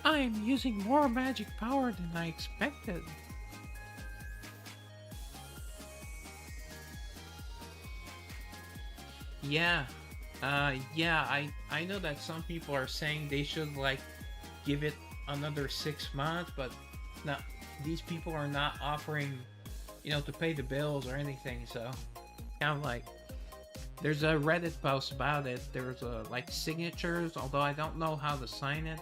I'm using more magic power than I expected. Yeah, Yeah, I know that some people are saying they should like give it another 6 months, but no, these people are not offering, to pay the bills or anything. So kind of like there's a Reddit post about it. There's like signatures, although I don't know how to sign it.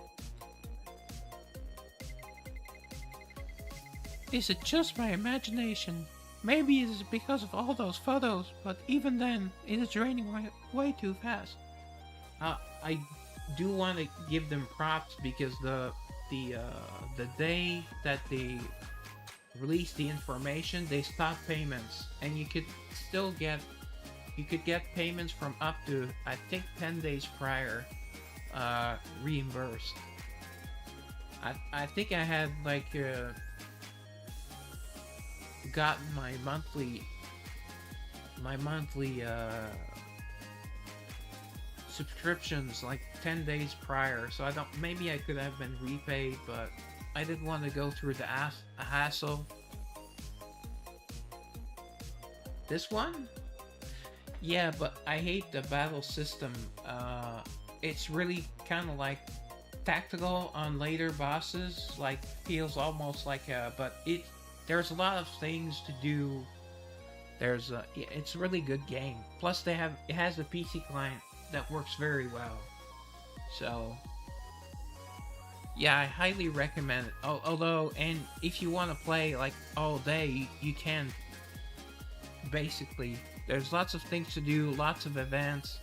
Is it just my imagination? Maybe it is because of all those photos, but even then, it is raining way too fast. I do want to give them props because the day that they released the information, they stopped payments, and you could get payments from up to, I think, 10 days prior, reimbursed. I think I had like gotten my monthly subscriptions like 10 days prior, so maybe I could have been repaid, but I didn't want to go through the hassle. This one? Yeah, but I hate the battle system. It's really kind of like tactical on later bosses, like feels almost like there's a lot of things to do. It's a really good game. Plus it has a PC client that works very well. So yeah, I highly recommend it. Although, and if you want to play like all day, you can. Basically, there's lots of things to do, lots of events,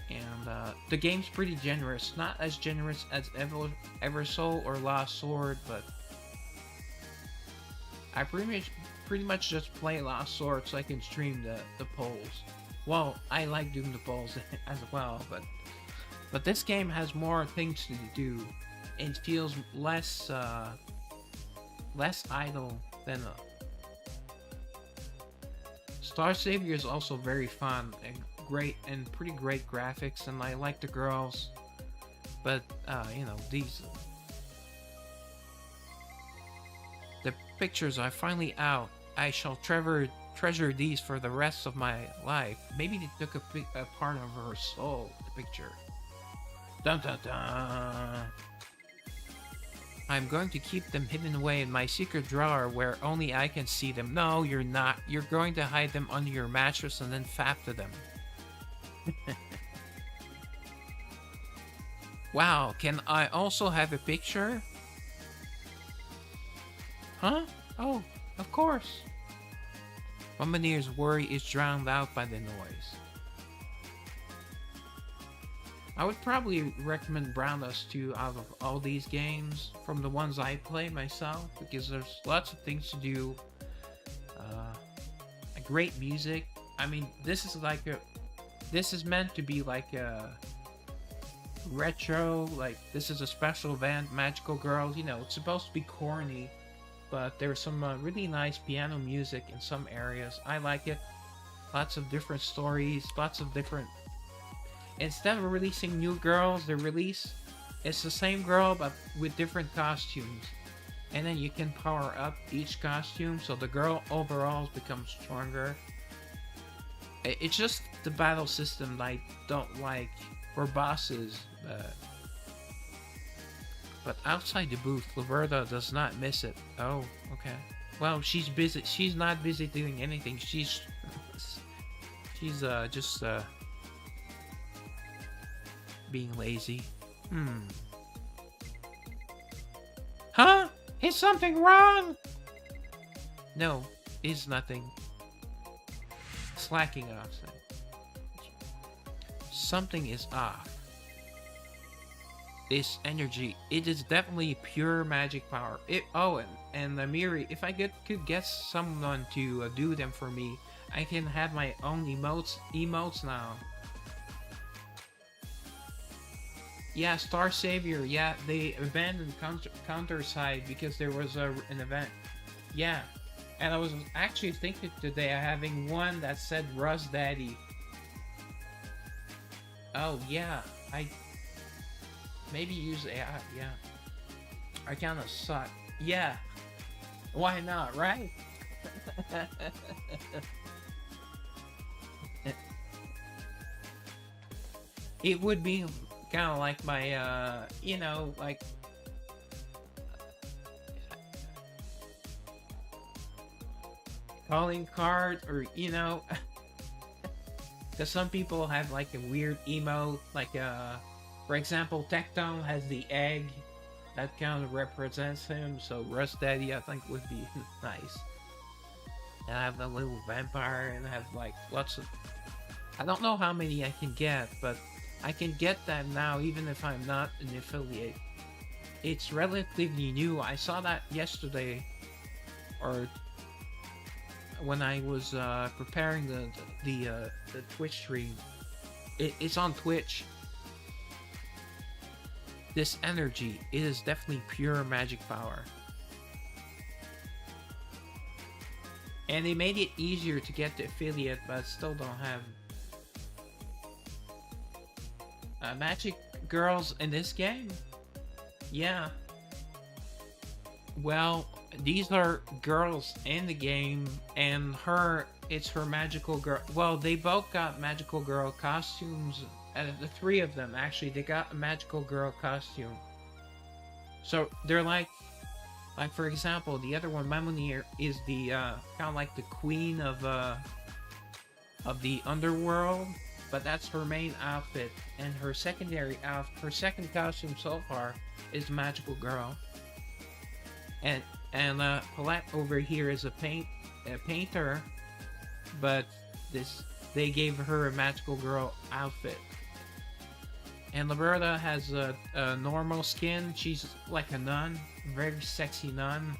and the game's pretty generous. Not as generous as Eversoul or Lost Sword, but I pretty much just play Lost Sword so I can stream the polls. Well, I like doing the polls as well, but this game has more things to do. It feels less idle than Star Savior is also very fun and great and pretty great graphics, and I like the girls, but the pictures are finally out. I shall treasure these for the rest of my life. Maybe they took a part of her soul, the picture. Dun dun dun. I'm going to keep them hidden away in my secret drawer where only I can see them. No, you're not. You're going to hide them under your mattress and then fap to them. Wow, can I also have a picture? Huh? Oh, of course. Bombarnier's worry is drowned out by the noise. I would probably recommend Brown Dust 2 out of all these games from the ones I play myself, because there's lots of things to do. Great music. I mean, this is meant to be like a retro, like this is a special event, Magical Girls, it's supposed to be corny, but there's some really nice piano music in some areas. I like it. Lots of different stories, lots of different. Instead of releasing new girls, it's the same girl but with different costumes, and then you can power up each costume so the girl overall becomes stronger. It's just the battle system that I don't like for bosses, but outside the booth, Roberta does not miss it. Oh, okay. Well, she's busy. She's not busy doing anything. She's just being lazy. Huh? Is something wrong? No, it's nothing. Slacking off. Something is off. This energy, it is definitely pure magic power. And Miri, if I could get someone to do them for me, I can have my own emotes now. Yeah, Star Savior. Yeah, they abandoned counter side because there was an event. Yeah, and I was actually thinking today of having one that said Russ Daddy. Oh yeah, I maybe use AI. Yeah, I kind of suck. Yeah, why not, right? It would be kind of like my, like calling card, or because some people have like a weird emote, like for example, Tectone has the egg that kind of represents him. So Rust Daddy, I think, would be nice. And I have the little vampire, and I have like lots of. I don't know how many I can get, but I can get them now even if I'm not an affiliate. It's relatively new. I saw that yesterday, or when I was preparing the Twitch stream. It's on Twitch. This energy, it is definitely pure magic power. And they made it easier to get the affiliate, but still don't have magic girls in this game. Yeah. Well, these are girls in the game, and it's her magical girl. Well, they both got magical girl costumes. The three of them, actually, they got a magical girl costume. So they're like for example, the other one, Mamonir, is the kind of like the queen of the underworld, but that's her main outfit, and her secondary outfit, her second costume so far, is magical girl. And Paulette over here is a painter, but they gave her a magical girl outfit. And Liberta has a normal skin. She's like a nun, very sexy nun.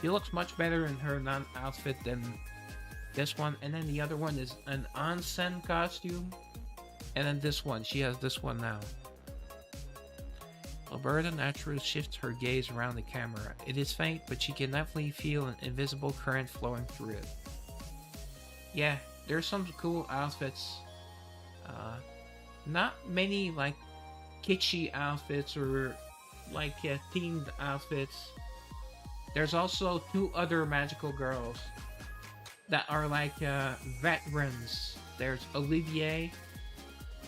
She looks much better in her nun outfit than this one. And then the other one is an onsen costume. And then this one, she has this one now. Liberta naturally shifts her gaze around the camera. It is faint, but she can definitely feel an invisible current flowing through it. Yeah, there's some cool outfits. Not many like kitschy outfits or like themed outfits. There's also two other magical girls that are like veterans. There's Olivier,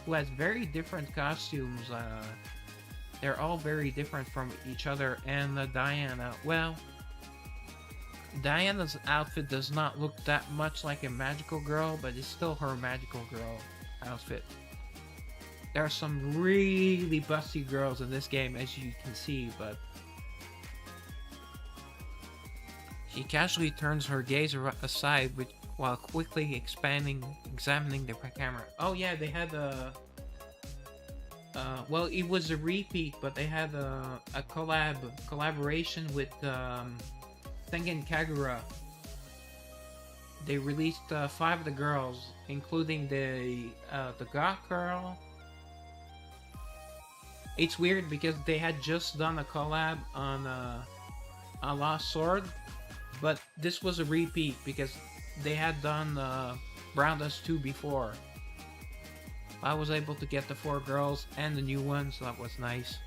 who has very different costumes. They're all very different from each other. And Diana, well, Diana's outfit does not look that much like a magical girl, but it's still her magical girl outfit. There are some really busty girls in this game, as you can see, but she casually turns her gaze aside while quickly examining the camera. Oh yeah, they had well, it was a repeat, but they had a collaboration with Tengen Kagura. They released 5 of the girls, including the goth girl. It's weird because they had just done a collab on Lost Sword, but this was a repeat because they had done Brown Dust 2 before. I was able to get the 4 girls and the new one, so that was nice.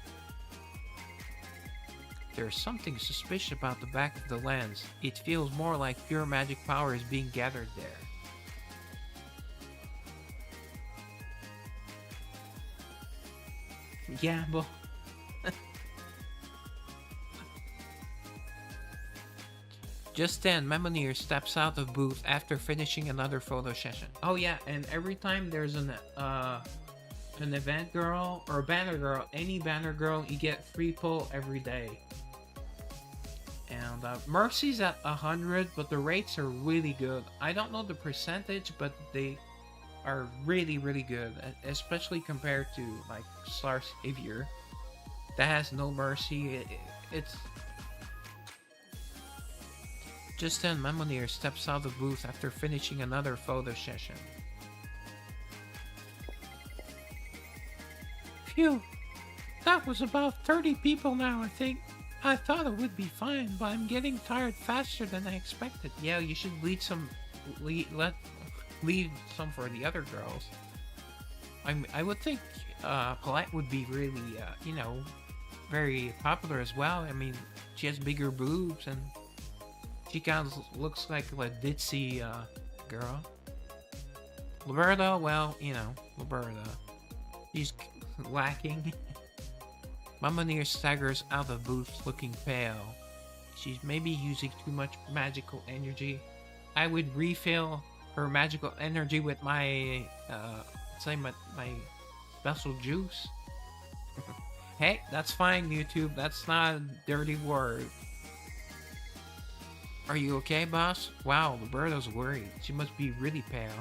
There's something suspicious about the back of the lens. It feels more like pure magic power is being gathered there. Yeah, but just then, Mamonir steps out of booth after finishing another photo session. Oh yeah, and every time there's an event girl or a banner girl, any banner girl, you get free pull every day. And Mercy's at 100, but the rates are really good. I don't know the percentage, but they are really, really good, especially compared to like Star Savior that has no mercy. It's just then Mamonir steps out of the booth after finishing another photo session. Phew, that was about 30 people now, I think. I thought it would be fine, but I'm getting tired faster than I expected. Yeah, you should leave some for the other girls. I would think Polite would be really, very popular as well. I mean, she has bigger boobs and she kind of looks like a ditzy girl. Liberta, well, Liberta. She's lacking. Mama Near staggers out of the booth looking pale. She's maybe using too much magical energy. I would refill her magical energy with my, my special juice. Hey, that's fine, YouTube. That's not a dirty word. Are you okay, boss? Wow, Roberta's worried. She must be really pale.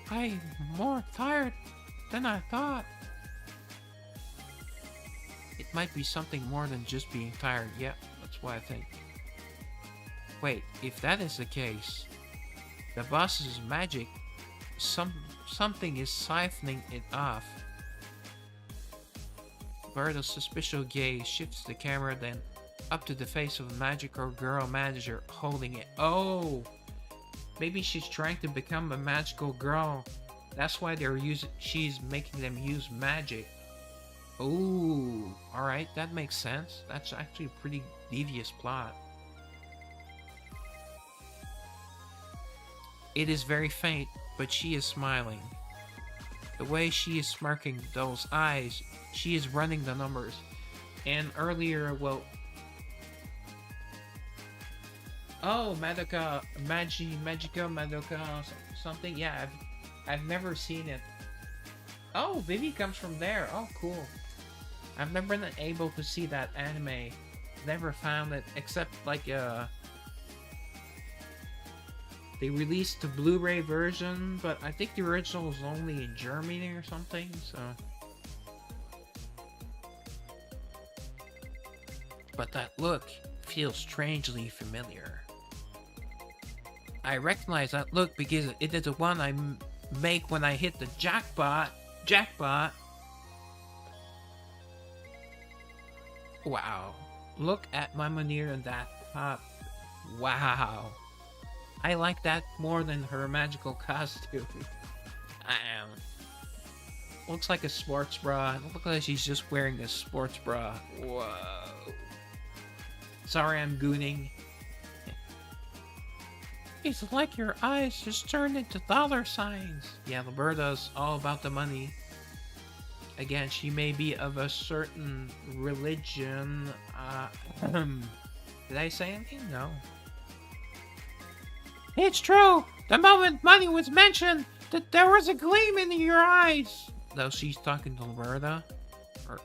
I'm more tired than I thought. It might be something more than just being tired. Yep, that's what I think. Wait, if that is the case, the boss's magic, something is siphoning it off. Roberta's suspicious gaze shifts the camera then up to the face of a magical girl manager holding it. Oh! Maybe she's trying to become a magical girl. That's why she's making them use magic. Ooh, alright, that makes sense. That's actually a pretty devious plot. It is very faint, but she is smiling. The way she is smirking, those eyes, she is running the numbers. And earlier, well... Oh, Madoka, something. Yeah, I've never seen it. Oh, Vivi comes from there. Oh, cool. I've never been able to see that anime. Never found it, except like they released the Blu-ray version, but I think the original was only in Germany or something. So, but that look feels strangely familiar. I recognize that look because it is the one I make when I hit the jackpot. Wow. Look at my Munir in that top. Wow. I like that more than her magical costume. Looks like a sports bra. It looks like she's just wearing a sports bra. Whoa. Sorry, I'm gooning. It's like your eyes just turned into dollar signs. Yeah, Roberta's all about the money. Again, she may be of a certain religion. Did I say anything? No. It's true. The moment money was mentioned, that there was a gleam in your eyes. Though she's talking to Roberta. Her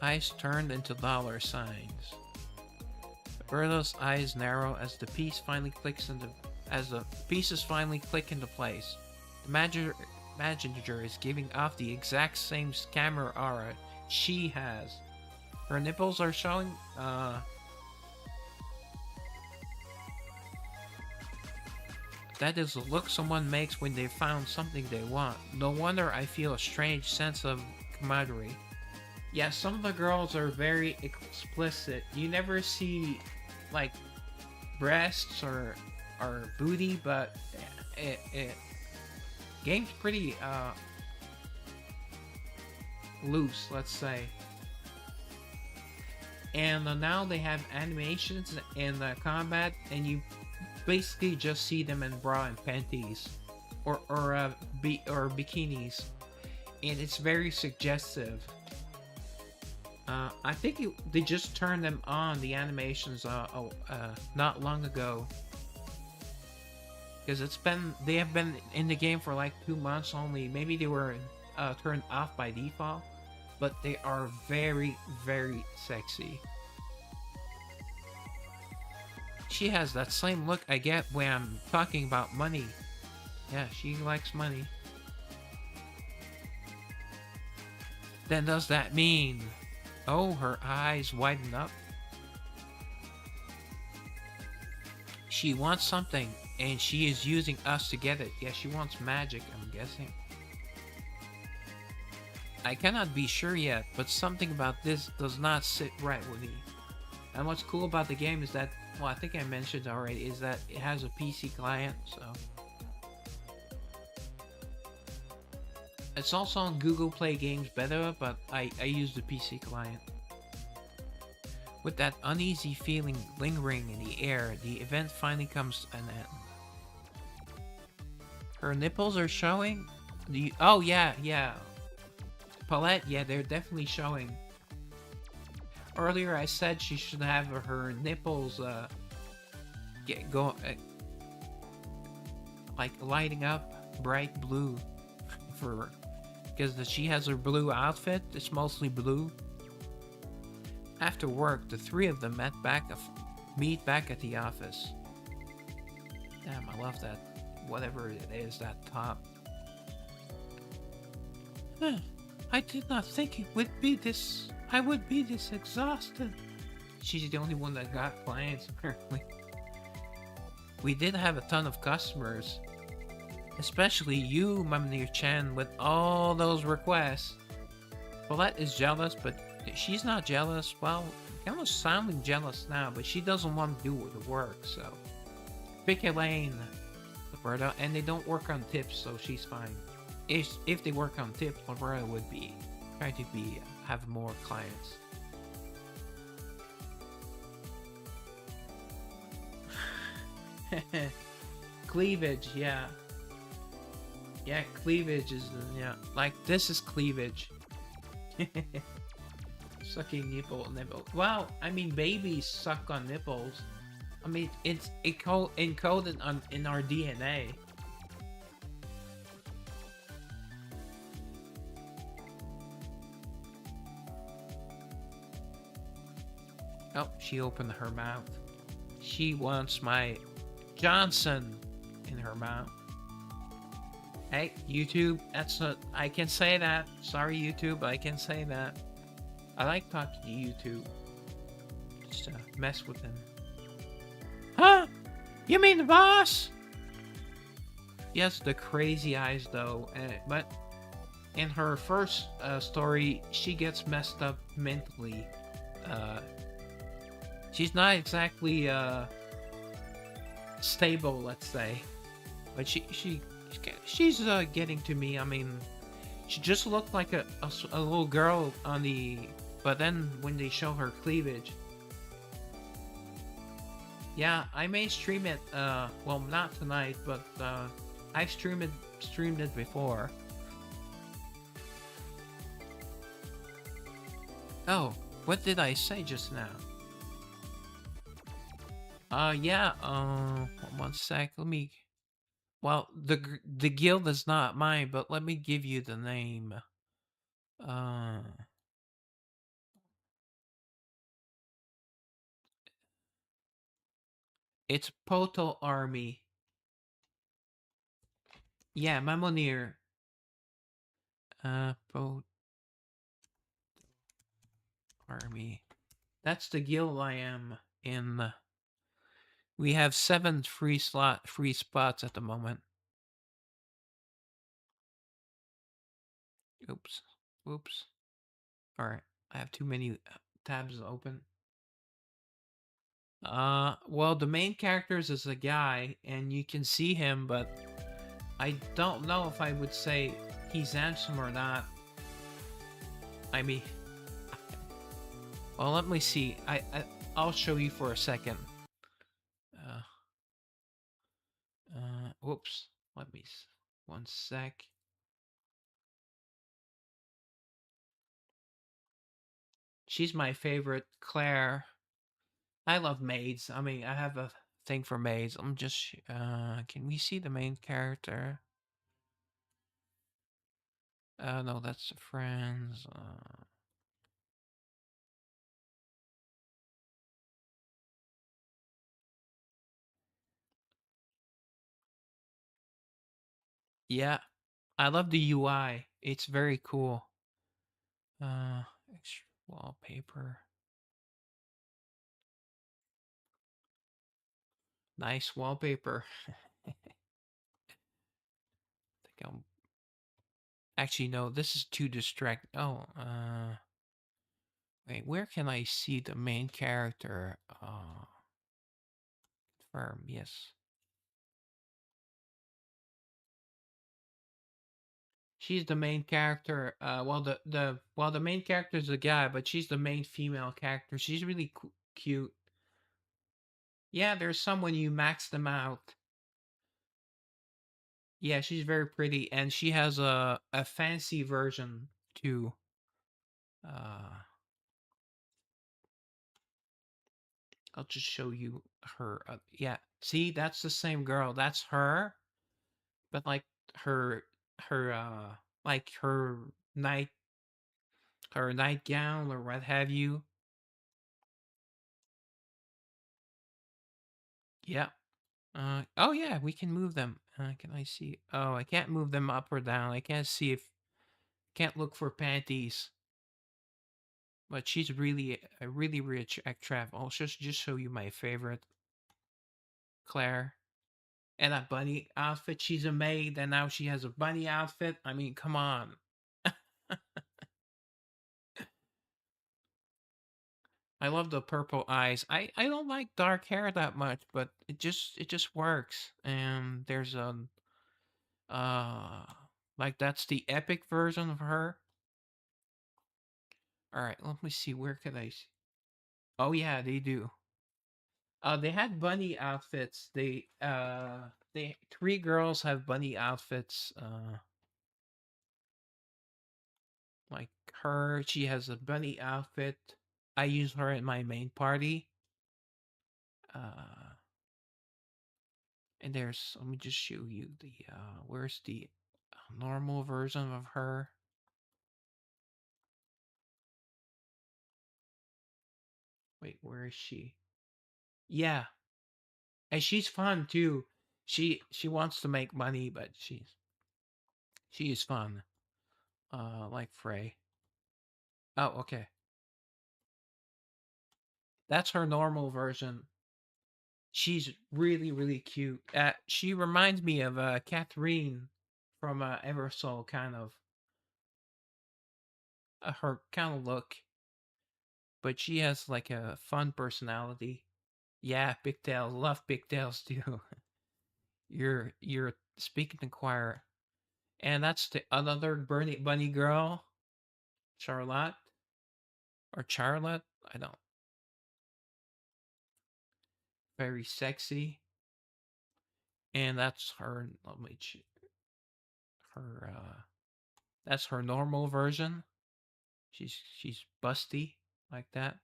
eyes turned into dollar signs. Roberta's eyes narrow as the piece finally clicks into pieces finally click into place. The Maginger is giving off the exact same scammer aura she has. Her nipples are showing. That is the look someone makes when they found something they want. No wonder I feel a strange sense of camaraderie. Yeah, some of the girls are very explicit. You never see like breasts or booty, but game's pretty loose, let's say. And now they have animations and combat, and you basically just see them in bra and panties or bikinis, and it's very suggestive. I think they just turned them on, the animations, not long ago. Because they have been in the game for like 2 months only. Maybe they were turned off by default, but they are very, very sexy. She has that same look I get when I'm talking about money. Yeah, she likes money. Then does that mean... Oh, her eyes widen up. She wants something, and she is using us to get it. Yeah, she wants magic, I'm guessing. I cannot be sure yet, but something about this does not sit right with me. And what's cool about the game is that, well, I think I mentioned already, is that it has a PC client, so... It's also on Google Play Games Beta, but I use the PC client. With that uneasy feeling lingering in the air, the event finally comes to an end. Her nipples are showing? Oh, yeah, yeah. Paulette, yeah, they're definitely showing. Earlier I said she should have her nipples, like lighting up bright blue for because she has her blue outfit. It's mostly blue. After work, the three of them meet back at the office. Damn, I love that. Whatever it is, that top. I did not think it would be this. I would be this exhausted. She's the only one that got clients, apparently. We did have a ton of customers. Especially you, Mamnir-chan, with all those requests. Paulette is jealous, but she's not jealous. Well, almost sounding jealous now, but she doesn't want to do the work, so. Pick Elaine, Roberta, and they don't work on tips, so she's fine. If they work on tips, Roberta would be trying to have more clients. Cleavage, yeah. Yeah, cleavage is, yeah. Like, this is cleavage. Sucking nipple. Well, I mean, babies suck on nipples. I mean, it's encoded in our DNA. Oh, she opened her mouth. She wants my Johnson in her mouth. Hey, YouTube, that's not... I can say that. Sorry, YouTube, I can say that. I like talking to YouTube. Just mess with him. Huh? You mean the boss? Yes, the crazy eyes, though. But in her first story, she gets messed up mentally. She's not exactly stable, let's say. But she's getting to me. I mean, she just looked like a little girl on the... But then when they show her cleavage... Yeah, I may stream it, well, not tonight, but I've streamed it before. Oh, what did I say just now? Yeah, one sec, let me... Well, the guild is not mine, but let me give you the name. It's Poto Army. Yeah, Mamonir. Poto Army. That's the guild I am in. We have 7 free spots at the moment. Oops. Oops. Alright. I have too many tabs open. Well, the main characters is a guy, and you can see him, but I don't know if I would say he's handsome or not. I mean, well, let me see. I'll show you for a second. Whoops. Let me, one sec. She's my favorite, Claire. I love maids. I mean, I have a thing for maids. I'm just, can we see the main character? No, that's friends. Yeah, I love the UI. It's very cool. Extra wallpaper. Nice wallpaper. I think I'm... Actually, no, this is too distract. Oh, wait, where can I see the main character? Confirm, yes. She's the main character. Well, the main character is a guy, but she's the main female character. She's really cute. Yeah, there's some when you max them out. Yeah, she's very pretty, and she has a fancy version too. Uh, I'll just show you her. Yeah, see, that's the same girl. That's her, but like her, her, like night, her nightgown or what have you. Yeah. Oh yeah, we can move them. Can I see? Oh, I can't move them up or down. I can't see if can't look for panties. But she's really a really rich actress. I'll just show you my favorite, Claire. And a bunny outfit. She's a maid, and now she has a bunny outfit. I mean, come on. I love the purple eyes. I don't like dark hair that much, but it just works. And there's uh like that's the epic version of her. All right, let me see. Where can I see? Oh yeah, they do. They had bunny outfits. They three girls have bunny outfits. Like her, she has a bunny outfit. I use her in my main party. Uh, and there's let me just show you the where's the normal version of her. Wait, where is she? Yeah, and she's fun too. She wants to make money, but she is fun. Like Frey. Oh, okay. That's her normal version. She's really, really cute. She reminds me of Catherine from Eversoul, kind of her kind of look, but she has like a fun personality. Yeah, pigtails. Love pigtails too. You're speaking to choir, and that's the another bunny girl, Charlotte or Charlotte. I don't. Very sexy, and that's her. Let me her. That's her normal version. She's busty like that.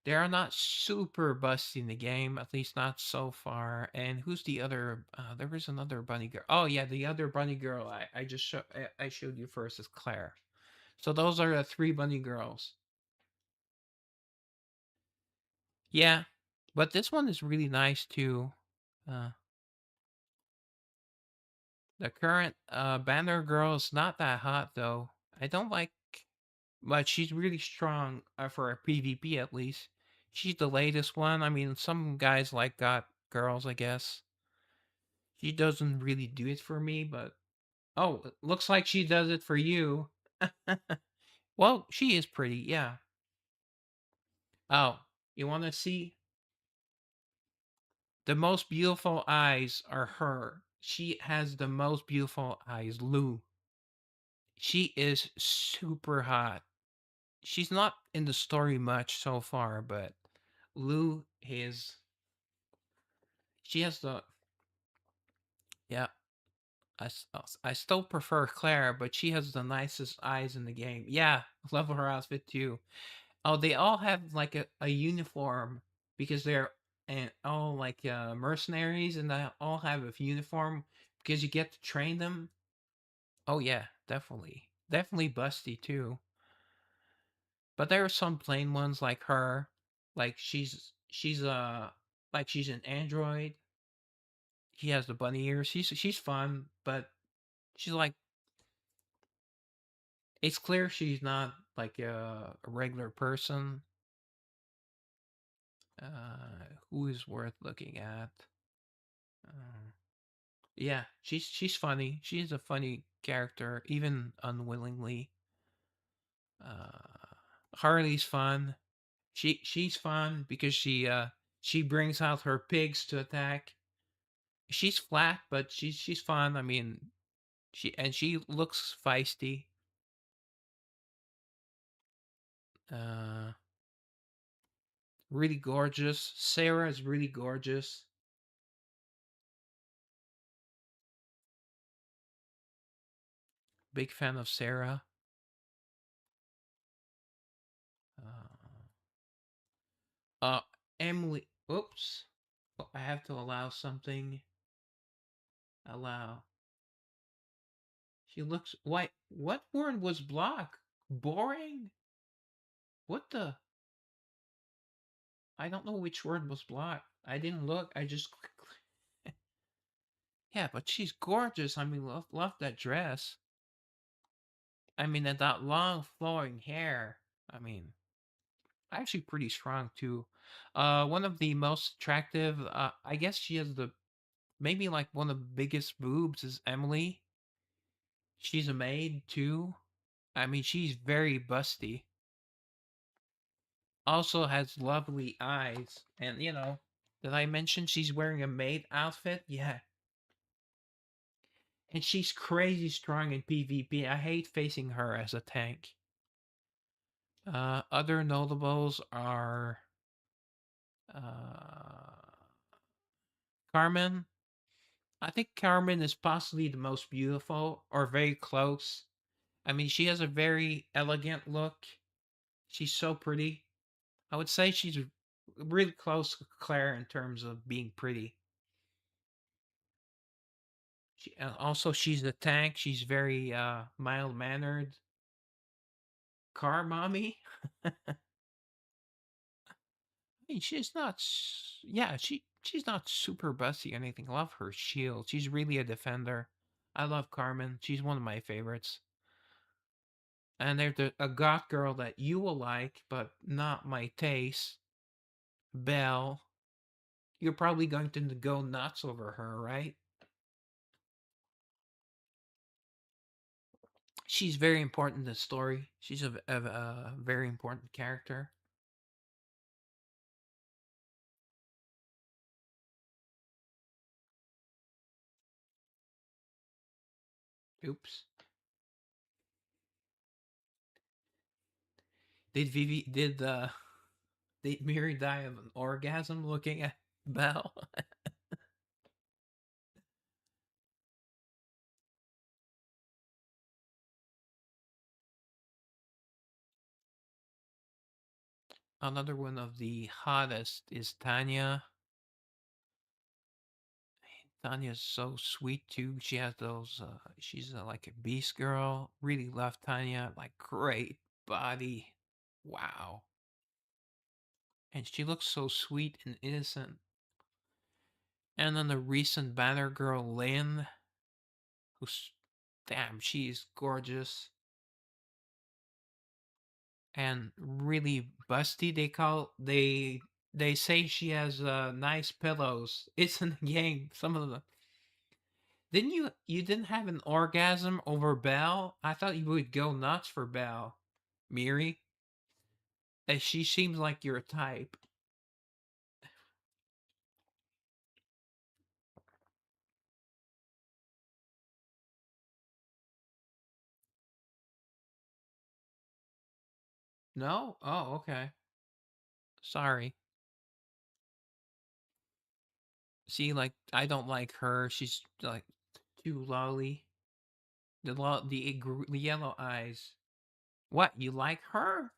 They are not super busty in the game, at least not so far. And who's the other? There was another bunny girl. Oh yeah, the other bunny girl I showed you first is Claire. So those are the three bunny girls. Yeah, but this one is really nice too. Uh, the current banner girl is not that hot though. I don't like, but she's really strong for a PvP at least. She's the latest one. I mean, some guys like got girls, I guess. She doesn't really do it for me, but oh, it looks like she does it for you. Well, she is pretty, yeah. Oh, you want to see? The most beautiful eyes are her. She has the most beautiful eyes, Lou. She is super hot. She's not in the story much so far, but Lou is. She has the. Yeah, I still prefer Claire, but she has the nicest eyes in the game. Yeah, love her outfit too. Oh, they all have like a uniform because they're and all like mercenaries, and they all have a uniform because you get to train them. Oh yeah, definitely, definitely busty too. But there are some plain ones like her, like she's like she's an android. She has the bunny ears. She's fun, but she's like it's clear she's not like a regular person. Who is worth looking at? Uh, yeah, she's funny. She's a funny character, even unwillingly. Uh, Harley's fun. She's fun because she brings out her pigs to attack. She's flat, but she's fun. I mean, she looks feisty. Uh, really gorgeous. Sarah is really gorgeous. Big fan of Sarah. Uh, uh Emily. Oops. Oh, I have to allow something. Allow. She looks. Why? What word was blocked? Boring? What the? I don't know which word was blocked. I didn't look. I just. Yeah, but she's gorgeous. I mean, love that dress. I mean, and that long flowing hair. I mean, actually pretty strong too. One of the most attractive. I guess she has the maybe like one of the biggest boobs is Emily. She's a maid too. I mean, she's very busty. Also has lovely eyes, and did I mention she's wearing a maid outfit? Yeah, and she's crazy strong in PvP. I hate facing her as a tank. Other notables are uh, Carmen. I think Carmen is possibly the most beautiful, or very close. I mean, she has a very elegant look. She's so pretty. I would say she's really close to Claire in terms of being pretty. Also, she's a tank. She's very mild mannered. Car mommy. I mean, she's not. Yeah, she's not super busty or anything. I love her shield. She's really a defender. I love Carmen. She's one of my favorites. And there's a goth girl that you will like, but not my taste. Belle. You're probably going to go nuts over her, right? She's very important in the story. She's a very important character. Oops. Did Miri die of an orgasm looking at Belle? Another one of the hottest is Tanya. Tanya's so sweet too. She has those. She's like a beast girl. Really love Tanya. Like great body. Wow. And she looks so sweet and innocent. And then the recent Banner girl Lynn, who's damn, she's gorgeous and really busty. They say she has nice pillows. It's in the game. Some of the didn't you didn't have an orgasm over Belle? I thought you would go nuts for Belle, Miri. As she seems like your type. No? Oh, okay. Sorry. See, like I don't like her. She's like too lolly. The yellow eyes. What? You like her?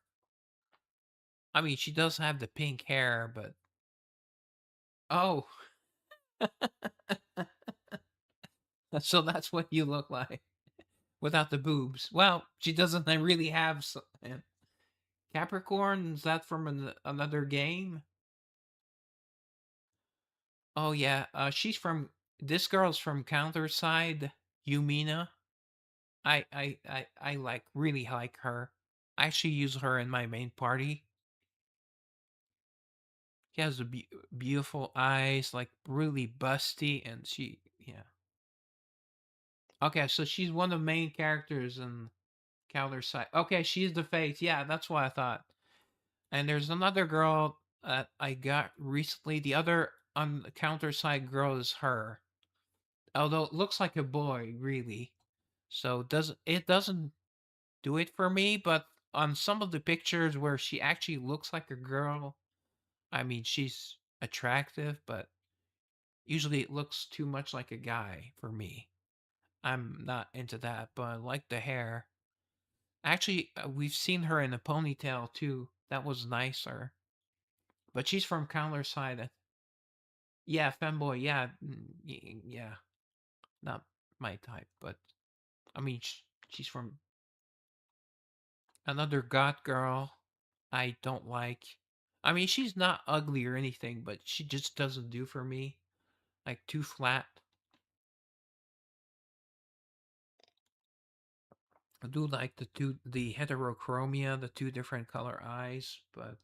I mean, she does have the pink hair, but oh, so that's what you look like without the boobs. Well, she doesn't really have Capricorn. Is that from another game? Oh yeah, she's from. This girl's from Counterside. Yumina. I like really like her. I actually use her in my main party. She has beautiful eyes, like really busty, and yeah. Okay, so she's one of the main characters in Counter Side. Okay, she's the face. Yeah, that's what I thought. And there's another girl that I got recently. The other on the Counter Side girl is her. Although it looks like a boy, really. So it doesn't do it for me, but on some of the pictures where she actually looks like a girl, I mean she's attractive, but usually it looks too much like a guy for me. I'm not into that, but I like the hair. Actually, we've seen her in a ponytail too. That was nicer. But she's from Counter's side. Yeah, femboy. Yeah, yeah, not my type. But I mean, she's from another goth girl. I don't like. I mean, she's not ugly or anything, but she just doesn't do for me. Like too flat. I do like the heterochromia, the two different color eyes, but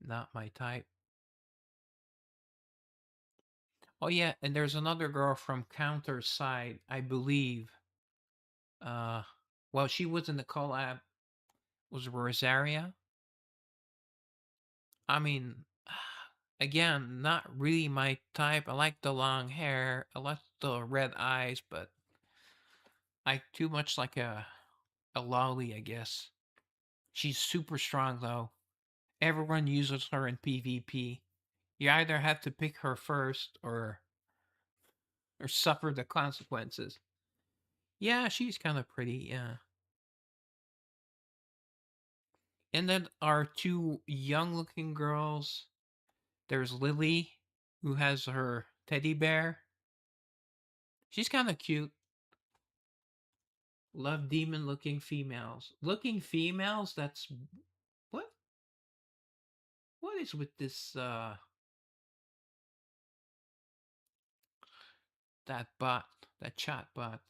not my type. Oh yeah, and there's another girl from Counter's side, I believe. Uh, well, she was in the collab. Was Rosaria? I mean, again, not really my type. I like the long hair. I like the red eyes, but I too much like a lolly, I guess. She's super strong though. Everyone uses her in PvP. You either have to pick her first or suffer the consequences. Yeah, she's kind of pretty, yeah. And then our two young looking girls. There's Lily, who has her teddy bear. She's kind of cute. Love demon looking females. Looking females, that's what? What is with this that bot, that chat bot?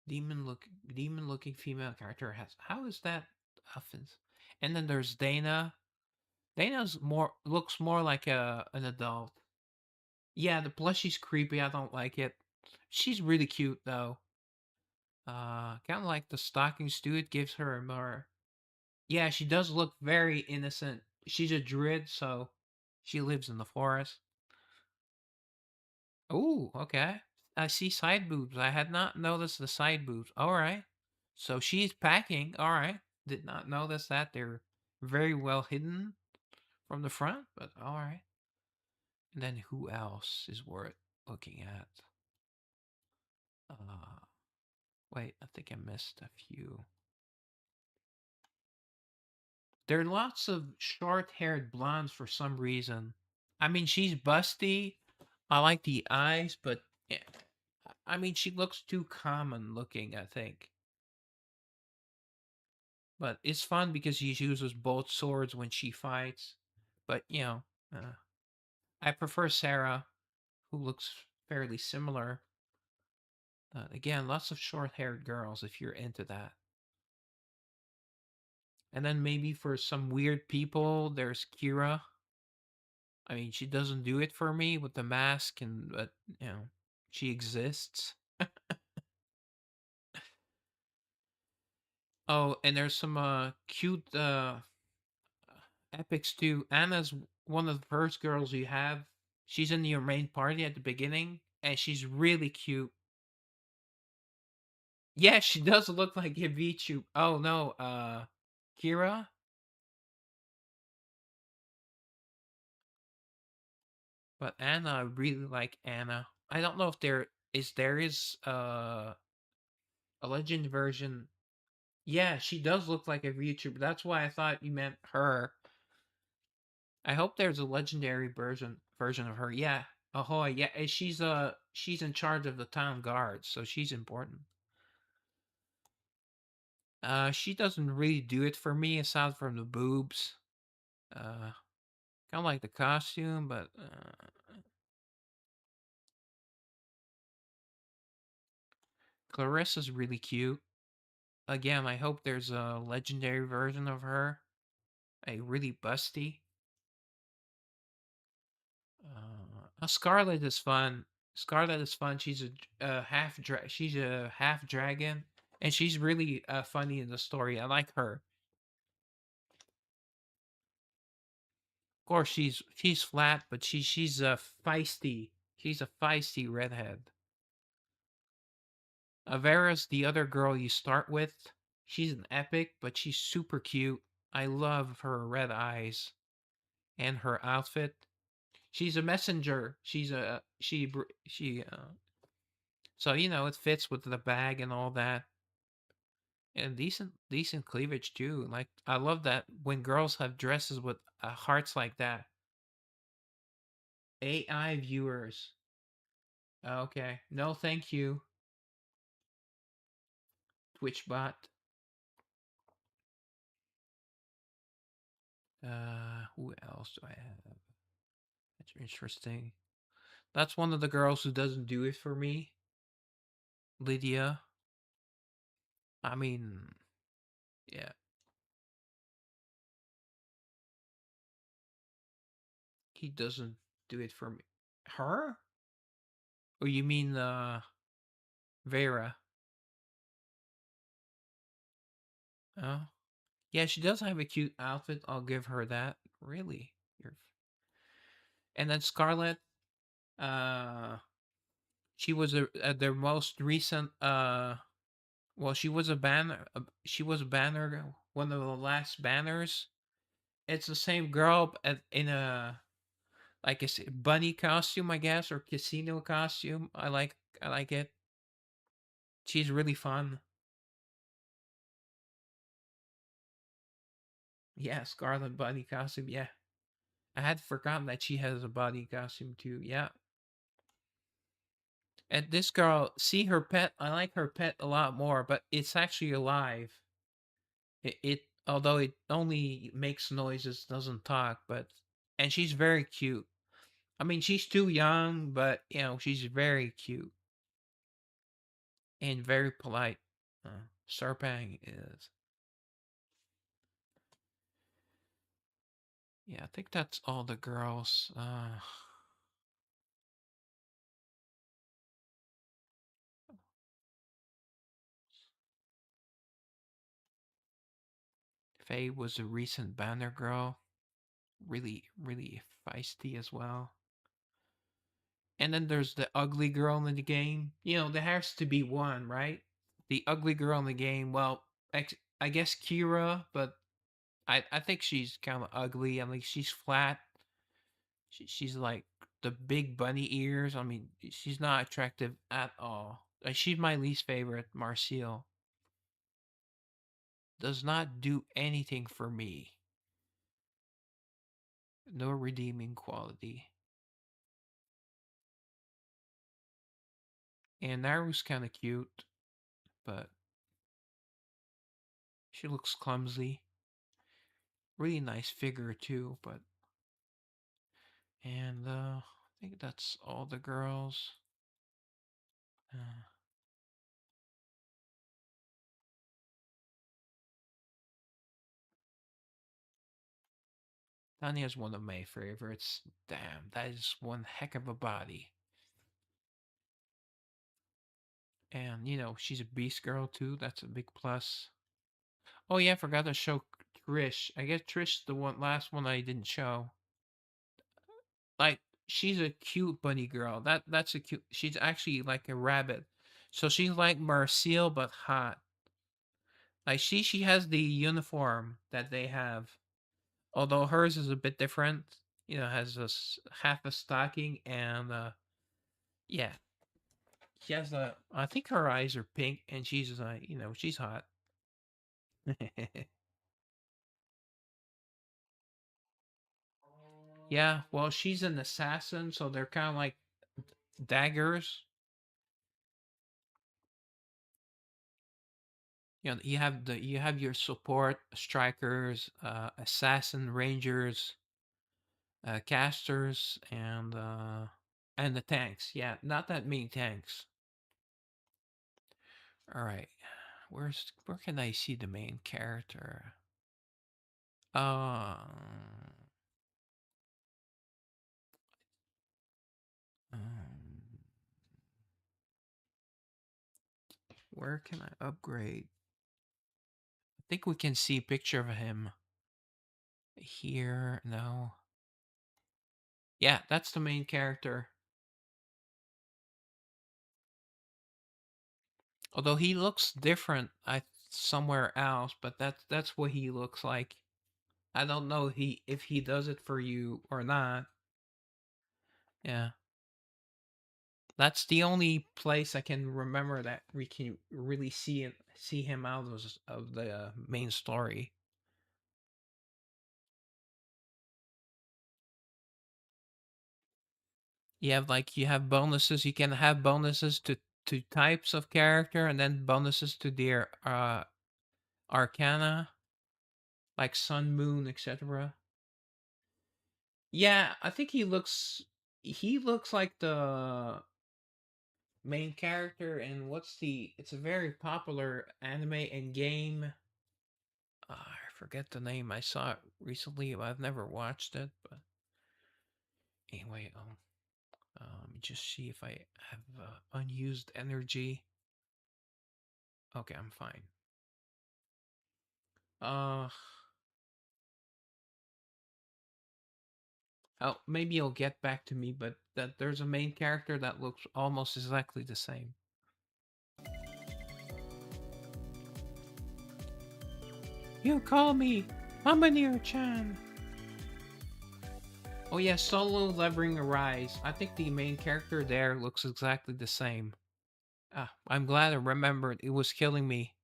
Demon looking female character has, how is that offense? And then there's Dana. Dana's more looks more like an adult. Yeah, the plushie's creepy. I don't like it. She's really cute though. Kind of like the stocking stew. It gives her a more. Yeah, she does look very innocent. She's a druid, so she lives in the forest. Oh, okay. I see side boobs. I had not noticed the side boobs. All right. So she's packing. All right. Did not notice that. They're very well hidden from the front, but all right. And then who else is worth looking at? Uh, wait, I think I missed a few. There are lots of short-haired blondes for some reason. I mean, she's busty. I like the eyes, but yeah, I mean, she looks too common looking, I think. But it's fun because she uses both swords when she fights. But, I prefer Sarah, who looks fairly similar. Again, lots of short-haired girls if you're into that. And then maybe for some weird people, there's Kira. I mean, she doesn't do it for me with the mask, and but she exists. Oh, and there's some cute epics too. Anna's one of the first girls you have. She's in your main party at the beginning, and she's really cute. Yeah, she does look like Hibichu. Oh no, Kira. But Anna, I really like Anna. I don't know if there is a legend version. Yeah, she does look like a VTuber. That's why I thought you meant her. I hope there's a legendary version of her. Yeah. Ahoy. Yeah, she's in charge of the town guard, so she's important. She doesn't really do it for me aside from the boobs. Kind of like the costume, but Clarissa's really cute. Again, I hope there's a legendary version of her. A really busty. Scarlet is fun. Scarlet is fun. She's a half dragon, and she's really funny in the story. I like her. Of course, she's flat, but she's a feisty. She's a feisty redhead. Avera's the other girl you start with. She's an epic, but she's super cute. I love her red eyes and her outfit. She's a messenger. She's a she So it fits with the bag and all that. And decent cleavage too. Like I love that when girls have dresses with hearts like that. AI viewers. Okay. No, thank you. Twitch bot. Who else do I have? That's interesting. That's one of the girls who doesn't do it for me. Lydia. I mean, yeah. He doesn't do it for me. Her? Or you mean Vera? Oh. Yeah, she does have a cute outfit. I'll give her that. Really? And then Scarlett, uh she was their most recent well, she was a banner one of the last banners. It's the same girl in a like a bunny costume, I guess, or casino costume. I like it. She's really fun. Yeah, Scarlet bunny costume. Yeah. I had forgotten that she has a body costume too. Yeah. And this girl, see her pet. I like her pet a lot more, but it's actually alive. It although it only makes noises, doesn't talk, and she's very cute. I mean, she's too young, but she's very cute and very polite. Serpang is. Yeah, I think that's all the girls. Faye was a recent banner girl. Really, really feisty as well. And then there's the ugly girl in the game. There has to be one, right? The ugly girl in the game. Well, I guess Kira, but I think she's kind of ugly. I mean, she's flat. She's like the big bunny ears. I mean, she's not attractive at all. Like, she's my least favorite. Marcille does not do anything for me. No redeeming quality. And Naru's kind of cute, but she looks clumsy. Really nice figure too, but and I think that's all the girls. Uh, Tanya's one of my favorites. Damn, that is one heck of a body. And she's a beast girl too. That's a big plus. Oh yeah, I forgot to show Trish. I guess Trish the last one I didn't show. Like, she's a cute bunny girl. That's a cute. She's actually like a rabbit. So she's like Marcille but hot. Like she has the uniform that they have. Although hers is a bit different. Has half a stocking and yeah. She has I think her eyes are pink and she's she's hot. Yeah, well, she's an assassin, so they're kind of like daggers. You have your support strikers, assassin rangers, casters, and the tanks. Yeah, not that many tanks. All right, where can I see the main character? Um, where can I upgrade? I think we can see a picture of him here. No. Yeah, that's the main character. Although he looks different, somewhere else, but that's what he looks like. I don't know if he does it for you or not. Yeah. That's the only place I can remember that we can really see him out of the main story. You have bonuses. You can have bonuses to types of character, and then bonuses to their arcana, like sun, moon, etc. Yeah, I think he looks like the main character in it's a very popular anime and game. I forget the name. I saw it recently, but I've never watched it. But anyway, let me just see if I have unused energy. Okay, I'm fine. Uh, oh, maybe he'll get back to me, but there's a main character that looks almost exactly the same. You call me Mamanir-chan. Oh yeah, Solo Leveling Arise. I think the main character there looks exactly the same. Ah, I'm glad I remembered. It was killing me.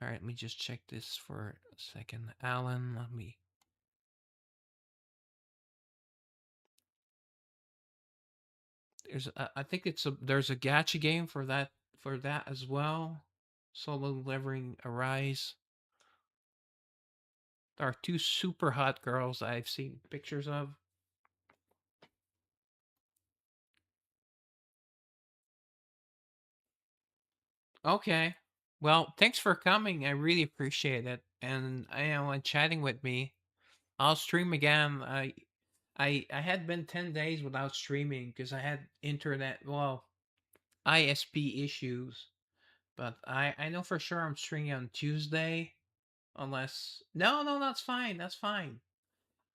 All right, let me just check this for a second. Alan, let me. I think there's a gacha game for that as well. Solo Leveling Arise. There are two super hot girls I've seen pictures of. Okay. Well, thanks for coming. I really appreciate it. And and chatting with me. I'll stream again. I had been 10 days without streaming because I had internet, well, ISP issues. But I know for sure I'm streaming on Tuesday. Unless no, that's fine. That's fine.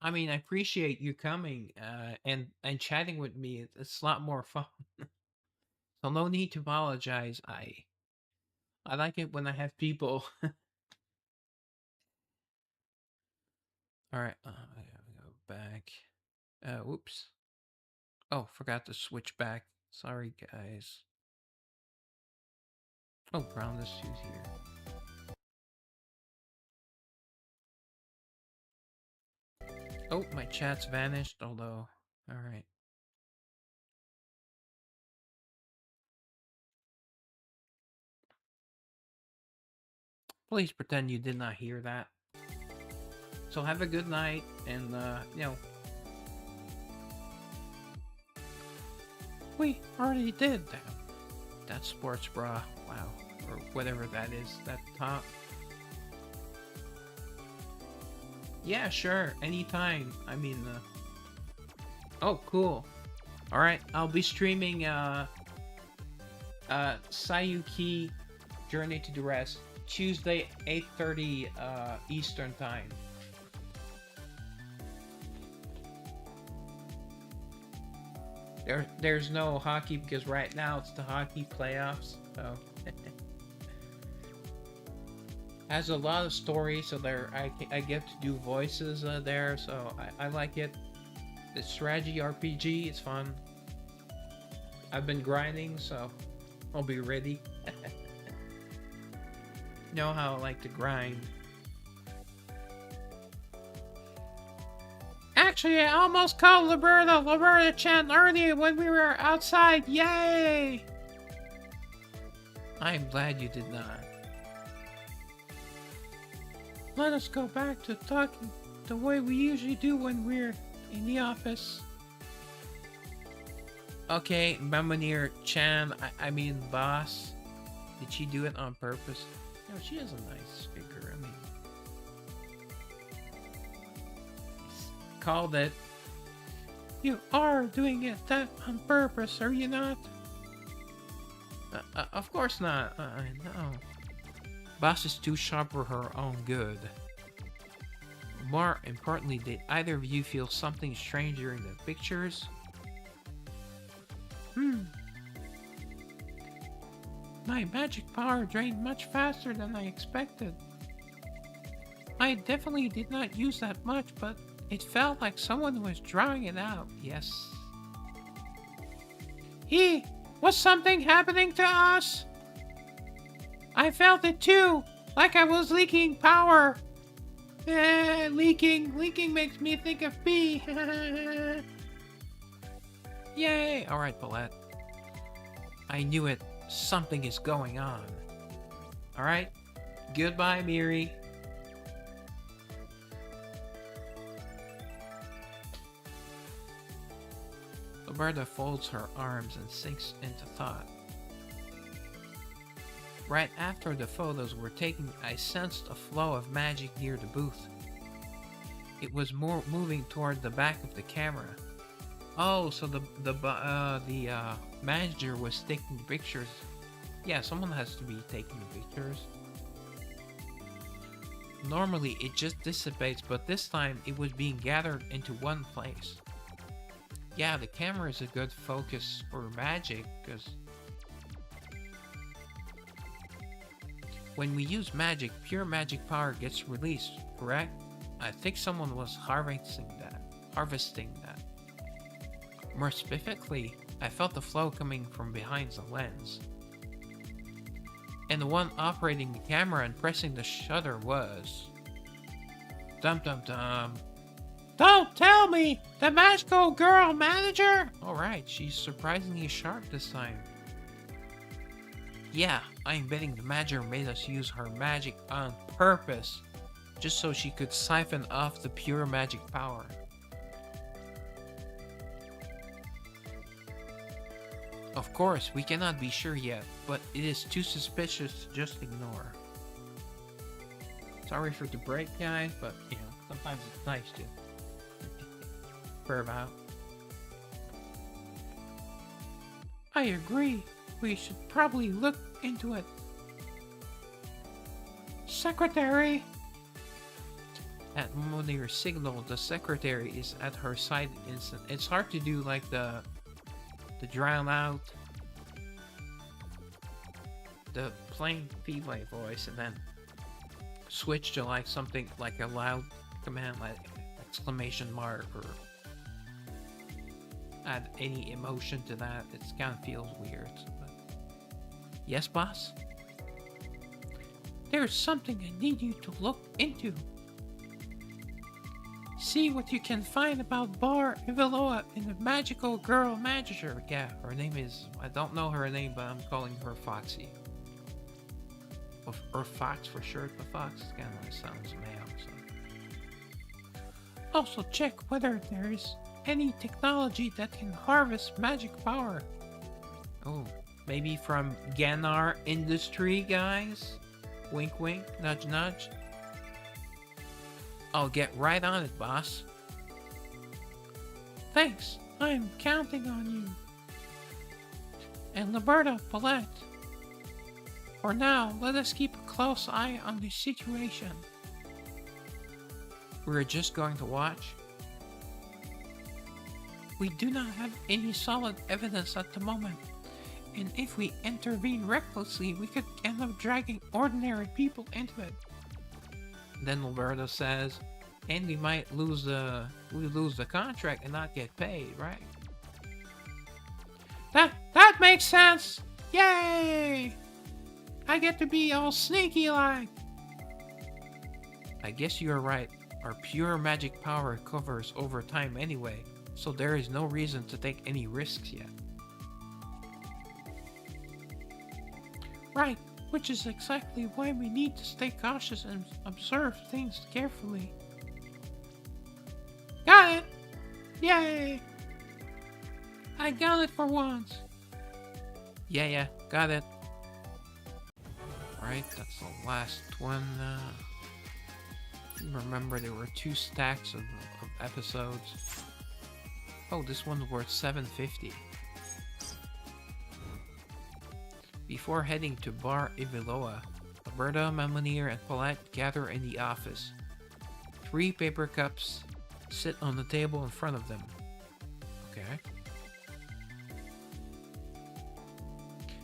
I mean, I appreciate you coming and chatting with me. It's a lot more fun. So no need to apologize. I like it when I have people. All right, I gotta go back. Whoops. Oh, forgot to switch back. Sorry, guys. Oh, Brown is here. Oh, my chat's vanished. Although, all right. Please pretend you did not hear that. So have a good night, and We already did that. that sports bra. Wow, or whatever that is. That top. Yeah, sure. Anytime. I mean, oh, cool. All right, I'll be streaming Sayuki Journey to the Rest Tuesday 8:30 Eastern Time. There's no hockey because right now it's the hockey playoffs. So has a lot of stories, so I get to do voices there, so I like it. The strategy RPG is fun. I've been grinding, so I'll be ready. Know how I like to grind. Actually, I almost called Roberta-chan earlier when we were outside. Yay! I'm glad you did not. Let us go back to talking the way we usually do when we're in the office. Okay, Mamanir-chan, I mean boss. Did she do it on purpose? No, she has a nice figure. I mean, called it. You are doing it that on purpose, are you not? Of course not. No. Boss is too sharp for her own good. More importantly, did either of you feel something strange during the pictures? My magic power drained much faster than I expected. I definitely did not use that much, but it felt like someone was drawing it out. Yes. Was something happening to us? I felt it too, like I was leaking power. Leaking makes me think of pee. Yay! Alright, Paulette. I knew it. Something is going on. Alright? Goodbye, Miri. Roberta folds her arms and sinks into thought. Right after the photos were taken, I sensed a flow of magic near the booth. It was more moving toward the back of the camera. Oh, so the manager was taking pictures. Yeah, someone has to be taking pictures. Normally it just dissipates, but this time it was being gathered into one place. Yeah, the camera is a good focus for magic, because when we use magic, pure magic power gets released, correct? I think someone was harvesting that. More specifically, I felt the flow coming from behind the lens. And the one operating the camera and pressing the shutter was... Dum dum dum. Don't tell me! The magical girl manager? Alright, she's surprisingly sharp this time. Yeah, I'm betting the manager made us use her magic on purpose, just so she could siphon off the pure magic power. Of course, we cannot be sure yet, but it is too suspicious to just ignore. Sorry for the break, guys, but you know, sometimes it's nice to curve out. I agree. We should probably look into it. Secretary! At Monier signal, the secretary is at her side instant. It's hard to do like the drown out, the plain female voice, and then switch to like something like a loud command like exclamation mark, or add any emotion to that. It kind of feels weird. But... Yes, boss? There's something I need you to look into. See what you can find about Bar Iveloa and the magical girl manager. Yeah, her name is... I don't know her name, but I'm calling her Foxy. Or Fox for short, but Fox kind of sounds male, so... Also check whether there is any technology that can harvest magic power. Oh, maybe from Ganar Industry, guys? Wink wink, nudge nudge. I'll get right on it, boss. Thanks, I'm counting on you. And Roberta, Paulette. For now, let us keep a close eye on the situation. We're just going to watch? We do not have any solid evidence at the moment, and if we intervene recklessly, we could end up dragging ordinary people into it. Then Roberta says, and we might lose the contract and not get paid, right? That makes sense! Yay! I get to be all sneaky like. I guess you're right. Our pure magic power recovers over time anyway, so there is no reason to take any risks yet. Right, which is exactly why we need to stay cautious and observe things carefully. Got it! Yay! I got it for once. Yeah, got it. Right, that's the last one. Remember, there were 2 stacks of episodes. Oh, this one's worth $7.50. Before heading to Bar Iveloa, Roberta, Mamonier, and Paulette gather in the office. 3 paper cups sit on the table in front of them. Okay.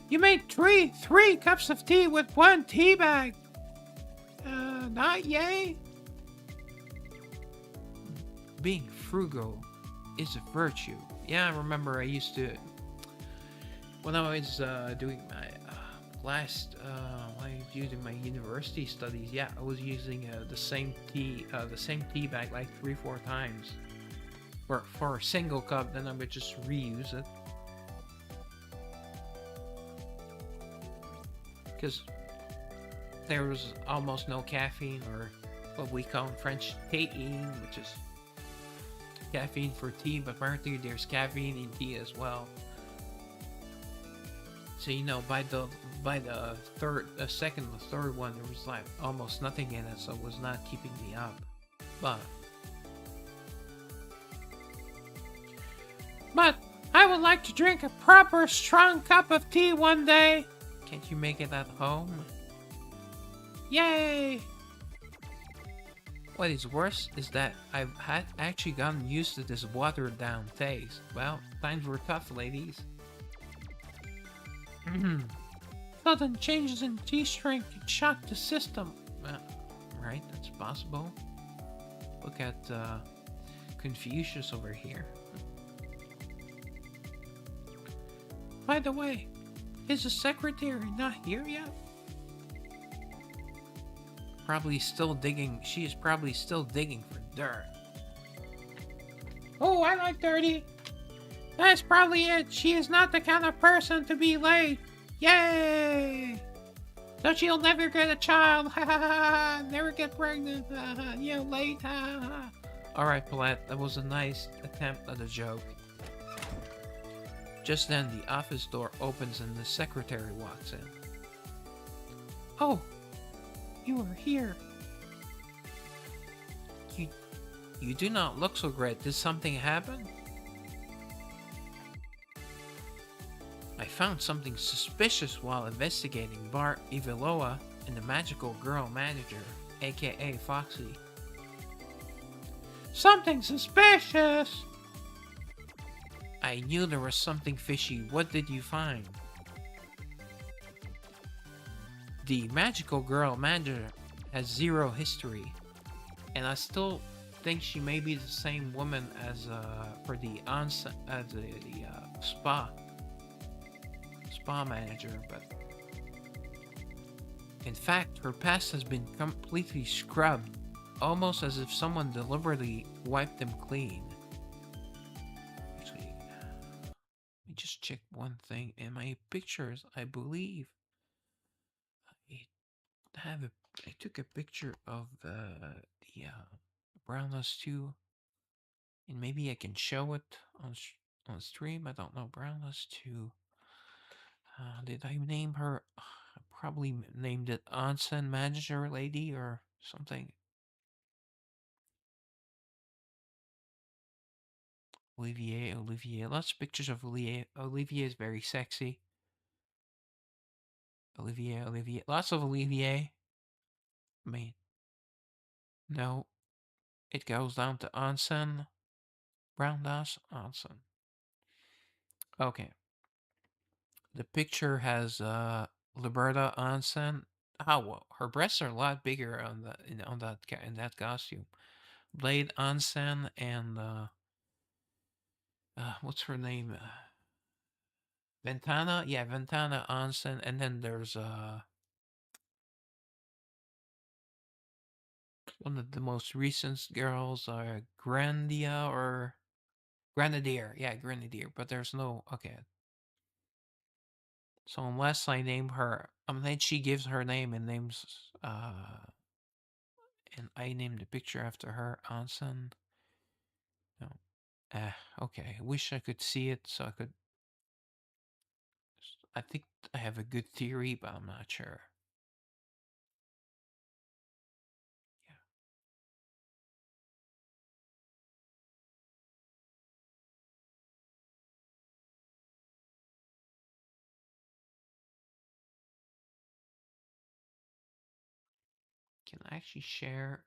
You made three cups of tea with 1 tea bag. Not yay? Being frugal is a virtue. Yeah, I remember I used to... when I was doing my when I was using my university studies, yeah, I was using the same tea bag like 3-4 times for a single cup. Then I would just reuse it because there was almost no caffeine, or what we call in French caffeine, which is caffeine for tea, but apparently there's caffeine in tea as well. So by the second or third one, there was like almost nothing in it, so it was not keeping me up. But I would like to drink a proper strong cup of tea one day. Can't you make it at home? Yay! What is worse is that I've actually gotten used to this watered down taste. Well, times were tough, ladies. Sudden changes in tea strength could shock the system. Right, that's possible. Look at Confucius over here. By the way, is the secretary not here yet? Probably still digging. She is probably still digging for dirt. Oh, I like dirty. That's probably it. She is not the kind of person to be late. Yay! So she'll never get a child. Ha ha ha! Never get pregnant. Ha ha! Late. Ha ha! Alright, Paulette, that was a nice attempt at a joke. Just then, the office door opens and the secretary walks in. Oh, you are here. You do not look so great. Did something happen? I found something suspicious while investigating Bar Iviloa and the magical girl manager, aka Foxy. Something suspicious! I knew there was something fishy. What did you find? The magical girl manager has zero history, and I still think she may be the same woman as for the spa manager, but in fact her past has been completely scrubbed, almost as if someone deliberately wiped them clean. Actually, let me just check one thing. In my pictures, I believe I took a picture of the Brownless 2, and maybe I can show it on stream. I don't know. Brownless 2. Did I name her? I probably named it Onsen Manager Lady or something. Olivier. Lots of pictures of Olivier. Olivier is very sexy. Olivier. Lots of Olivier. I mean, no. It goes down to Onsen. Brownless Onsen. Okay. The picture has Liberta Onsen. Oh, well, her breasts are a lot bigger in that costume. Blade Onsen and what's her name? Ventana. Yeah, Ventana Onsen, and then there's one of the most recent girls, Grandia or Grenadier. Yeah, Grenadier. But there's no okay. So unless I name her, then she gives her name and names, and I named the picture after her, Onsen. No. Okay. I wish I could see it so I could. I think I have a good theory, but I'm not sure. Yeah. Can I actually share?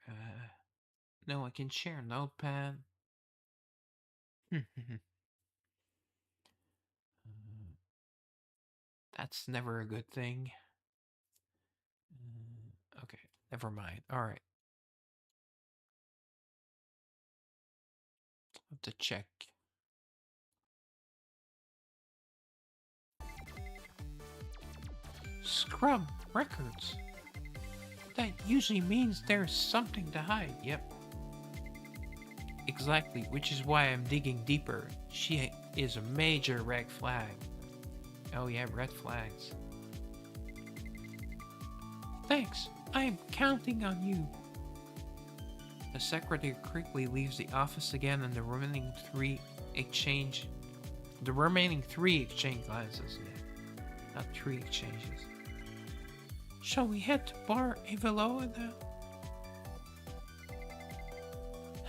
No, I can share Notepad. That's never a good thing. Okay, never mind. All right. Have to check. scrub records. That usually means there's something to hide. Yep. Exactly, which is why I'm digging deeper. She is a major red flag. Oh yeah, red flags. Thanks. I am counting on you. The secretary quickly leaves the office again, and the remaining three exchange glances. Yeah. Not 3 exchanges. Shall we head to Bar Avaloa now?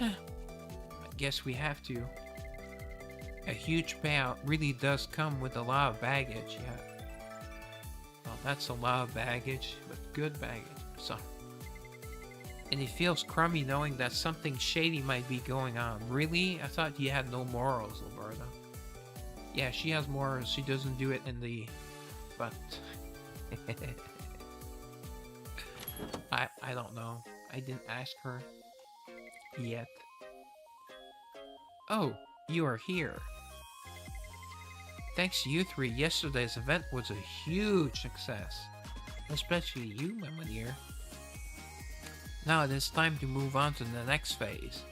I guess we have to. A huge payout really does come with a lot of baggage, yeah. Well, that's a lot of baggage, but good baggage. So, and it feels crummy knowing that something shady might be going on. Really? I thought you had no morals, Roberta. Yeah, she has morals. She doesn't do it in the... But... I don't know. I didn't ask her yet. Oh, you are here. Thanks to you three, yesterday's event was a huge success. Especially you, my dear. Now it is time to move on to the next phase.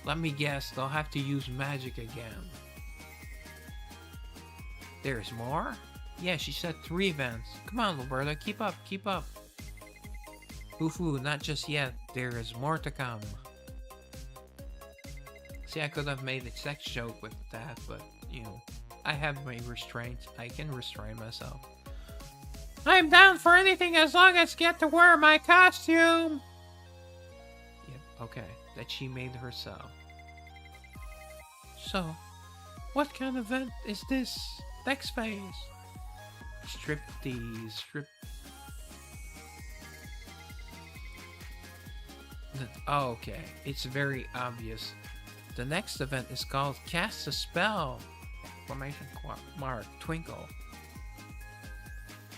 Let me guess, they'll have to use magic again. There's more? Yeah, she said 3 events. Come on, Roberta, keep up, keep up. Foo-foo, not just yet. There is more to come. See, I could have made a sex joke with that, but, you know, I have my restraints. I can restrain myself. I'm down for anything as long as I get to wear my costume. Yep, okay. That she made herself. So, what kind of event is this next phase? Striptease, Oh, okay. It's very obvious. The next event is called Cast a Spell! Exclamation mark, twinkle.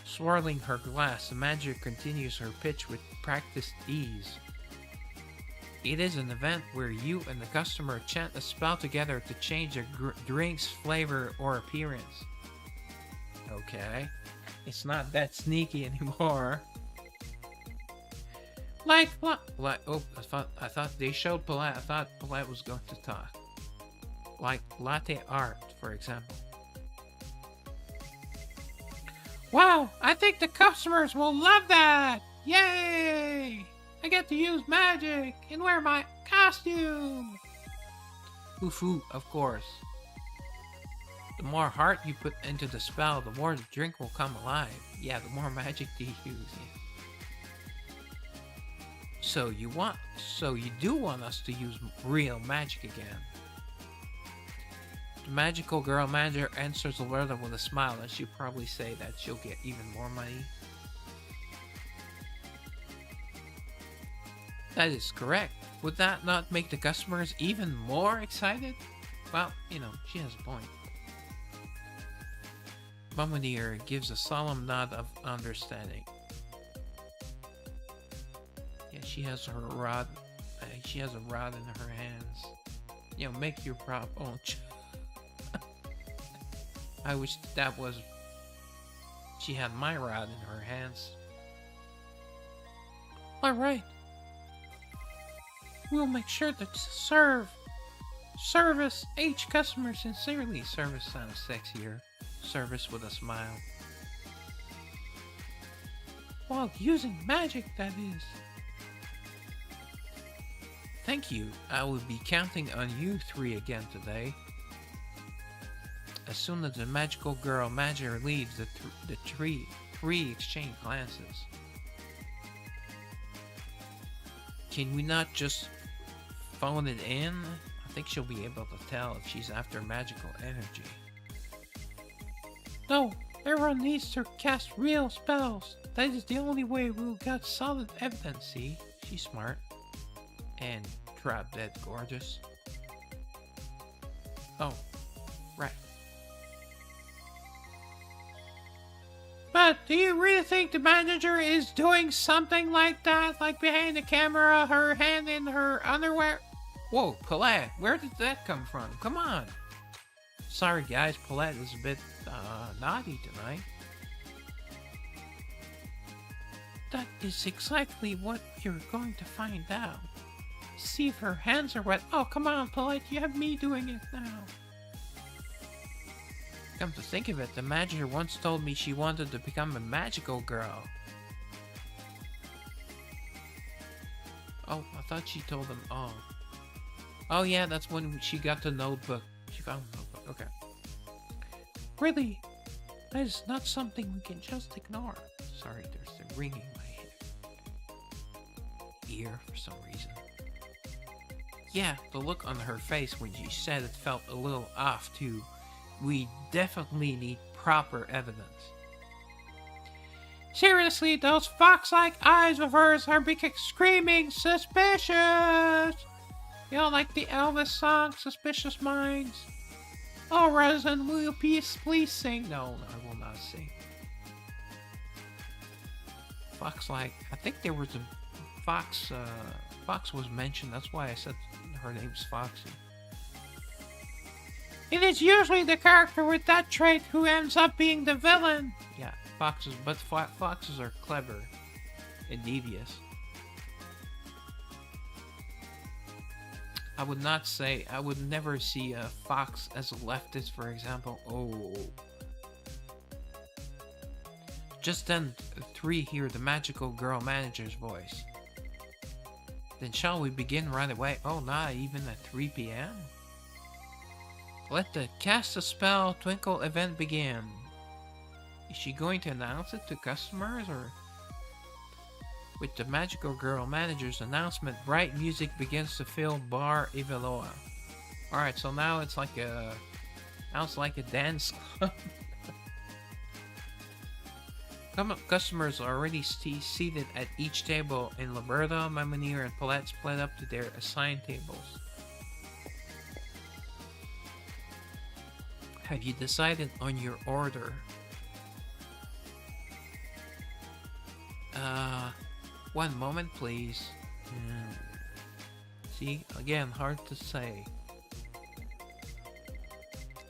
Swirling her glass, the manager continues her pitch with practiced ease. It is an event where you and the customer chant a spell together to change a drink's flavor or appearance. Okay. It's not that sneaky anymore. Like what? Oh, I thought they showed Paulette. I thought Paulette was going to talk. Like latte art, for example. Wow, I think the customers will love that! Yay! I get to use magic and wear my costume! Foo-foo, of course. The more heart you put into the spell, the more the drink will come alive. Yeah, the more magic you use. Yeah. So you do want us to use real magic again. The magical girl manager answers Roberta with a smile, and she'll probably say that she'll get even more money. That is correct. Would that not make the customers even more excited? Well, you know, she has a point. Bombardier gives a solemn nod of understanding. Yeah, she has her rod. She has a rod in her hands. You know, make your prop. Oh, I wish that was. She had my rod in her hands. All right. We'll make sure to service each customer sincerely. Service sounds sexier. Service with a smile. While using magic, that is. Thank you. I will be counting on you three again today. As soon as the magical girl manager leaves, the three exchange glances. Can we not just phone it in? I think she'll be able to tell if she's after magical energy. No, everyone needs to cast real spells. That is the only way we'll get solid evidence. See, she's smart. And drop dead gorgeous. Oh, right. But do you really think the manager is doing something like that? Like behind the camera, her hand in her underwear? Whoa, Paulette, where did that come from? Come on. Sorry guys, Paulette is a bit naughty tonight. That is exactly what you're going to find out. See if her hands are wet. Oh, come on, Polite, you have me doing it now. Come to think of it, the manager once told me she wanted to become a magical girl. Oh, I thought she told them. Oh. Oh yeah, that's when she got the notebook. She found the notebook. Okay. Really? That is not something we can just ignore. Sorry, there's a ringing in my ear for some reason. Yeah, the look on her face when she said it felt a little off too. We definitely need proper evidence. Seriously, those fox-like eyes of hers are screaming suspicious! You know, like the Elvis song, Suspicious Minds? Oh, Resin, will you please sing? No, I will not sing. Fox-like, I think there was a Fox, Fox was mentioned, that's why I said her name's Foxy. It is usually the character with that trait who ends up being the villain. Yeah, foxes, but foxes are clever and devious. I would never see a fox as a leftist, for example. Oh. Just then, 3 hear the magical girl manager's voice. Then shall we begin right away? Oh, not even at 3 p.m.? Let the cast a spell twinkle event begin. Is she going to announce it to customers, or? With the magical girl manager's announcement, bright music begins to fill Bar Iveloa. Alright, so now it's like a dance club. Customers are already seated at each table, and Liberta, Mamonir, and Paulette split up to their assigned tables. Have you decided on your order? One moment, please. See, again, hard to say.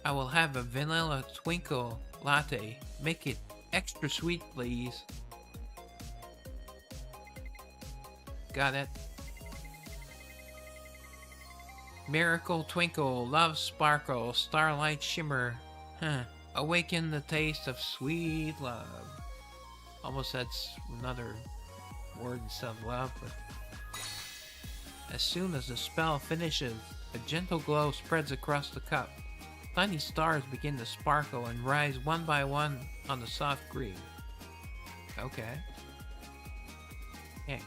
I will have a vanilla twinkle latte. Make it extra sweet, please. Got it. Miracle twinkle, love sparkle, starlight shimmer. Awaken the taste of sweet love. Almost that's another word instead of love, but as soon as the spell finishes, a gentle glow spreads across the cup. Tiny stars begin to sparkle and rise one by one on the soft green. Okay. Yeah.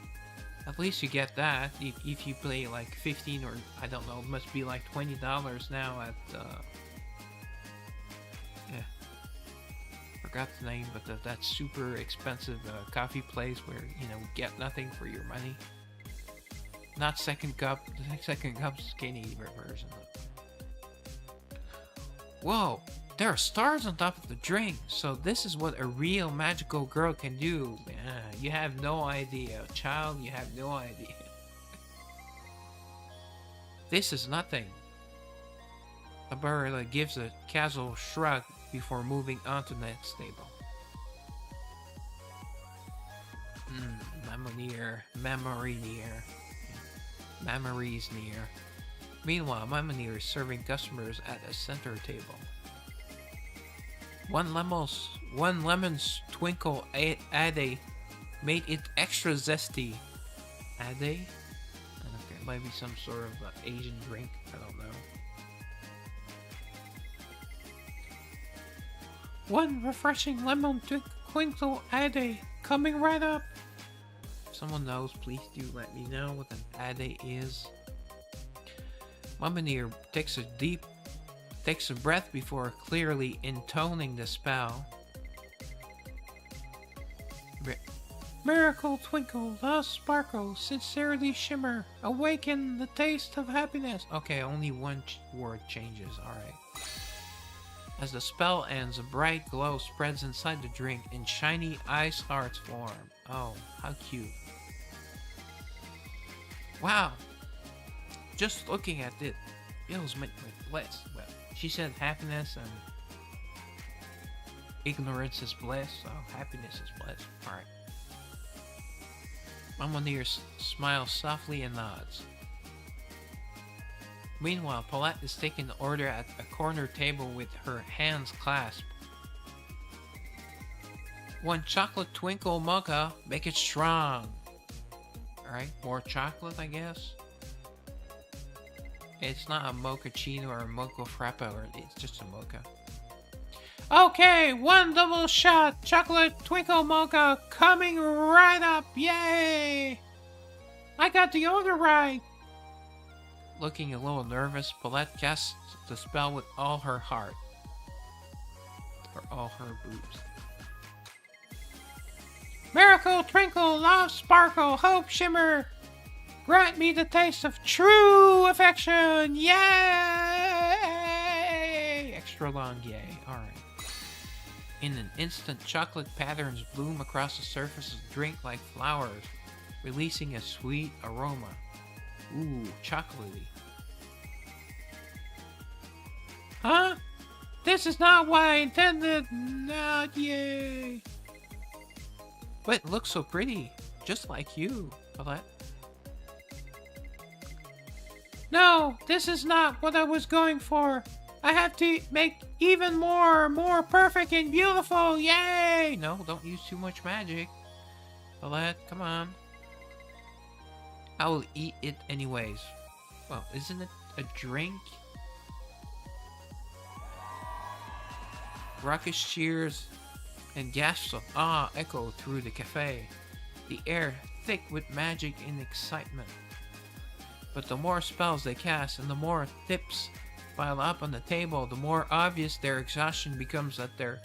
At least you get that if you play like 15 or I don't know, it must be like $20 now at yeah. Forgot the name, but that super expensive coffee place where you know get nothing for your money. Not Second Cup. The Second Cup's skinny version. Whoa! There are stars on top of the drink. So this is what a real magical girl can do. You have no idea, child. You have no idea. This is nothing. Abarilla gives a casual shrug before moving on to the next table. Memories near. Meanwhile, Mamonir is serving customers at a center table. One lemon's twinkle ade made it extra zesty. Ade? Okay, it might be some sort of Asian drink. I don't know. One refreshing lemon twinkle ade coming right up. If someone knows, please do let me know what an ade is. Mamonir takes a breath before clearly intoning the spell. Miracle twinkle, love sparkle, sincerely shimmer, awaken the taste of happiness. Okay, only one word changes, alright. As the spell ends, a bright glow spreads inside the drink and shiny ice hearts form. Oh, how cute. Wow. Just looking at it fills me with bliss. Well, she said happiness and ignorance is bliss, so happiness is bliss. Alright. Mama Near smiles softly and nods. Meanwhile, Paulette is taking the order at a corner table with her hands clasped. One chocolate twinkle mocha, make it strong. Alright, more chocolate, I guess. It's not a mochaccino or a mocha frappo, it's just a mocha. Okay, one double shot chocolate twinkle mocha coming right up. Yay! I got the order right. Looking a little nervous, Paulette casts the spell with all her heart. Or all her boobs. Miracle, twinkle, love, sparkle, hope, shimmer. Grant me the taste of true affection. Yay! Extra long yay. Alright. In an instant, chocolate patterns bloom across the surface of the drink like flowers, releasing a sweet aroma. Ooh, chocolatey. Huh? This is not what I intended. Not yay. But it looks so pretty, just like you, Paulette. No, this is not what I was going for. I have to make even more perfect and beautiful. Yay! No, don't use too much magic. Paulette, come on. I will eat it anyways. Well, isn't it a drink? Raucous cheers and gasps of awe echo through the cafe, the air thick with magic and excitement. But the more spells they cast and the more tips pile up on the table, the more obvious their exhaustion becomes that their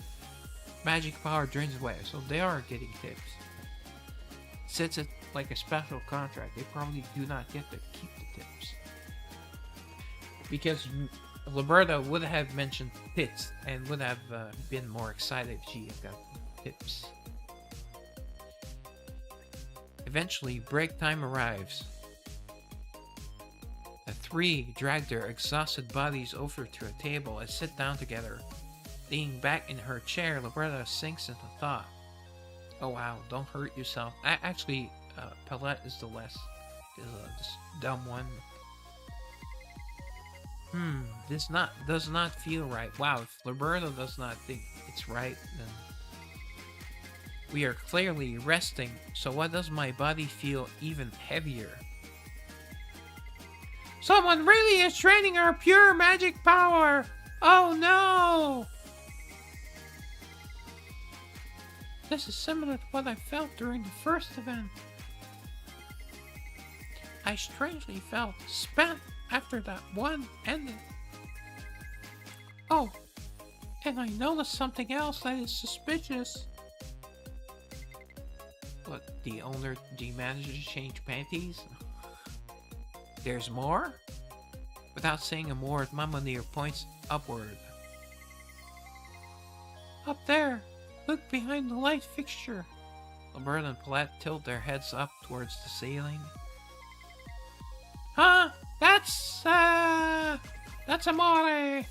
magic power drains away. So they are getting tips. Since it's like a special contract, they probably do not get to keep the tips. Because Liberta would have mentioned tits and would have been more excited if she had got tips. Eventually, break time arrives. The three drag their exhausted bodies over to a table and sit down together. Leaning back in her chair, Liberta sinks into thought. Oh wow, don't hurt yourself. Actually, Paulette is the this dumb one. This does not feel right. Wow, if Liberta does not think it's right, then we are clearly resting. So why does my body feel even heavier? Someone really is draining our pure magic power. Oh no! This is similar to what I felt during the first event. I strangely felt spent after that one ended. Oh, and I noticed something else that is suspicious. What, the owner managed to change panties? There's more? Without saying a word, Mama Near points upward. Up there, look behind the light fixture. Liberta and Paulette tilt their heads up towards the ceiling. Huh? That's Amore.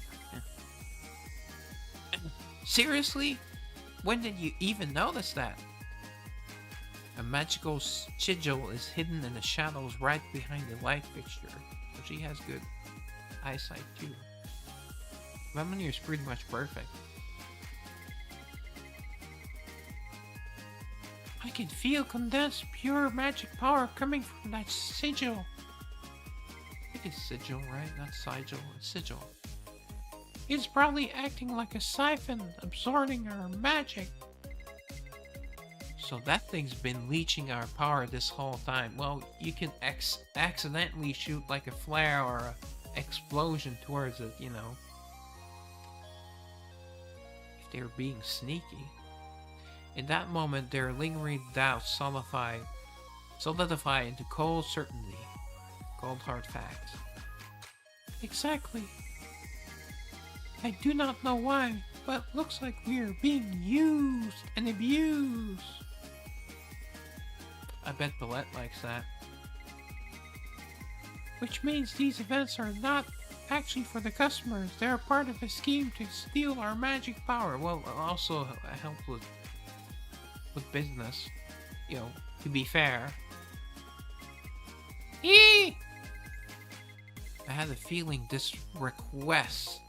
Seriously? When did you even notice that? A magical sigil is hidden in the shadows right behind the light fixture. So she has good eyesight too. Mama Near is pretty much perfect. I can feel condensed pure magic power coming from that sigil. I think it's sigil, right? Not sigil, it's sigil. It's probably acting like a siphon, absorbing our magic. So that thing's been leeching our power this whole time. Well, you can accidentally shoot like a flare or a explosion towards it, you know. If they're being sneaky. In that moment, their lingering doubts solidify into cold certainty. Cold hard facts. Exactly. I do not know why, but looks like we are being used and abused. I bet Paulette likes that. Which means these events are not actually for the customers. They are part of a scheme to steal our magic power. Well, also help with business. You know, to be fair, Eee! I had a feeling this request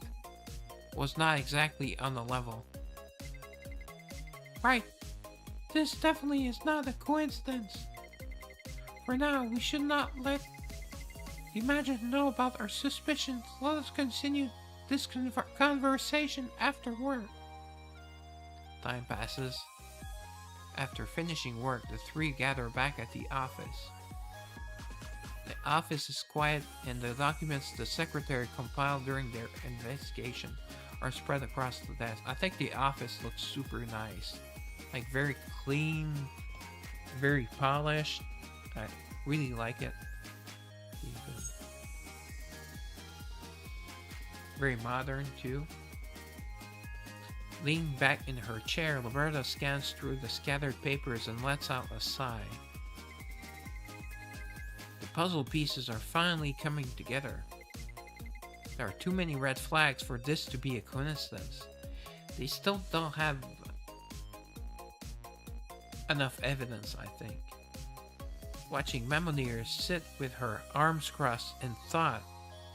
was not exactly on the level. Right. This definitely is not a coincidence. For now, we should not let the Magic know about our suspicions. Let us continue this conversation after work. Time passes. After finishing work, the three gather back at the office. The office is quiet, and the documents the secretary compiled during their investigation are spread across the desk. I think the office looks super nice. Like, very clean, very polished. I really like it. Very modern, too. Leaning back in her chair, Roberta scans through the scattered papers and lets out a sigh. The puzzle pieces are finally coming together. There are too many red flags for this to be a coincidence. They still don't have enough evidence, I think. Watching Mamonir sit with her arms crossed in thought,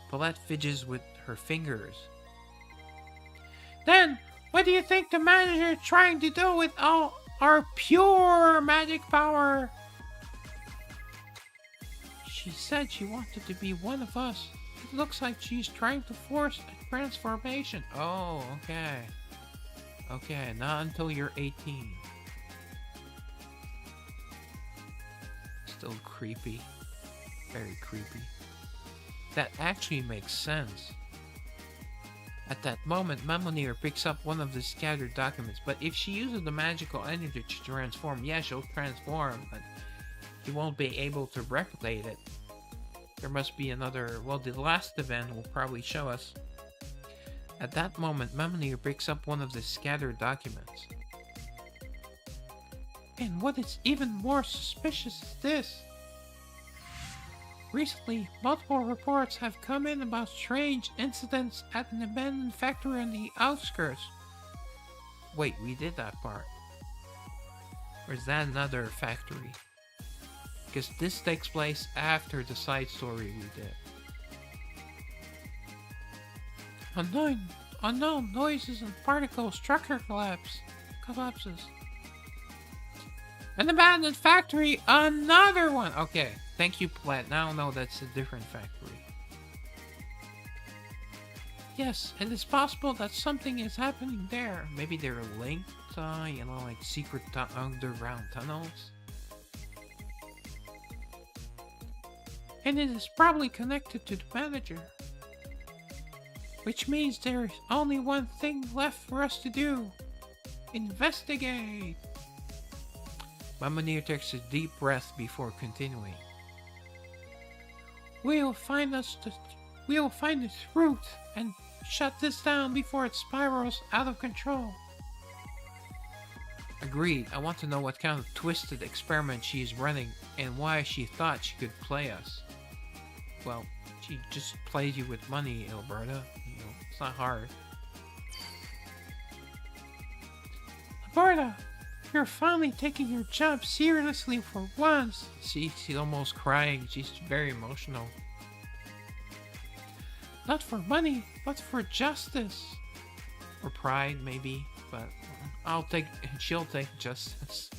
Paulette fidgets with her fingers. Then, what do you think the manager is trying to do with all our pure magic power? She said she wanted to be one of us. It looks like she's trying to force a transformation. Oh, okay. Okay, not until you're 18. Still creepy. Very creepy. That actually makes sense. At that moment, Mamonir picks up one of the scattered documents, but if she uses the magical energy to transform, yeah, she'll transform, but she won't be able to replicate it. There must be another, well, the last event will probably show us. At that moment, Mamonir picks up one of the scattered documents. And what is even more suspicious is this. Recently, multiple reports have come in about strange incidents at an abandoned factory on the outskirts. Wait, we did that part. Or is that another factory? Because this takes place after the side story we did. Unknown noises and particle structure collapses. An abandoned factory, another one! Okay, thank you, Platt. Now I know that's a different factory. Yes, it is possible that something is happening there. Maybe they're linked, like secret underground tunnels. And it is probably connected to the manager. Which means there is only one thing left for us to do. Investigate! Mamonir takes a deep breath before continuing. We'll find the truth and shut this down before it spirals out of control. Agreed. I want to know what kind of twisted experiment she is running and why she thought she could play us. Well, she just plays you with money, Alberta. It's not hard. Alberta, you're finally taking your job seriously for once. She's almost crying. She's very emotional. Not for money, but for justice. Or pride, maybe. But she'll take justice.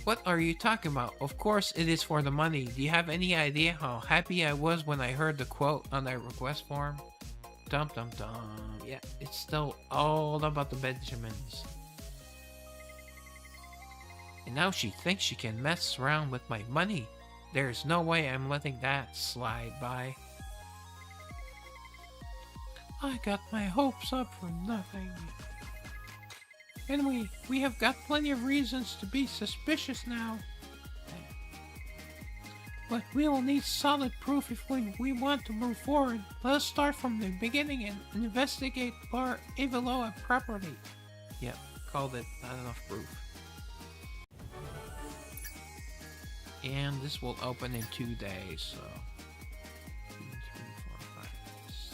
What are you talking about? Of course it is for the money. Do you have any idea how happy I was when I heard the quote on that request form? Dum dum dum. Yeah, it's still all about the Benjamins. And now she thinks she can mess around with my money. There's no way I'm letting that slide by. I got my hopes up for nothing. Anyway, we have got plenty of reasons to be suspicious now. But we will need solid proof if we want to move forward. Let us start from the beginning and investigate Bar Iveloa properly. Yep, called it. Not enough proof. And this will open in 2 days, so 2, 3, 4,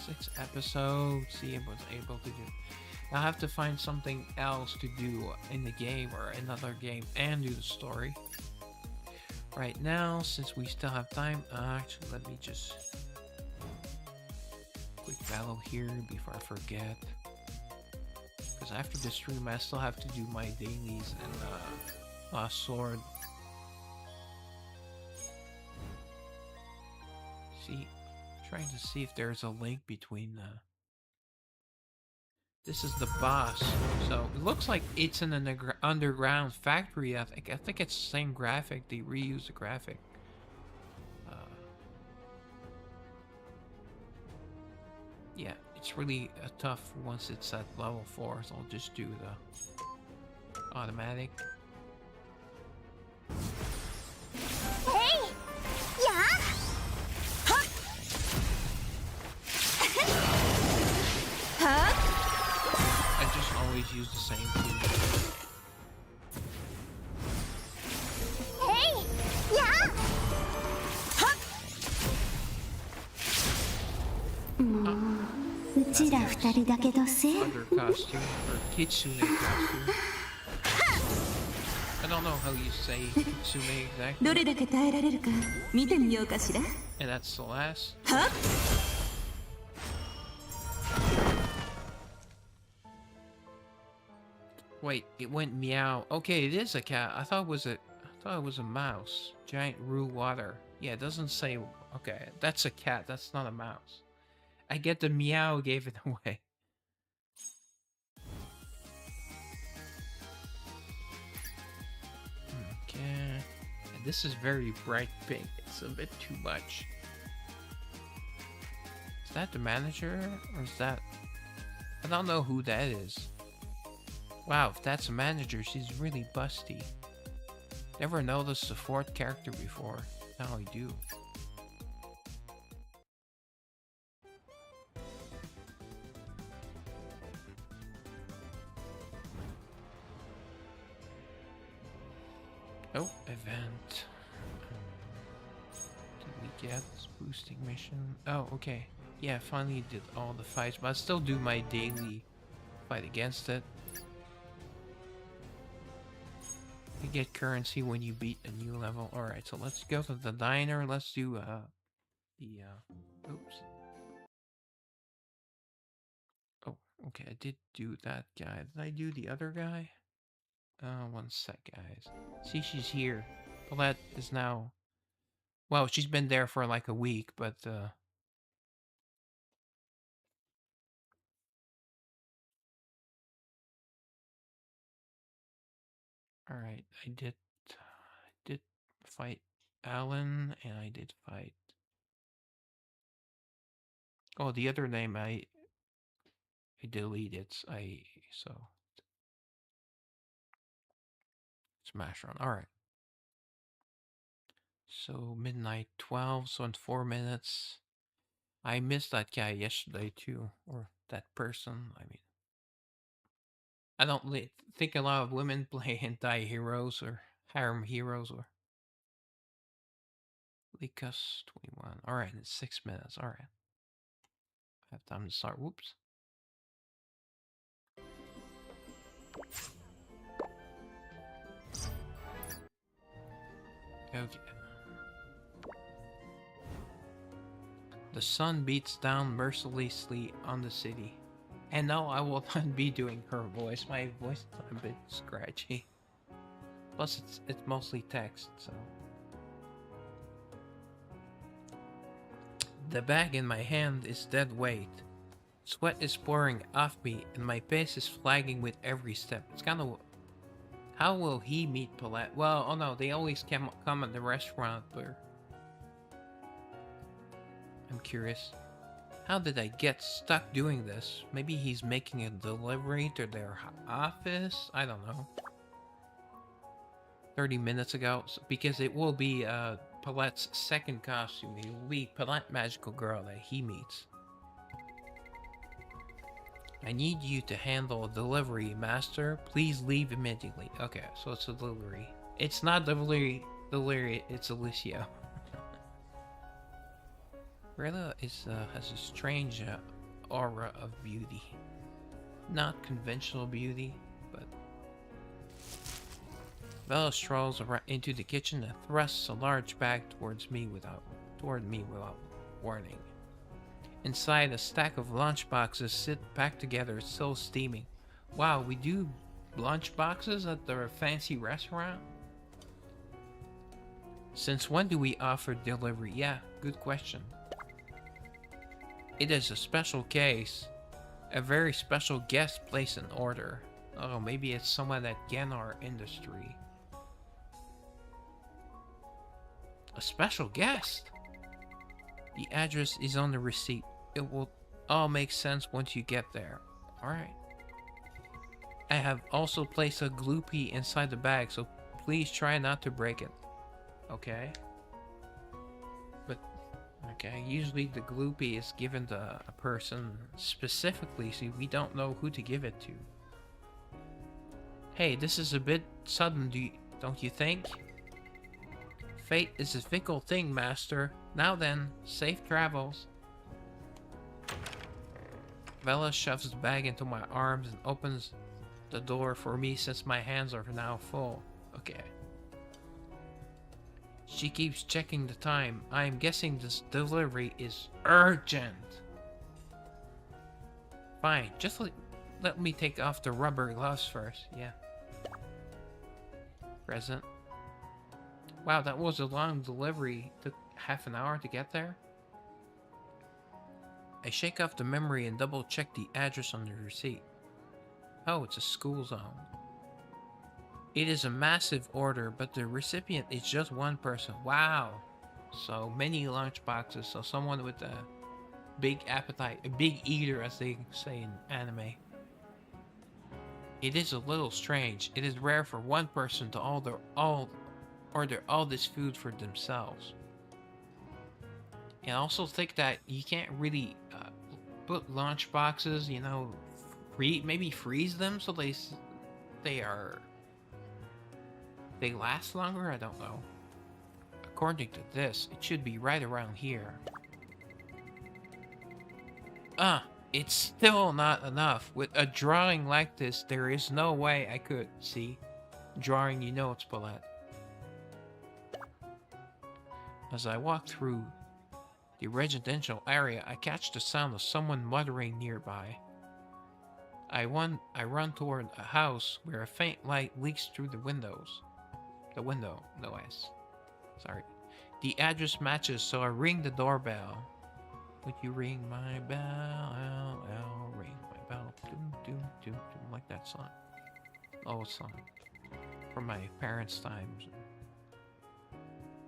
5, 6 episodes. See, I was able to do. I'll have to find something else to do in the game or another game and do the story. right now, since we still have time. Actually, let me just quick battle here before I forget. Because after this stream, I still have to do my dailies and Lost Sword. See, trying to see if there's a link between. This is the boss, so it looks like it's in an underground factory. I think it's the same graphic. They reuse the graphic. Yeah, it's really tough once it's at level 4. So I'll just do the automatic. Hey! Yeah! I just always use the same key. Hey! Yeah! うちら二人だけどせ Other costume or kitsune costume. I don't know how you say kitsune exactly. どれだけ耐えられるか見てみようかしら。 And that's the last. Wait, it went meow. Okay, it is a cat. I thought it was a mouse. Giant rue water. Yeah, it doesn't say. Okay, that's a cat. That's not a mouse. I get the meow gave it away. Okay. And this is very bright pink. It's a bit too much. Is that the manager? Or is that... I don't know who that is. Wow, if that's a manager, she's really busty. Never noticed a fourth character before. Now I do. Oh, event. Did we get this boosting mission? Oh, okay. Yeah, finally did all the fights, but I still do my daily fight against it. You get currency when you beat a new level. Alright, so let's go to the diner. Let's do oops. Oh, okay, I did do that guy. Did I do the other guy? One sec, guys. See, she's here. Paulette is now... Well, she's been there for like a week, but alright, I did fight Alan, and I did fight... Oh, the other name I deleted. So Smash Run. Alright. So midnight 12, so in 4 minutes. I missed that guy yesterday too, or that person. I mean, I don't think a lot of women play hentai heroes or harem heroes or Likas 21. Alright, it's 6 minutes. Alright. I have time to start. Whoops. Okay. The sun beats down mercilessly on the city. And no, I will not be doing her voice. My voice is a bit scratchy. Plus, it's mostly text, so... The bag in my hand is dead weight. Sweat is pouring off me, and my pace is flagging with every step. It's kind of... How will he meet Paulette? Well, oh no, they always come at the restaurant, but... I'm curious. How did I get stuck doing this? Maybe he's making a delivery to their office? I don't know. 30 minutes ago, because it will be Paulette's second costume. It will be Paulette Magical Girl that he meets. I need you to handle a delivery, master. Please leave immediately. Okay, so it's a delivery. It's not delivery, it's Alicia. Rilla has a strange aura of beauty. Not conventional beauty, but Bella strolls into the kitchen and thrusts a large bag toward me without warning. Inside, a stack of lunchboxes sit packed together, still steaming. Wow, we do lunchboxes at the fancy restaurant? Since when do we offer delivery? Yeah, good question. It is a special case. A very special guest placed an order. Oh, maybe it's someone at Ganar Industry. A special guest? The address is on the receipt. It will all make sense once you get there. Alright. I have also placed a gloopy inside the bag, so please try not to break it. Okay. But, okay, usually the gloopy is given to a person specifically, so we don't know who to give it to. Hey, this is a bit sudden, don't you think? Fate is a fickle thing, Master. Now then, safe travels. Bella shoves the bag into my arms and opens the door for me since my hands are now full. Okay. She keeps checking the time. I am guessing this delivery is urgent. Fine, just let me take off the rubber gloves first. Yeah. Present. Wow, that was a long delivery. Took half an hour to get there. I shake off the memory and double check the address on the receipt. Oh, it's a school zone. It is a massive order, but the recipient is just one person. Wow. So many lunch boxes. So someone with a big appetite, a big eater as they say in anime. It is a little strange. It is rare for one person to order all this food for themselves. And I also think that you can't really put lunch boxes, you know, maybe freeze them so they last longer. I don't know. According to this, it should be right around here. It's still not enough. With a drawing like this, there is no way I could see. Drawing, you know it's Paulette. As I walk through the residential area, I catch the sound of someone muttering nearby. I run toward a house where a faint light leaks through the windows. The window, no S. Sorry. The address matches, so I ring the doorbell. Would you ring my bell? Ring my bell. Doom, doom, doom, doom. Like that song. Old song. From my parents' times.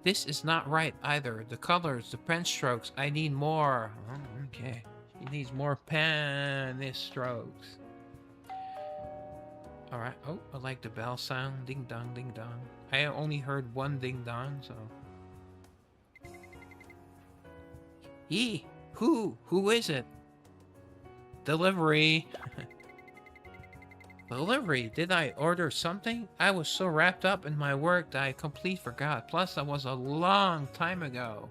This is not right either. The colors, the pen strokes. I need more. Oh, okay. She needs more pen strokes. Alright. Oh, I like the bell sound. Ding dong, ding dong. I only heard one ding dong, so. Yee! Who is it? Delivery. Delivery? Did I order something? I was so wrapped up in my work that I completely forgot. Plus, that was a long time ago.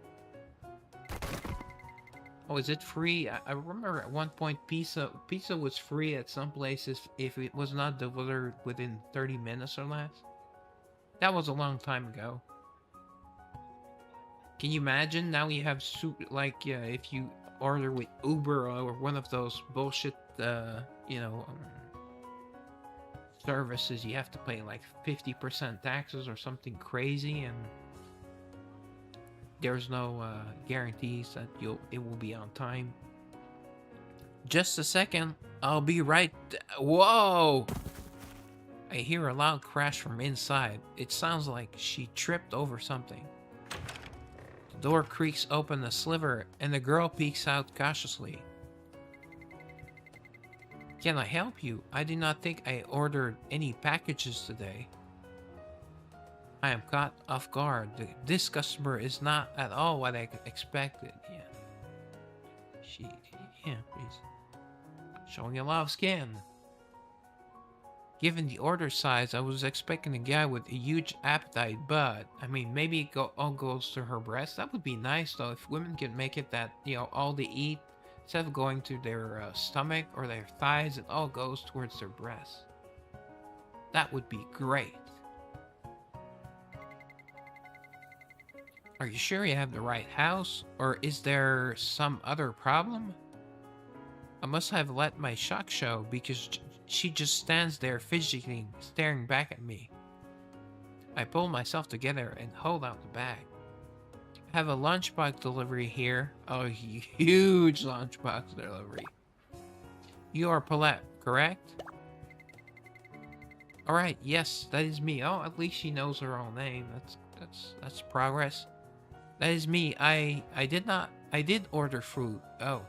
Oh, is it free? I remember at one point pizza was free at some places if it was not delivered within 30 minutes or less. That was a long time ago. Can you imagine? Now you have like if you order with Uber or one of those bullshit services, you have to pay like 50% taxes or something crazy, and there's no guarantees that it will be on time. Just a second, I'll be right. Whoa! I hear a loud crash from inside. It sounds like she tripped over something. The door creaks open a sliver, and the girl peeks out cautiously. Can I help you? I do not think I ordered any packages today. I am caught off guard. This customer is not at all what I expected. Yeah. She's showing a lot of skin. Given the order size, I was expecting a guy with a huge appetite, but I mean, maybe it all goes to her breast. That would be nice, though, if women can make it that, you know, all they eat, instead of going to their stomach or their thighs, it all goes towards their breasts. That would be great. Are you sure you have the right house? Or is there some other problem? I must have let my shock show because she just stands there fidgeting, staring back at me. I pull myself together and hold out the bag. I have a lunchbox delivery here. Oh, huge lunchbox delivery. You are Paulette, correct? Alright, yes, that is me. Oh, at least she knows her own name. That's progress. That is me. I did order food. Oh.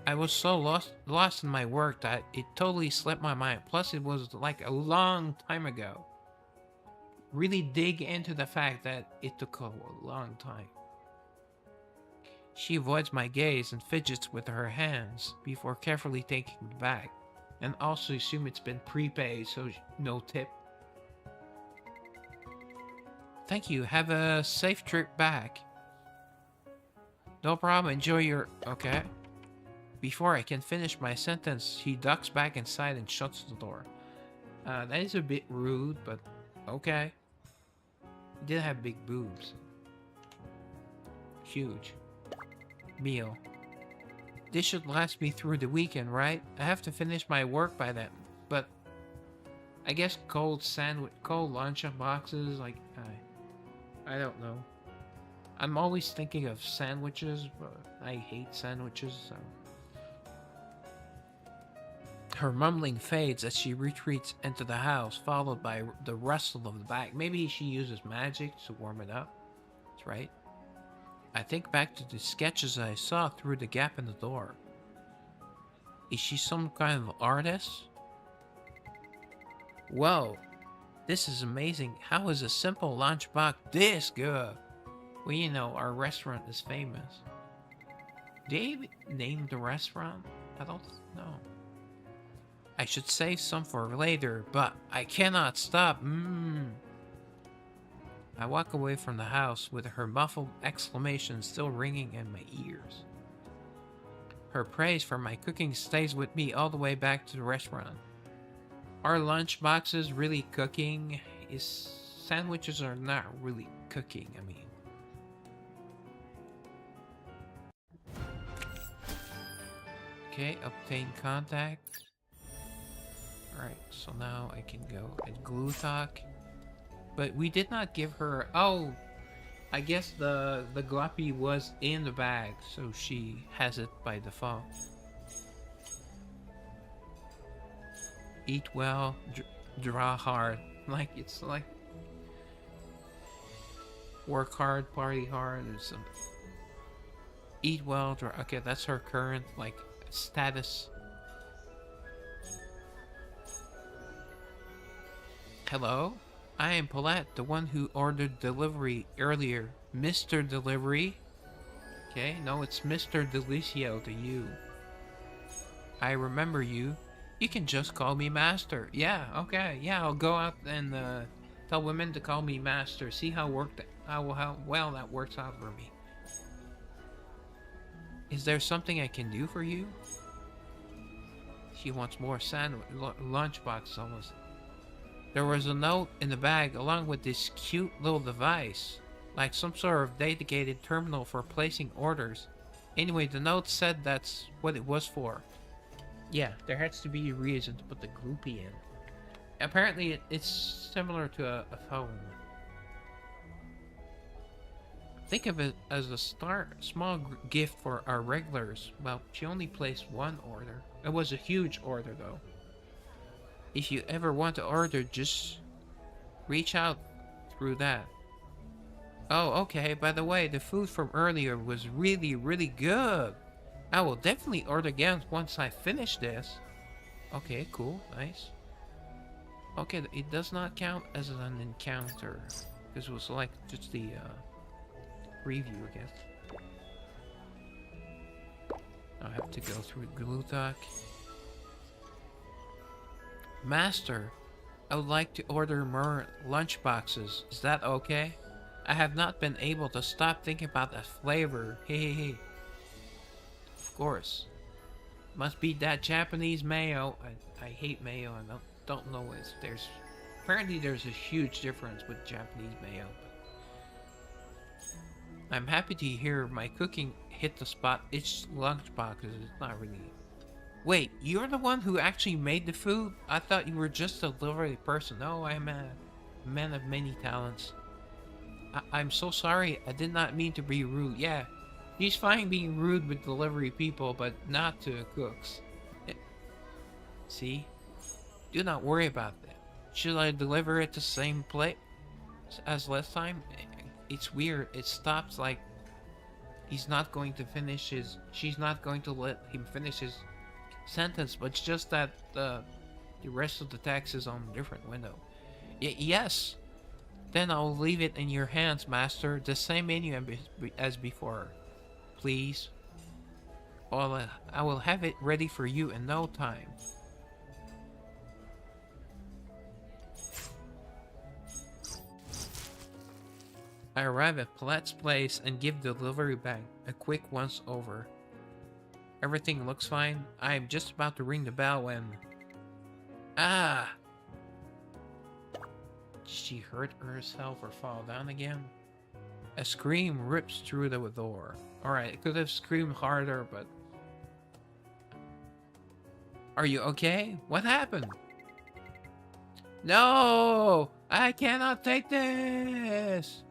I was so lost in my work that it totally slipped my mind. Plus, it was like a long time ago. Really dig into the fact that it took a long time. She avoids my gaze and fidgets with her hands before carefully taking the bag. And also assume it's been prepaid, so no tip. Thank you. Have a safe trip back. No problem. Enjoy your... Okay. Before I can finish my sentence, he ducks back inside and shuts the door. That is a bit rude, but okay. He did have big boobs. Huge. Meal. This should last me through the weekend, right? I have to finish my work by then. But I guess cold lunch boxes, like I don't know. I'm always thinking of sandwiches, but I hate sandwiches, so. Her mumbling fades as she retreats into the house, followed by the rustle of the bag. Maybe she uses magic to warm it up. That's right. I think back to the sketches I saw through the gap in the door. Is she some kind of artist? Whoa, this is amazing. How is a simple lunchbox this good? Well, you know, our restaurant is famous. Did they name the restaurant? I don't know. I should save some for later, but I cannot stop. I walk away from the house with her muffled exclamation still ringing in my ears. Her praise for my cooking stays with me all the way back to the restaurant. Are lunch boxes really cooking? Sandwiches are not really cooking, I mean. Okay, obtain contact. Alright, so now I can go at glue talk. But we did not give her... Oh! I guess the gloppy was in the bag, so she has it by default. Eat well, draw hard. Like, it's like... Work hard, party hard, or some... Eat well, draw... Okay, that's her current, like, status. Hello? I am Paulette, the one who ordered delivery earlier. Mr. Delivery? Okay, no, it's Mr. Delicio to you. I remember you. You can just call me Master. Yeah, okay, yeah, I'll go out and tell women to call me Master. See how well that works out for me. Is there something I can do for you? She wants more lunchbox almost. There was a note in the bag along with this cute little device, like some sort of dedicated terminal for placing orders. Anyway, the note said that's what it was for. Yeah, there has to be a reason to put the gloopy in. Apparently, it's similar to a phone. Think of it as a small gift for our regulars. Well, she only placed one order. It was a huge order, though. If you ever want to order, just reach out through that. Oh, okay. By the way, the food from earlier was really, really good. I will definitely order again once I finish this. Okay, cool. Nice. Okay, it does not count as an encounter. This was like just the preview, I guess. I'll have to go through Glutak. Master, I would like to order more lunch boxes. Is that okay? I have not been able to stop thinking about that flavor. Hey. Of course. Must be that Japanese mayo. I hate mayo. I don't know if there's... Apparently there's a huge difference with Japanese mayo. I'm happy to hear my cooking hit the spot. It's lunchbox. It's not really. Wait, you're the one who actually made the food? I thought you were just a delivery person. No, I'm a man of many talents. I'm so sorry. I did not mean to be rude. Yeah, he's fine being rude with delivery people, but not to cooks. See? Do not worry about that. Should I deliver it the same place as last time? It's weird. It stops like he's not going to finish his... She's not going to let him finish his sentence, but it's just that the rest of the text is on a different window. Yes. Then I'll leave it in your hands, master. The same menu as before. Please. Well, I will have it ready for you in no time. I arrive at Paulette's place and give the delivery bag a quick once-over. Everything looks fine. I am just about to ring the bell when... Ah! Did she hurt herself or fall down again? A scream rips through the door. Alright, I could have screamed harder, but... Are you okay? What happened? No! I cannot take this!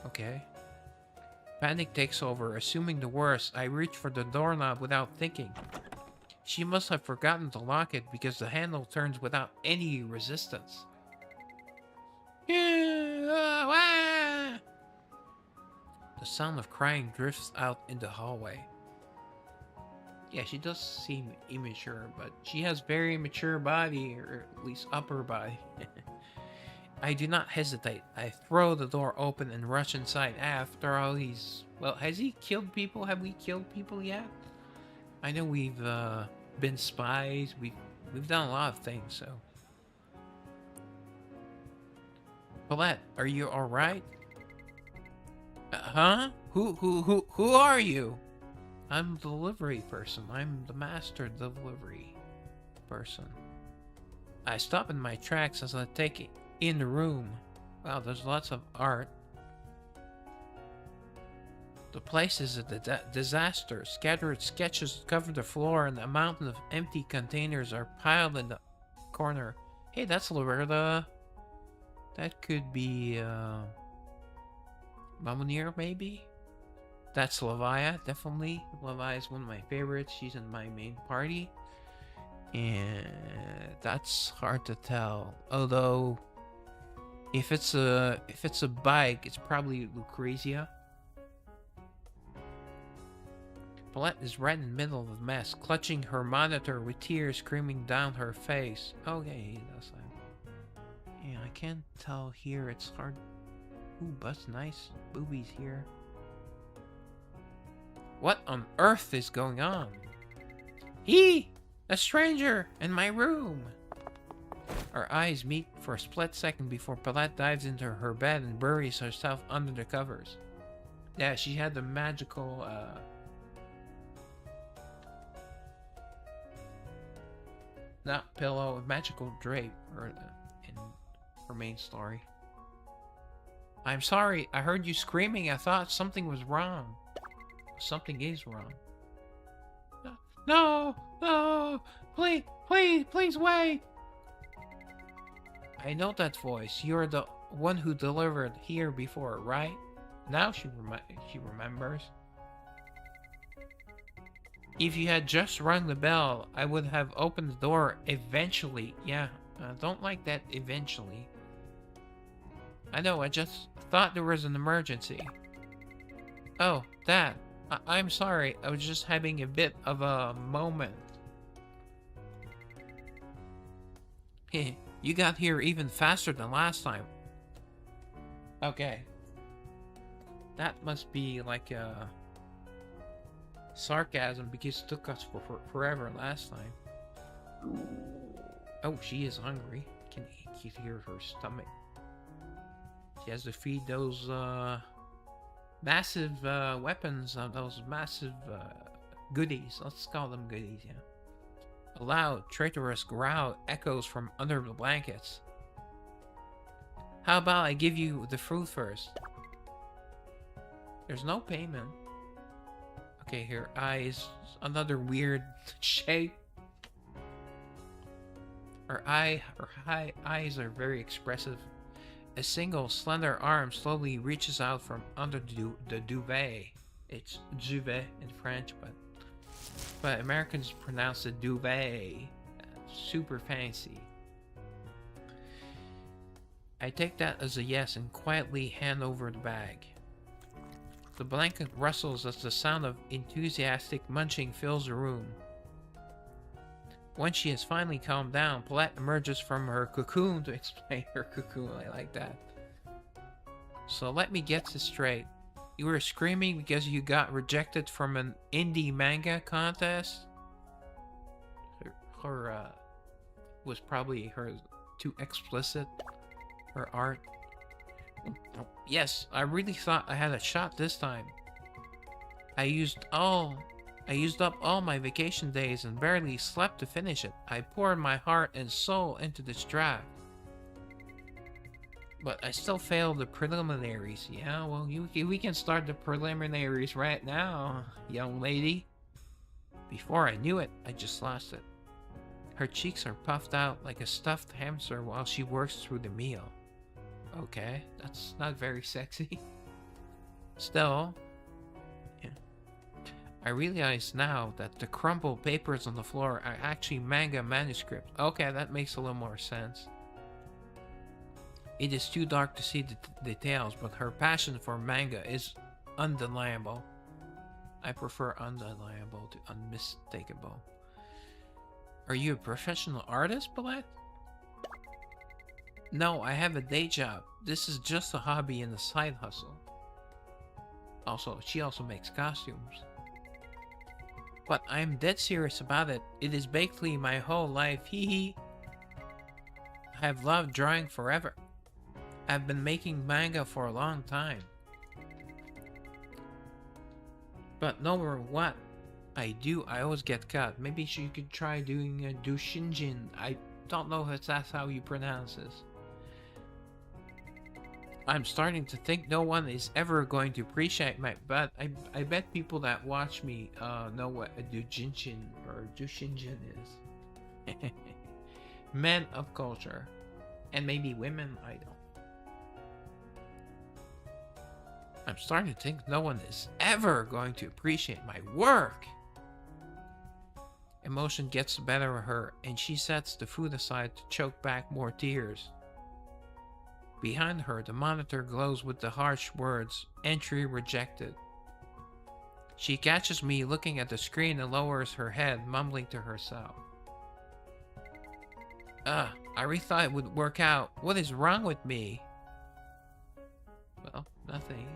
Okay. Panic takes over. Assuming the worst, I reach for the doorknob without thinking. She must have forgotten to lock it because the handle turns without any resistance. The sound of crying drifts out in the hallway. Yeah, she does seem immature, but she has very mature body, or at least upper body. I do not hesitate. I throw the door open and rush inside. After all, well, has he killed people? Have we killed people yet? I know we've been spies. We've done a lot of things, so. Paulette, are you all right? Huh? Who are you? I'm the delivery person. I'm the master delivery person. I stop in my tracks as I take it in the room. Wow, there's lots of art. The place is a disaster. Scattered sketches cover the floor and a mountain of empty containers are piled in the corner. Hey, that's Loretta. That could be, Mamunir, maybe? That's Lavia, definitely. Lavia is one of my favorites. She's in my main party. And that's hard to tell. Although, if it's a bike, it's probably Lucrezia. Paulette is right in the middle of the mess, clutching her monitor with tears streaming down her face. Okay, that's that. Yeah, I can't tell here. It's hard. Ooh, that's nice. Boobies here. What on earth is going on? A stranger in my room. Our eyes meet for a split second before Paulette dives into her bed and buries herself under the covers. Yeah, she had the magical, not pillow, magical drape in her main story. I'm sorry, I heard you screaming. I thought something was wrong. Something is wrong. No, please wait. I know that voice. You're the one who delivered here before, right? Now she remembers. If you had just rung the bell, I would have opened the door eventually. Yeah, I don't like that eventually. I know, I just thought there was an emergency. Oh, that. I'm sorry, I was just having a bit of a moment. You got here even faster than last time. Okay. That must be like a sarcasm because it took us for forever last time. Oh, she is hungry. Can you hear her stomach? She has to feed those massive weapons, those massive goodies. Let's call them goodies, yeah. A loud, traitorous growl echoes from under the blankets. How about I give you the fruit first? There's no payment. Okay, her eyes, another weird shape. Her eyes are very expressive. A single slender arm slowly reaches out from under the duvet. It's duvet in French, but Americans pronounce it duvet. Super fancy. I take that as a yes and quietly hand over the bag. The blanket rustles as the sound of enthusiastic munching fills the room. Once she has finally calmed down, Paulette emerges from her cocoon to explain her cocoon. I like that. So let me get this straight. You were screaming because you got rejected from an indie manga contest? Her was probably too explicit. Her art. Yes, I really thought I had a shot this time. I used up all my vacation days and barely slept to finish it. I poured my heart and soul into this draft. But I still failed the preliminaries. Yeah, well, we can start the preliminaries right now, young lady. Before I knew it, I just lost it. Her cheeks are puffed out like a stuffed hamster while she works through the meal. Okay, that's not very sexy. Still, yeah. I realize now that the crumpled papers on the floor are actually manga manuscripts. Okay, that makes a little more sense. It is too dark to see the details, but her passion for manga is undeniable. I prefer undeniable to unmistakable. Are you a professional artist, Paulette? No, I have a day job. This is just a hobby and a side hustle. Also, she also makes costumes. But I'm dead serious about it. It is basically my whole life, hee hee. I have loved drawing forever. I've been making manga for a long time. But no matter what I do, I always get cut. Maybe you could try doing a doshinjin. I don't know if that's how you pronounce this. I'm starting to think no one is ever going to appreciate my, but I bet people that watch me know what a doujinjin or doshinjin is. Men of culture. And maybe women, I don't. I'm starting to think no one is ever going to appreciate my work. Emotion gets the better of her, and she sets the food aside to choke back more tears. Behind her, the monitor glows with the harsh words, "Entry rejected." She catches me looking at the screen and lowers her head, mumbling to herself. I really thought it would work out. What is wrong with me? Well, nothing.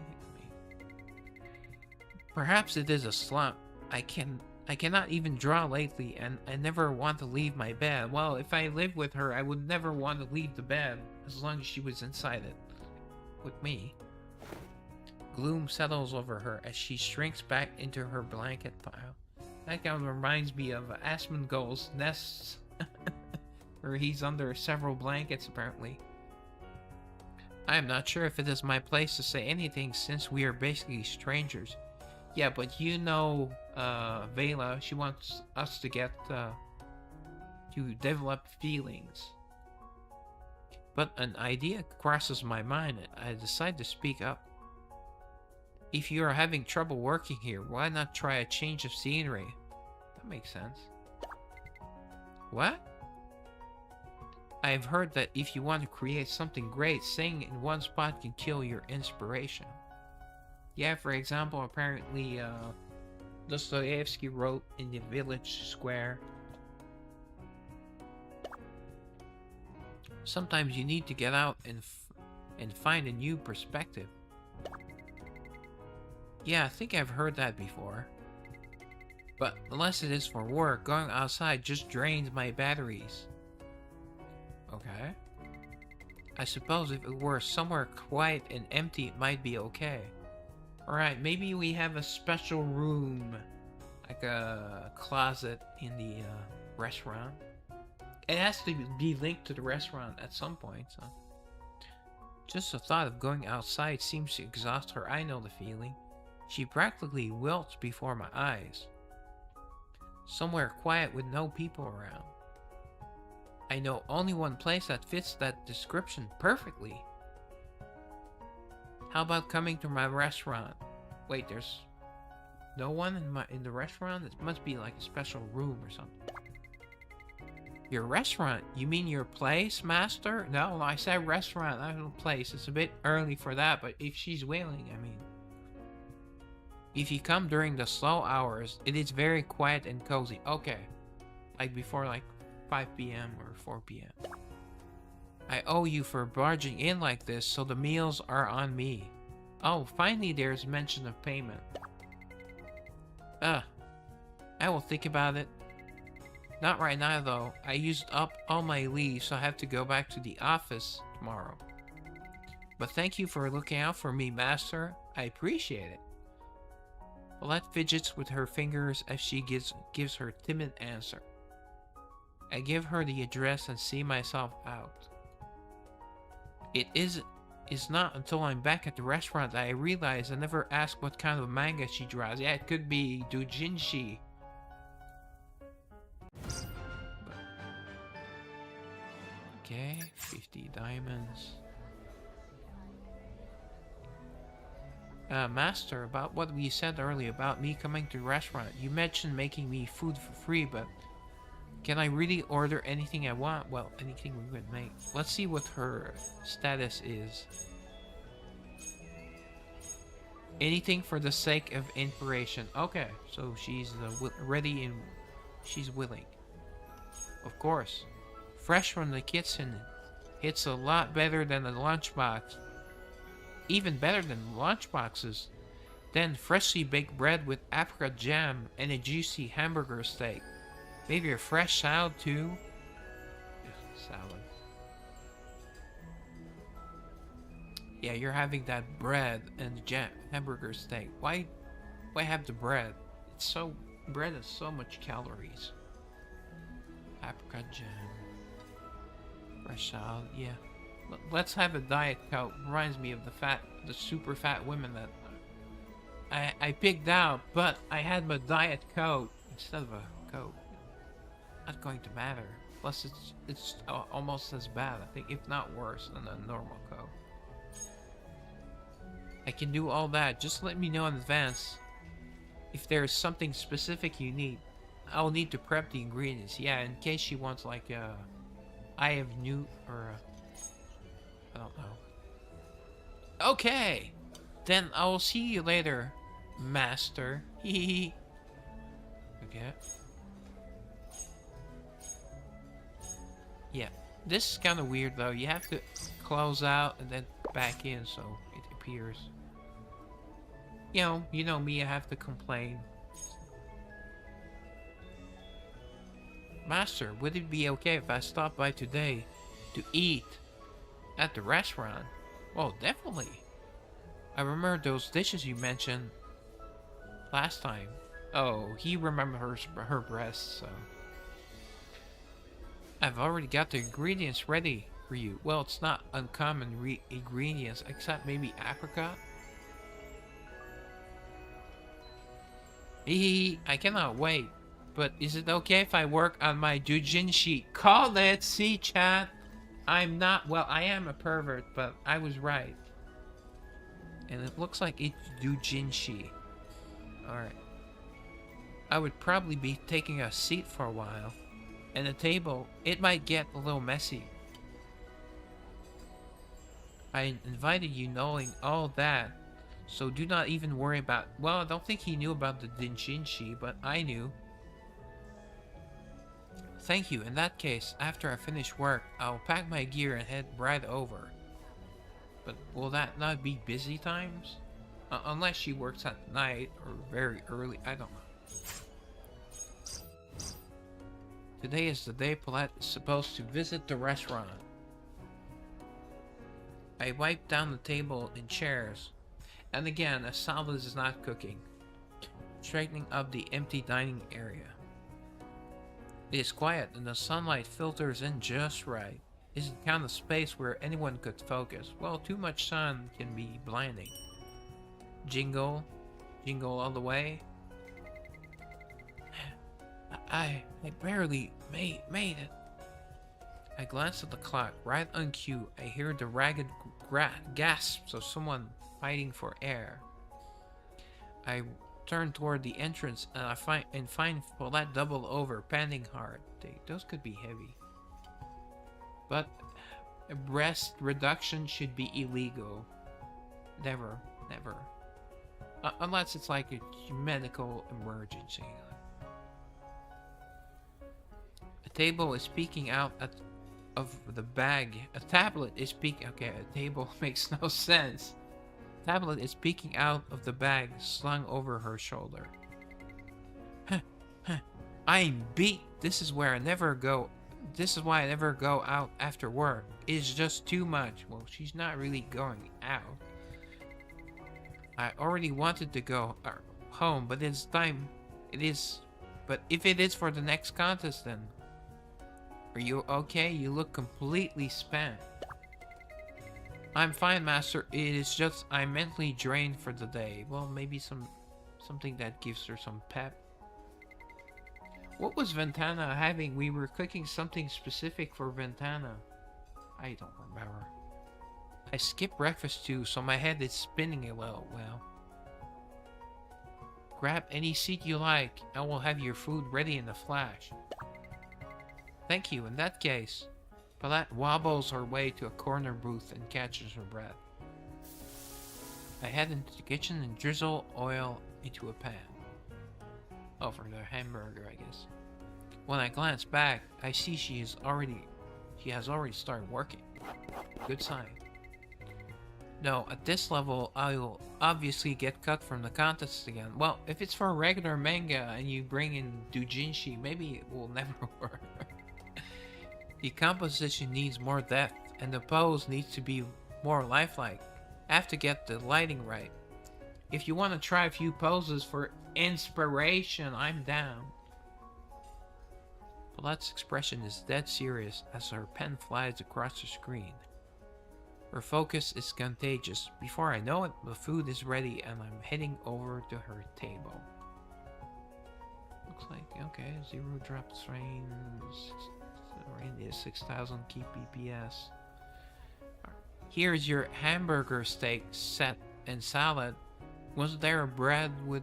Perhaps it is a slump. I cannot even draw lately, and I never want to leave my bed. Well, if I lived with her, I would never want to leave the bed, as long as she was inside it. With me. Gloom settles over her as she shrinks back into her blanket pile. That kind of reminds me of Asmongold's nests, where he's under several blankets, apparently. I am not sure if it is my place to say anything, since we are basically strangers. Yeah, but you know, Vela, she wants us to get, to develop feelings. But an idea crosses my mind, and I decide to speak up. If you are having trouble working here, why not try a change of scenery? That makes sense. What? I've heard that if you want to create something great, staying in one spot can kill your inspiration. Yeah, for example, apparently Dostoevsky wrote in the village square. Sometimes you need to get out and find a new perspective. Yeah, I think I've heard that before. But unless it is for work, going outside just drains my batteries. Okay. I suppose if it were somewhere quiet and empty, it might be okay. Alright, maybe we have a special room, like a closet in the restaurant. It has to be linked to the restaurant at some point, so. Just the thought of going outside seems to exhaust her. I know the feeling. She practically wilts before my eyes. Somewhere quiet with no people around. I know only one place that fits that description perfectly. How about coming to my restaurant? Wait, there's no one in the restaurant? It must be like a special room or something. Your restaurant? You mean your place, master? No, I said restaurant, not a place. It's a bit early for that, but if she's willing, I mean. If you come during the slow hours, it is very quiet and cozy. Okay. Like before like 5 p.m. or 4 p.m. I owe you for barging in like this, so the meals are on me. Oh, finally there's mention of payment. I will think about it. Not right now though. I used up all my leave, so I have to go back to the office tomorrow. But thank you for looking out for me, master. I appreciate it. Paulette fidgets with her fingers as she gives her timid answer. I give her the address and see myself out. It is not until I'm back at the restaurant that I realize I never asked what kind of manga she draws. Yeah, it could be doujinshi. Okay, 50 diamonds. Master, about what we said earlier about me coming to the restaurant. You mentioned making me food for free, but can I really order anything I want? Well, anything we would make. Let's see what her status is. Anything for the sake of inspiration. Okay, so she's ready and she's willing. Of course. Fresh from the kitchen. It's a lot better than a lunchbox. Even better than lunchboxes. Then freshly baked bread with apricot jam and a juicy hamburger steak. Maybe a fresh salad too. Ugh, salad. Yeah, you're having that bread and the jam hamburger steak. Why have the bread? Bread has so much calories. Apricot jam. Fresh salad, yeah. Let's have a Diet Coke. Reminds me of the super fat women that I picked out, but I had my Diet Coke instead of a Coke. Not going to matter. Plus, it's almost as bad, I think, if not worse than a normal Coke. I can do all that. Just let me know in advance if there's something specific you need. I'll need to prep the ingredients. Yeah, in case she wants like eye of newt or I don't know. Okay, then I'll see you later, master. Hehe. Okay. Yeah, this is kind of weird though. You have to close out and then back in, so it appears. You know me. I have to complain. Master, would it be okay if I stopped by today to eat at the restaurant? Well, definitely. I remember those dishes you mentioned last time. Oh, he remembers her breasts, so. I've already got the ingredients ready for you. Well, it's not uncommon ingredients, except maybe apricot. I cannot wait. But is it okay if I work on my doujinshi? Call it! See, chat? I'm not... Well, I am a pervert, but I was right. And it looks like it's doujinshi. Alright. I would probably be taking a seat for a while. And the table, it might get a little messy. I invited you knowing all that. So do not even worry about... Well, I don't think he knew about the doujinshi, but I knew. Thank you. In that case, after I finish work, I'll pack my gear and head right over. But will that not be busy times? Unless she works at night or very early, I don't know. Today is the day Paulette is supposed to visit the restaurant. I wipe down the table and chairs. And again, a salad is not cooking. Straightening up the empty dining area. It is quiet and the sunlight filters in just right. It's the kind of space where anyone could focus. Well, too much sun can be blinding. Jingle, Jingle all the way. I barely made it. I glance at the clock. Right on cue, I hear the ragged gasps of someone fighting for air. I turn toward the entrance and I find Paulette doubled over, panting hard. Those could be heavy. But breast reduction should be illegal. Never. Unless it's like a medical emergency. A table is peeking out of the bag. A tablet is peeking. Okay, a table makes no sense. Tablet is peeking out of the bag slung over her shoulder. I'm beat. This is why I never go out after work. It's just too much. Well, she's not really going out. I already wanted to go home, but it's time. It is. But if it is for the next contest, then. Are you okay? You look completely spent. I'm fine, Master. It is just I'm mentally drained for the day. Well, maybe something that gives her some pep. What was Ventana having? We were cooking something specific for Ventana. I don't remember. I skipped breakfast too, so my head is spinning a little. Well, grab any seat you like. I will have your food ready in a flash. Thank you. In that case, Paulette wobbles her way to a corner booth and catches her breath. I head into the kitchen and drizzle oil into a pan. Oh, for the hamburger, I guess. When I glance back, I see she has already started working. Good sign. No, at this level, I will obviously get cut from the contest again. Well, if it's for a regular manga and you bring in doujinshi, maybe it will never work. The composition needs more depth, and the pose needs to be more lifelike. I have to get the lighting right. If you want to try a few poses for inspiration, I'm down. Paulette's expression is dead serious as her pen flies across the screen. Her focus is contagious. Before I know it, the food is ready and I'm heading over to her table. Looks like, okay, 0 drops range, 6,000 key PPS. Here's your hamburger steak set and salad. Was there a bread with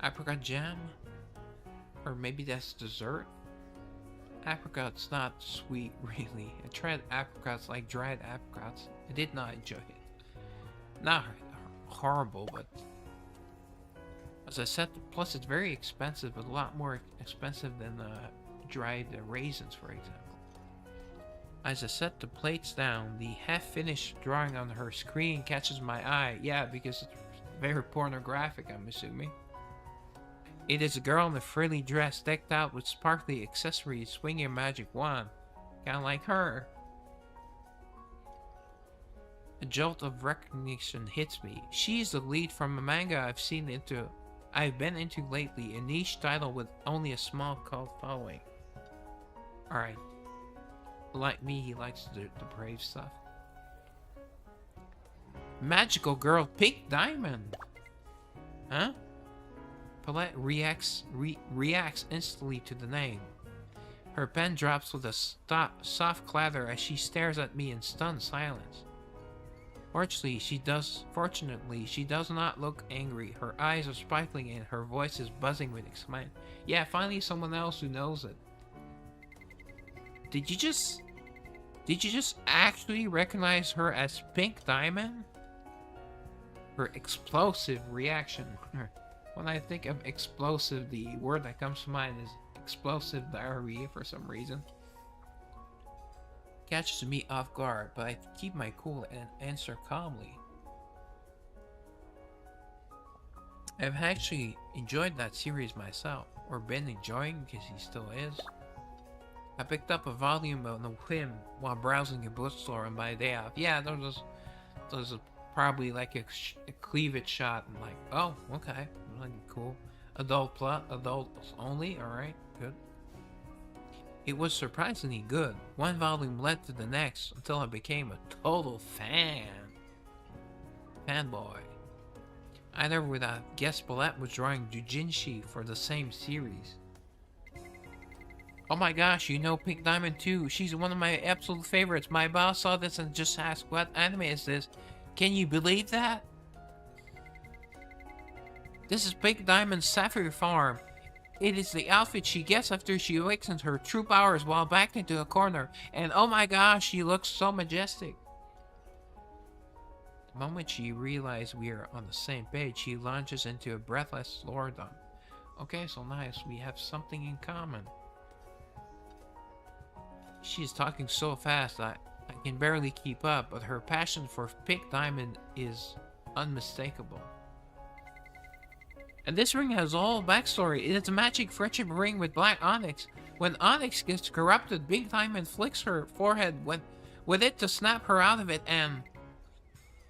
apricot jam? Or maybe that's dessert? Apricot's not sweet, really. I tried apricots like dried apricots. I did not enjoy it. Not horrible, but as I said, plus it's very expensive, but a lot more expensive than dried raisins, for example. As I set the plates down, the half-finished drawing on her screen catches my eye. Yeah, because it's very pornographic, I'm assuming. It is a girl in a frilly dress decked out with sparkly accessories swinging a magic wand. Kinda like her. A jolt of recognition hits me. She is the lead from a manga I've been into lately, a niche title with only a small cult following. Alright. Like me, he likes the brave stuff. Magical girl, Pink Diamond! Huh? Paulette reacts instantly to the name. Her pen drops with a soft clatter as she stares at me in stunned silence. Fortunately, she does not look angry. Her eyes are sparkling and her voice is buzzing with excitement. Yeah, finally someone else who knows it. Did you just actually recognize her as Pink Diamond? Her explosive reaction. When I think of explosive, the word that comes to mind is explosive diarrhea for some reason. Catches me off guard, but I keep my cool and answer calmly. I've actually enjoyed that series myself, or been enjoying because he still is. I picked up a volume on a whim while browsing a bookstore on my day off. Yeah, those are probably like a cleavage shot and like, oh, okay, like cool. Adult plot, adults only, alright, good. It was surprisingly good. One volume led to the next until I became a total fanboy. I never would have guessed Paulette was drawing doujinshi for the same series. Oh my gosh, you know Pink Diamond too. She's one of my absolute favorites. My boss saw this and just asked, what anime is this? Can you believe that? This is Pink Diamond's Sapphire Farm. It is the outfit she gets after she awakens her true powers while backed into a corner. And oh my gosh, she looks so majestic. The moment she realizes we are on the same page, she launches into a breathless lore dump. Okay, so nice. We have something in common. She's talking so fast I can barely keep up, but her passion for Pink Diamond is unmistakable. And this ring has all backstory. It is a magic friendship ring with black onyx. When onyx gets corrupted, Pink Diamond flicks her forehead with it to snap her out of it and...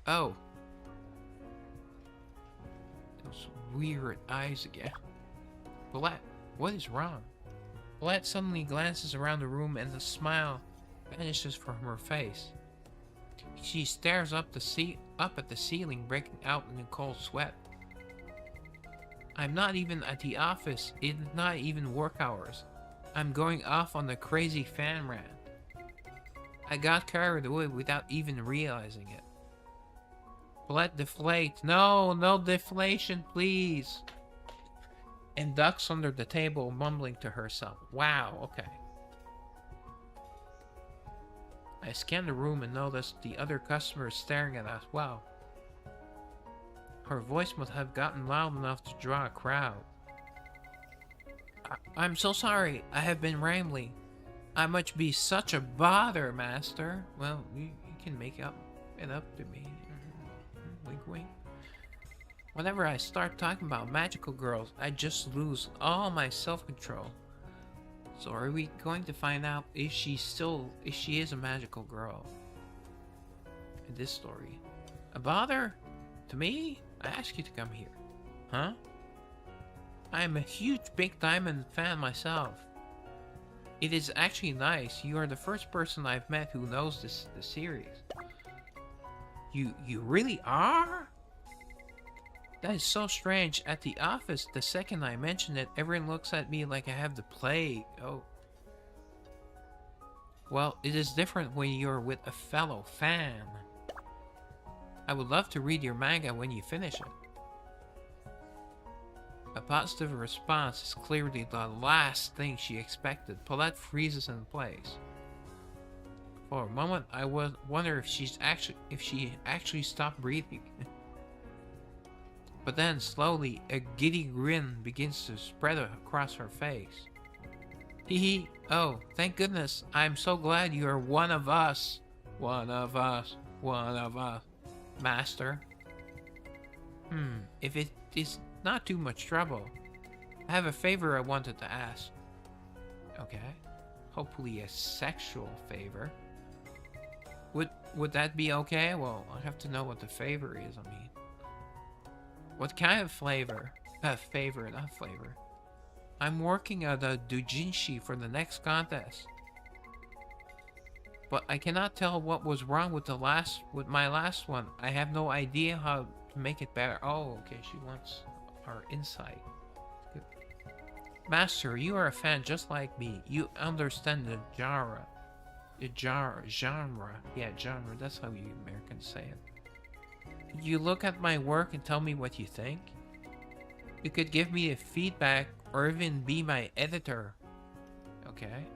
Oh. Those weird eyes again. Paulette, what is wrong? Paulette suddenly glances around the room and the smile vanishes from her face. She stares up at the ceiling, breaking out in a cold sweat. I'm not even at the office. It's not even work hours. I'm going off on a crazy fan rant. I got carried away without even realizing it. Paulette deflates. No deflation, please. And ducks under the table, mumbling to herself. Wow, okay. I scan the room and notice the other customers staring at us. Wow. Her voice must have gotten loud enough to draw a crowd. I'm so sorry. I have been rambling. I must be such a bother, master. Well, you can make it up to me. Wink, wink. Whenever I start talking about magical girls, I just lose all my self-control. So are we going to find out if she is a magical girl in this story? A bother? To me? I asked you to come here. Huh? I am a huge Pink Diamond fan myself. It is actually nice. You are the first person I've met who knows the series. You really are? That is so strange. At the office, the second I mention it, everyone looks at me like I have the plague. Oh. Well, it is different when you're with a fellow fan. I would love to read your manga when you finish it. A positive response is clearly the last thing she expected. Paulette freezes in place. For a moment, I wonder if she actually stopped breathing. But then, slowly, a giddy grin begins to spread across her face. Hee hee. Oh, thank goodness. I'm so glad you are one of us. One of us. One of us. Master. If it is not too much trouble, I have a favor I wanted to ask. Okay. Hopefully a sexual favor. Would that be okay? Well, I have to know what the favor is, I mean. What kind of flavor? Favor, not flavor. I'm working on a doujinshi for the next contest. But I cannot tell what was wrong with my last one. I have no idea how to make it better. Oh, okay, she wants our insight. Good. Master, you are a fan just like me. You understand the genre. Genre. Yeah, genre. That's how you Americans say it. You look at my work and tell me what you think. You could give me a feedback or even be my editor. Okay.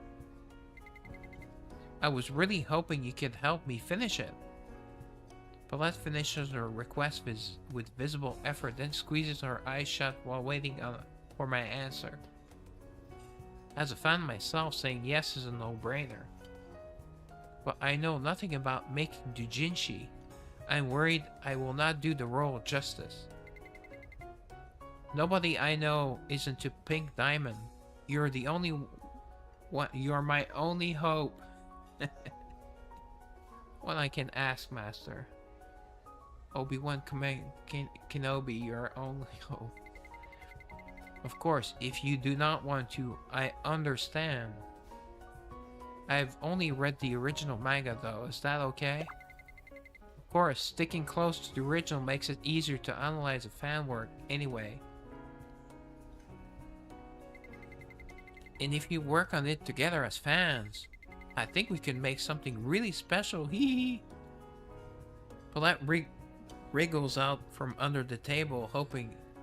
I was really hoping you could help me finish it. Paulette finishes her request with visible effort, then squeezes her eyes shut while waiting for my answer. As a fan myself, saying yes is a no-brainer. But I know nothing about making doujinshi. I'm worried I will not do the role justice. Nobody I know is into Pink Diamond. You're the only one. You're my only hope. What I can ask, Master. Obi-Wan Kenobi, your only hope. Of course, if you do not want to, I understand. I've only read the original manga though, is that okay? Of course, sticking close to the original makes it easier to analyze a fan work anyway. And if you work on it together as fans, I think we can make something really special. Hee hee. Paulette wriggles out from under the table,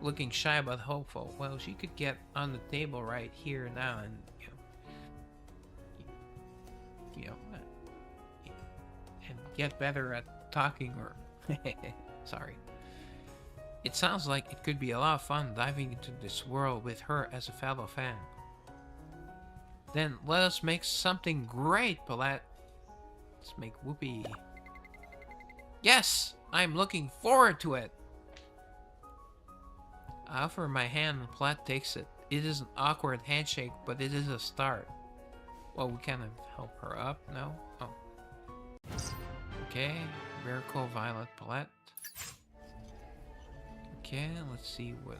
looking shy but hopeful. Well, she could get on the table right here now and, and get better at talking or... Sorry. It sounds like it could be a lot of fun diving into this world with her as a fellow fan. Then let us make something great, Paulette. Let's make whoopee. Yes! I'm looking forward to it! I offer my hand and Paulette takes it. It is an awkward handshake, but it is a start. Well, we kind of help her up, no? Oh. Okay, Miracle Violet Paulette. Okay, let's see what...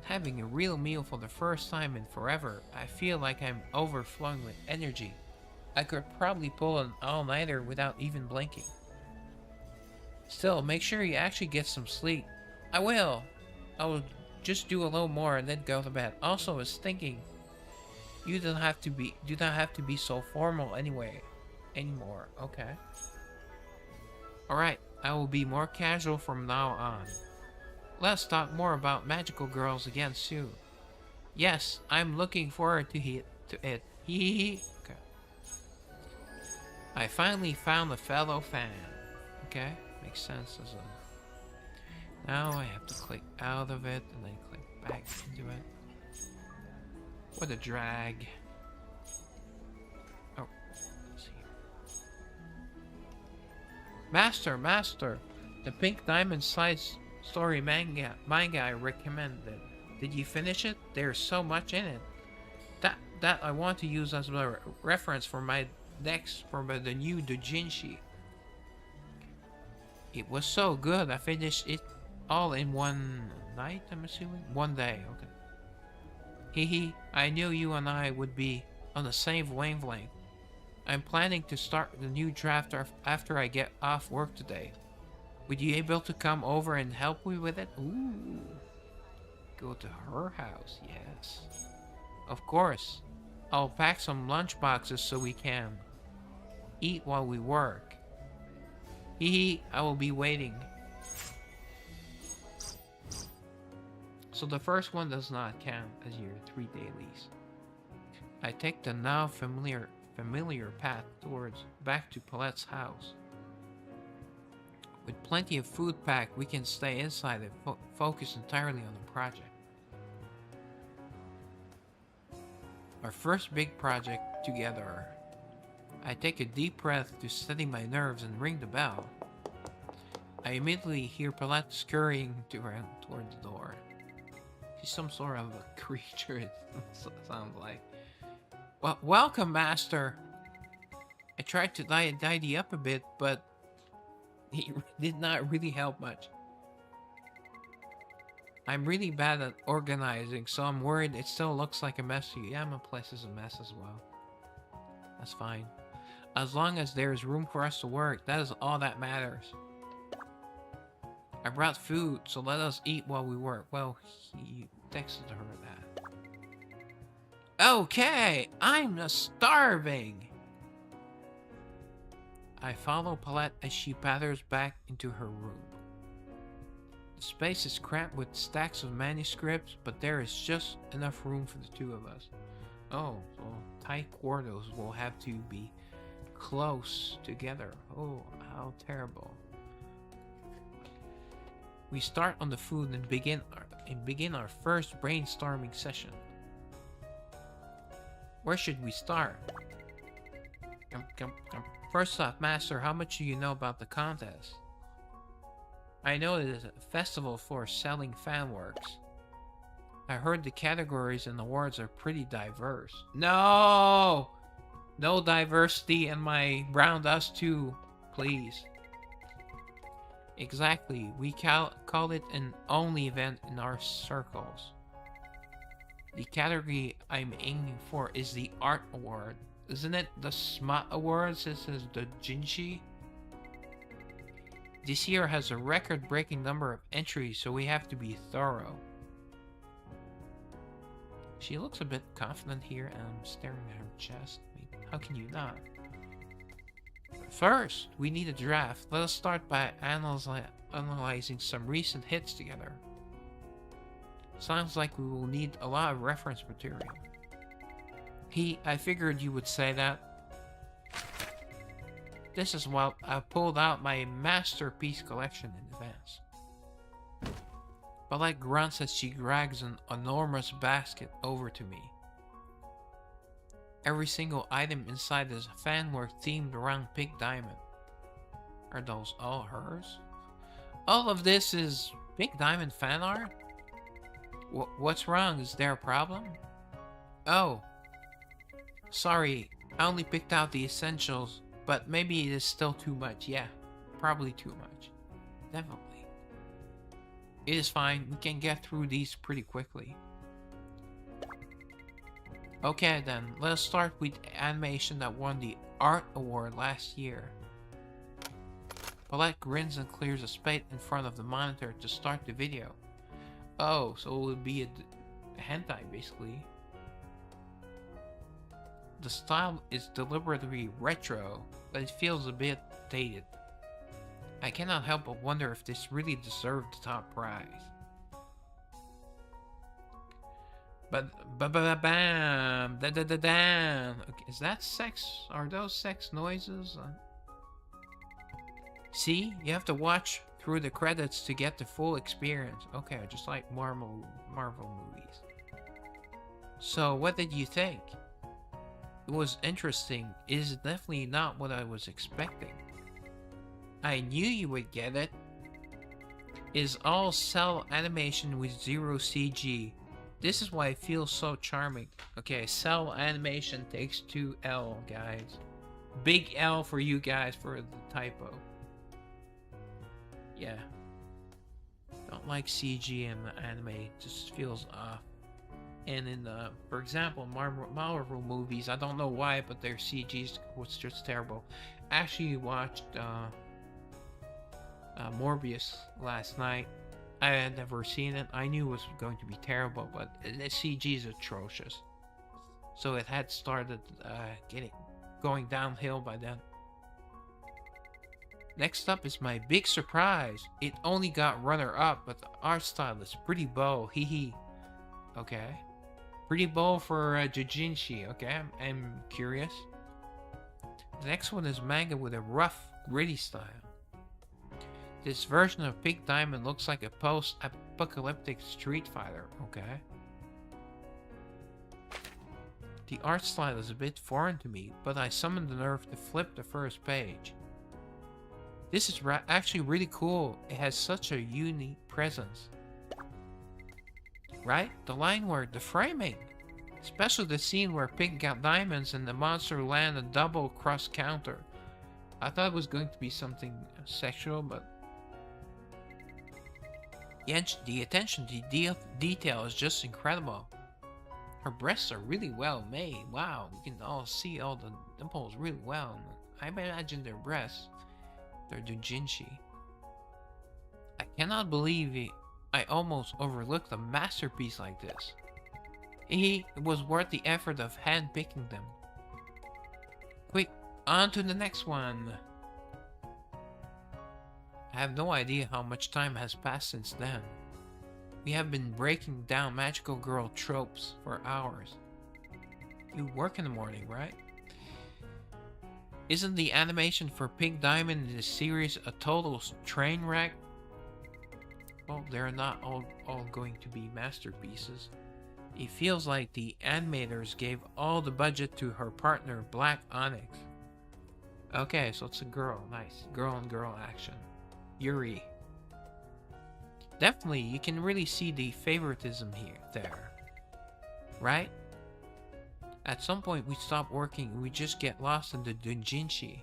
Having a real meal for the first time in forever, I feel like I'm overflowing with energy. I could probably pull an all-nighter without even blinking. Still, make sure you actually get some sleep. I will. I will just do a little more and then go to bed. Also, I was thinking, you do not have to be so formal anymore. Okay. Alright, I will be more casual from now on. Let's talk more about magical girls again soon. Yes, I'm looking forward to it. Hee. Okay. I finally found a fellow fan. Okay, makes sense as a... Now I have to click out of it and then click back into it. What a drag. Oh, let's see. Master! The Pink Diamond side story manga I recommended. Did you finish it? There's so much in it. That I want to use as a reference for my next, for the new doujinshi. It was so good, I finished it all in one night, I'm assuming? One day, okay. Hee, I knew you and I would be on the same wavelength. I'm planning to start the new draft after I get off work today. Would you able to come over and help me with it? Ooh. Go to her house, yes. Of course. I'll pack some lunch boxes so we can eat while we work. Hee, I will be waiting. So the first one does not count as your 3 dailies. I take the now familiar path back to Paulette's house. With plenty of food packed, we can stay inside and focus entirely on the project. Our first big project together. I take a deep breath to steady my nerves and ring the bell. I immediately hear Paulette scurrying toward the door. She's some sort of a creature, it sounds like. Well, welcome, Master! I tried to tidy up a bit, but he did not really help much. I'm really bad at organizing, so I'm worried it still looks like a mess to you. Yeah, my place is a mess as well. That's fine. As long as there's room for us to work, that is all that matters. I brought food, so let us eat while we work. Well, he texted her that. Okay, I'm starving! I follow Paulette as she patters back into her room. The space is cramped with stacks of manuscripts, but there is just enough room for the two of us. Oh, so tight quarters will have to be close together. Oh, how terrible. We start on the food and begin our first brainstorming session. Where should we start? First off, Master, how much do you know about the contest? I know it is a festival for selling fan works. I heard the categories and awards are pretty diverse. No! No diversity in my Brown Dust 2, please. Exactly, we call it an only event in our circles. The category I'm aiming for is the Art Award. Isn't it the Smut Awards? This is the Jinshi. This year has a record-breaking number of entries, so we have to be thorough. She looks a bit confident here, and I'm staring at her chest. I mean, how can you not? First, we need a draft. Let us start by analyzing some recent hits together. Sounds like we will need a lot of reference material. I figured you would say that. This is why I pulled out my masterpiece collection in advance. Paulette grunts as she drags an enormous basket over to me. Every single item inside is fan work themed around Pink Diamond. Are those all hers? All of this is Pink Diamond fan art? What's wrong? Is there a problem? Oh. Sorry, I only picked out the essentials, but maybe it is still too much. Yeah, probably too much. Definitely. It is fine, we can get through these pretty quickly. Okay then, let us start with the animation that won the Art Award last year. Paulette grins and clears a space in front of the monitor to start the video. Oh, so it would be a hentai basically. The style is deliberately retro, but it feels a bit dated. I cannot help but wonder if this really deserved the top prize. But bam, da da da da. Okay, is that sex? Are those sex noises? See, you have to watch through the credits to get the full experience. Okay, just like Marvel movies. So, what did you think? It was interesting. It is definitely not what I was expecting. I knew you would get it. It is all cell animation with zero CG. This is why it feels so charming. Okay, cell animation takes 2 L, guys. Big L for you guys for the typo. Yeah. Don't like CG in the anime. It just feels off. And in the, for example, Marvel movies, I don't know why, but their CG was just terrible. Actually watched Morbius last night. I had never seen it. I knew it was going to be terrible, but the CG is atrocious. So it had started going downhill by then. Next up is my big surprise. It only got runner-up, but the art style is pretty bold. Hee hee. Okay. Pretty bold for Jujinshi. Okay, I'm curious. The next one is manga with a rough, gritty style. This version of Pink Diamond looks like a post-apocalyptic Street Fighter. Okay. The art style is a bit foreign to me, but I summoned the nerve to flip the first page. This is actually really cool. It has such a unique presence. Right? The line work, the framing. Especially the scene where Pink got diamonds and the monster land a double cross counter. I thought it was going to be something sexual, but the attention to detail is just incredible. Her breasts are really well made. Wow, we can all see all the dimples really well. I imagine their breasts. They're doujinshi. I cannot believe it. I almost overlooked a masterpiece like this. It was worth the effort of hand-picking them. Quick, on to the next one. I have no idea how much time has passed since then. We have been breaking down magical girl tropes for hours. You work in the morning, right? Isn't the animation for Pink Diamond in this series a total train wreck? Well, they're not all going to be masterpieces. It feels like the animators gave all the budget to her partner, Black Onyx. Okay, so it's a girl. Nice. Girl on girl action. Yuri. Definitely, you can really see the favoritism there. Right? At some point, we stop working and we just get lost in the doujinshi.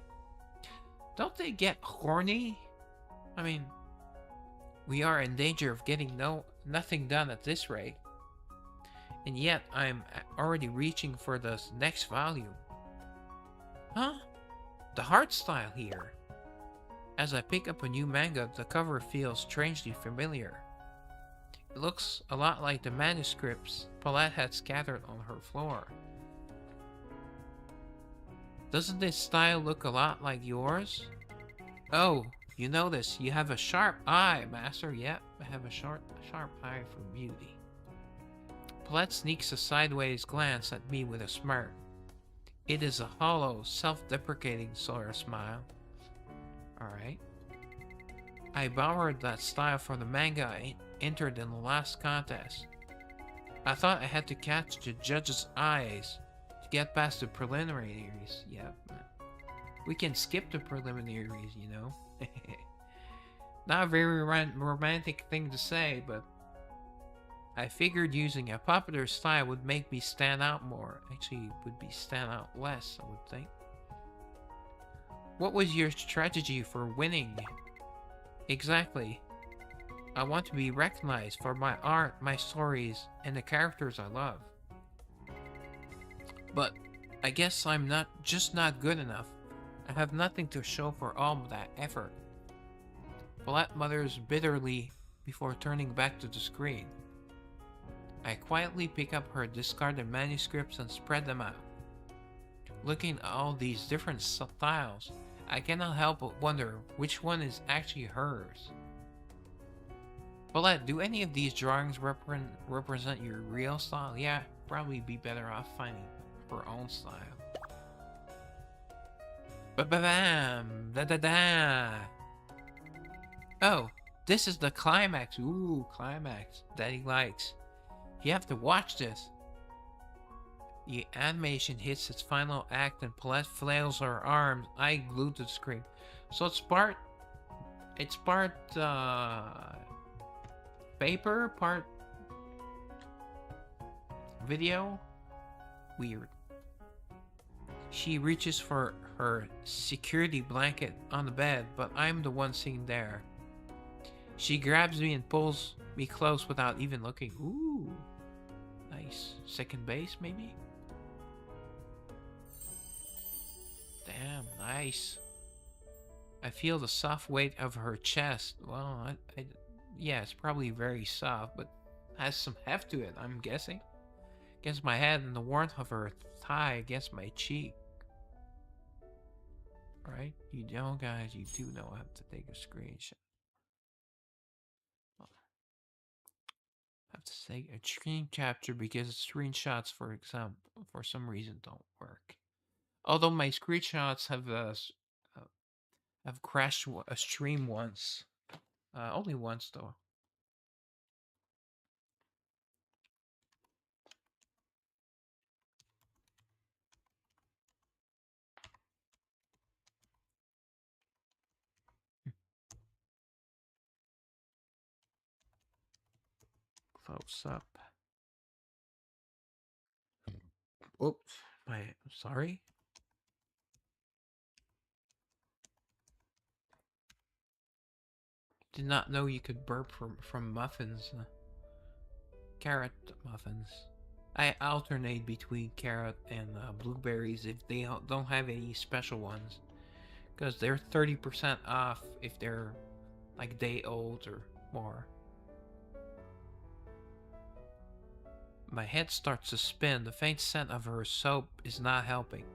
Don't they get horny? I mean, we are in danger of getting nothing done at this rate. And yet, I'm already reaching for the next volume. Huh? The art style here. As I pick up a new manga, the cover feels strangely familiar. It looks a lot like the manuscripts Paulette had scattered on her floor. Doesn't this style look a lot like yours? Oh, you notice you have a sharp eye, Master. Yep, I have a sharp eye for beauty. Paulette sneaks a sideways glance at me with a smirk. It is a hollow, self-deprecating sort of smile. Alright. I borrowed that style from the manga I entered in the last contest. I thought I had to catch the judge's eyes to get past the preliminaries. Yep. We can skip the preliminaries, you know. Not a very romantic thing to say, but I figured using a popular style would make me stand out more. Actually, it would be stand out less, I would think. What was your strategy for winning? Exactly. I want to be recognized for my art, my stories, and the characters I love. But I guess I'm just not good enough. I have nothing to show for all of that effort. Paulette mutters bitterly before turning back to the screen. I quietly pick up her discarded manuscripts and spread them out. Looking at all these different styles, I cannot help but wonder which one is actually hers. Paulette, do any of these drawings represent your real style? Yeah, probably be better off finding her own style. Ba-ba-bam! Da-da-da! Oh, this is the climax. Ooh, climax. Daddy likes. You have to watch this. The animation hits its final act and Paulette flails her arms, eye glued to the screen. So it's part paper, part video. Weird. She reaches for her security blanket on the bed, but I'm the one sitting there. She grabs me and pulls me close without even looking. Ooh. Nice. Second base, maybe? Damn, nice. I feel the soft weight of her chest. Well, yeah, it's probably very soft, but has some heft to it, I'm guessing. Against my head and the warmth of her thigh against my cheek. Right? You know, guys, you do know I have to take a screenshot. I have to take a screen capture because screenshots, for example, for some reason don't work. Although my screenshots have crashed a stream once, only once though. Close up. Oops, sorry. Did not know you could burp from muffins. Carrot muffins. I alternate between carrot and blueberries if they don't have any special ones. Because they're 30% off if they're like day old or more. My head starts to spin. The faint scent of her soap is not helping.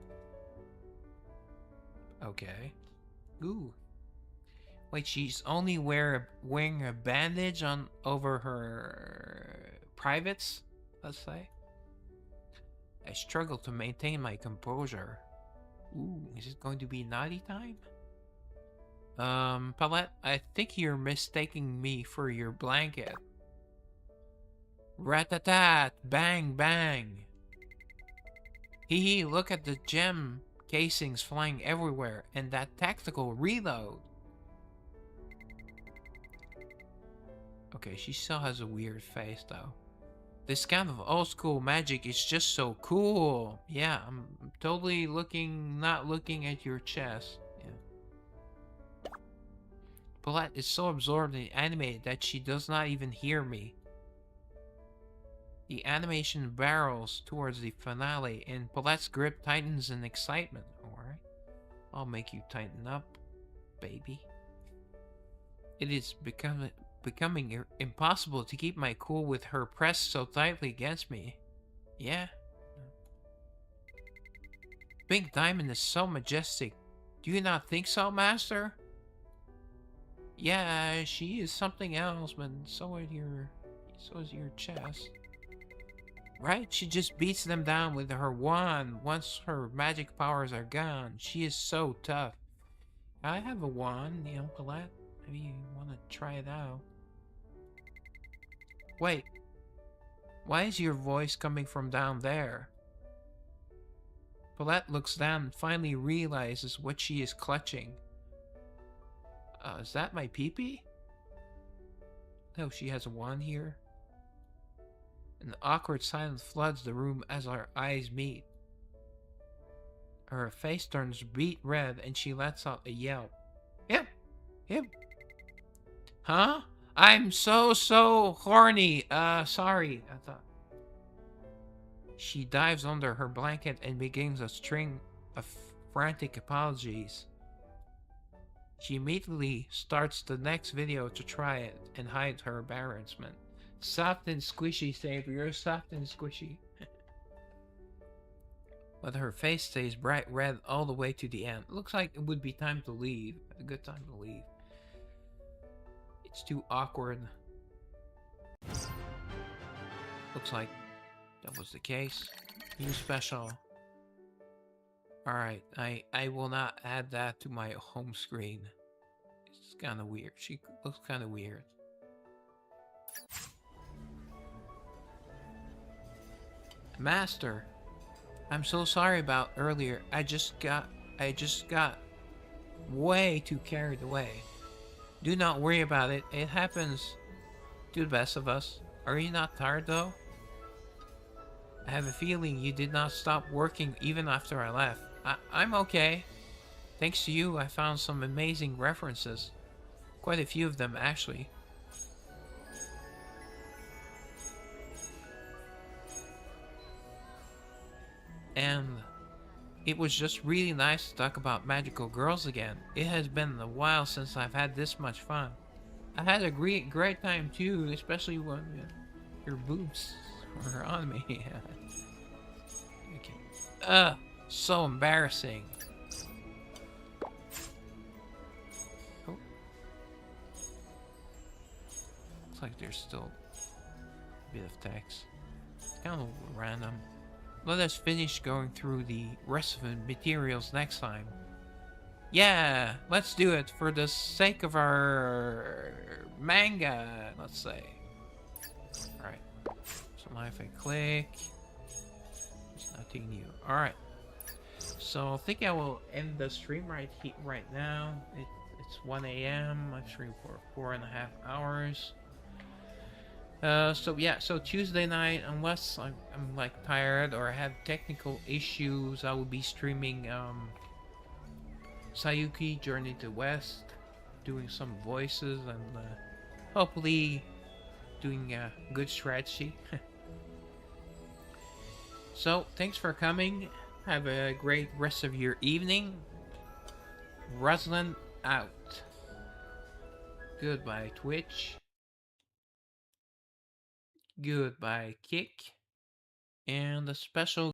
Okay. Ooh. Wait, she's only wearing a bandage over her privates, let's say. I struggle to maintain my composure. Ooh, is it going to be naughty time? Paulette, I think you're mistaking me for your blanket. Rat-a-tat! Bang, bang! Hee hee, look at the gem casings flying everywhere and that tactical reload. Okay, she still has a weird face though. This kind of old school magic is just so cool. Yeah, I'm totally not looking at your chest. Yeah. Paulette is so absorbed and animated that she does not even hear me. The animation barrels towards the finale and Paulette's grip tightens in excitement. Alright. I'll make you tighten up, baby. It is becoming impossible to keep my cool with her pressed so tightly against me. Yeah. Pink Diamond is so majestic. Do you not think so, Master? Yeah, she is something else, but so is your chest. Right? She just beats them down with her wand once her magic powers are gone. She is so tough. I have a wand, Colette. Maybe you want to try it out. Wait. Why is your voice coming from down there? Paulette looks down and finally realizes what she is clutching. Is that my peepee? No, she has a wand here. An awkward silence floods the room as our eyes meet. Her face turns beet red and she lets out a yelp. Yep. Huh? I'm so horny. Sorry. I thought. She dives under her blanket and begins a string of frantic apologies. She immediately starts the next video to try it and hide her embarrassment. Soft and squishy, Saber. You're soft and squishy. But her face stays bright red all the way to the end. Looks like it would be time to leave. A good time to leave. It's too awkward. Looks like that was the case. New special. Alright, I will not add that to my home screen. It's kind of weird. She looks kind of weird. Master, I'm so sorry about earlier. I just got way too carried away. Do not worry about it. It happens to the best of us. Are you not tired though? I have a feeling you did not stop working even after I left. I'm okay. Thanks to you, I found some amazing references. Quite a few of them, actually. And it was just really nice to talk about magical girls again. It has been a while since I've had this much fun. I had a great time too, especially when your boobs were on me. Okay. So embarrassing. Oh. Looks like there's still a bit of text. It's kind of random. Let us finish going through the rest of the materials next time. Yeah, let's do it for the sake of our manga, let's say. Alright. So now if I click, there's nothing new. Alright. So I think I will end the stream right now. It's 1 a.m. I streamed for 4.5 hours. So yeah, so Tuesday night, unless I'm like tired or I have technical issues, I will be streaming Sayuki Journey to West, doing some voices and hopefully doing a good strategy. So thanks for coming. Have a great rest of your evening. Ruslan out. Goodbye Twitch. Goodbye Kick. And a special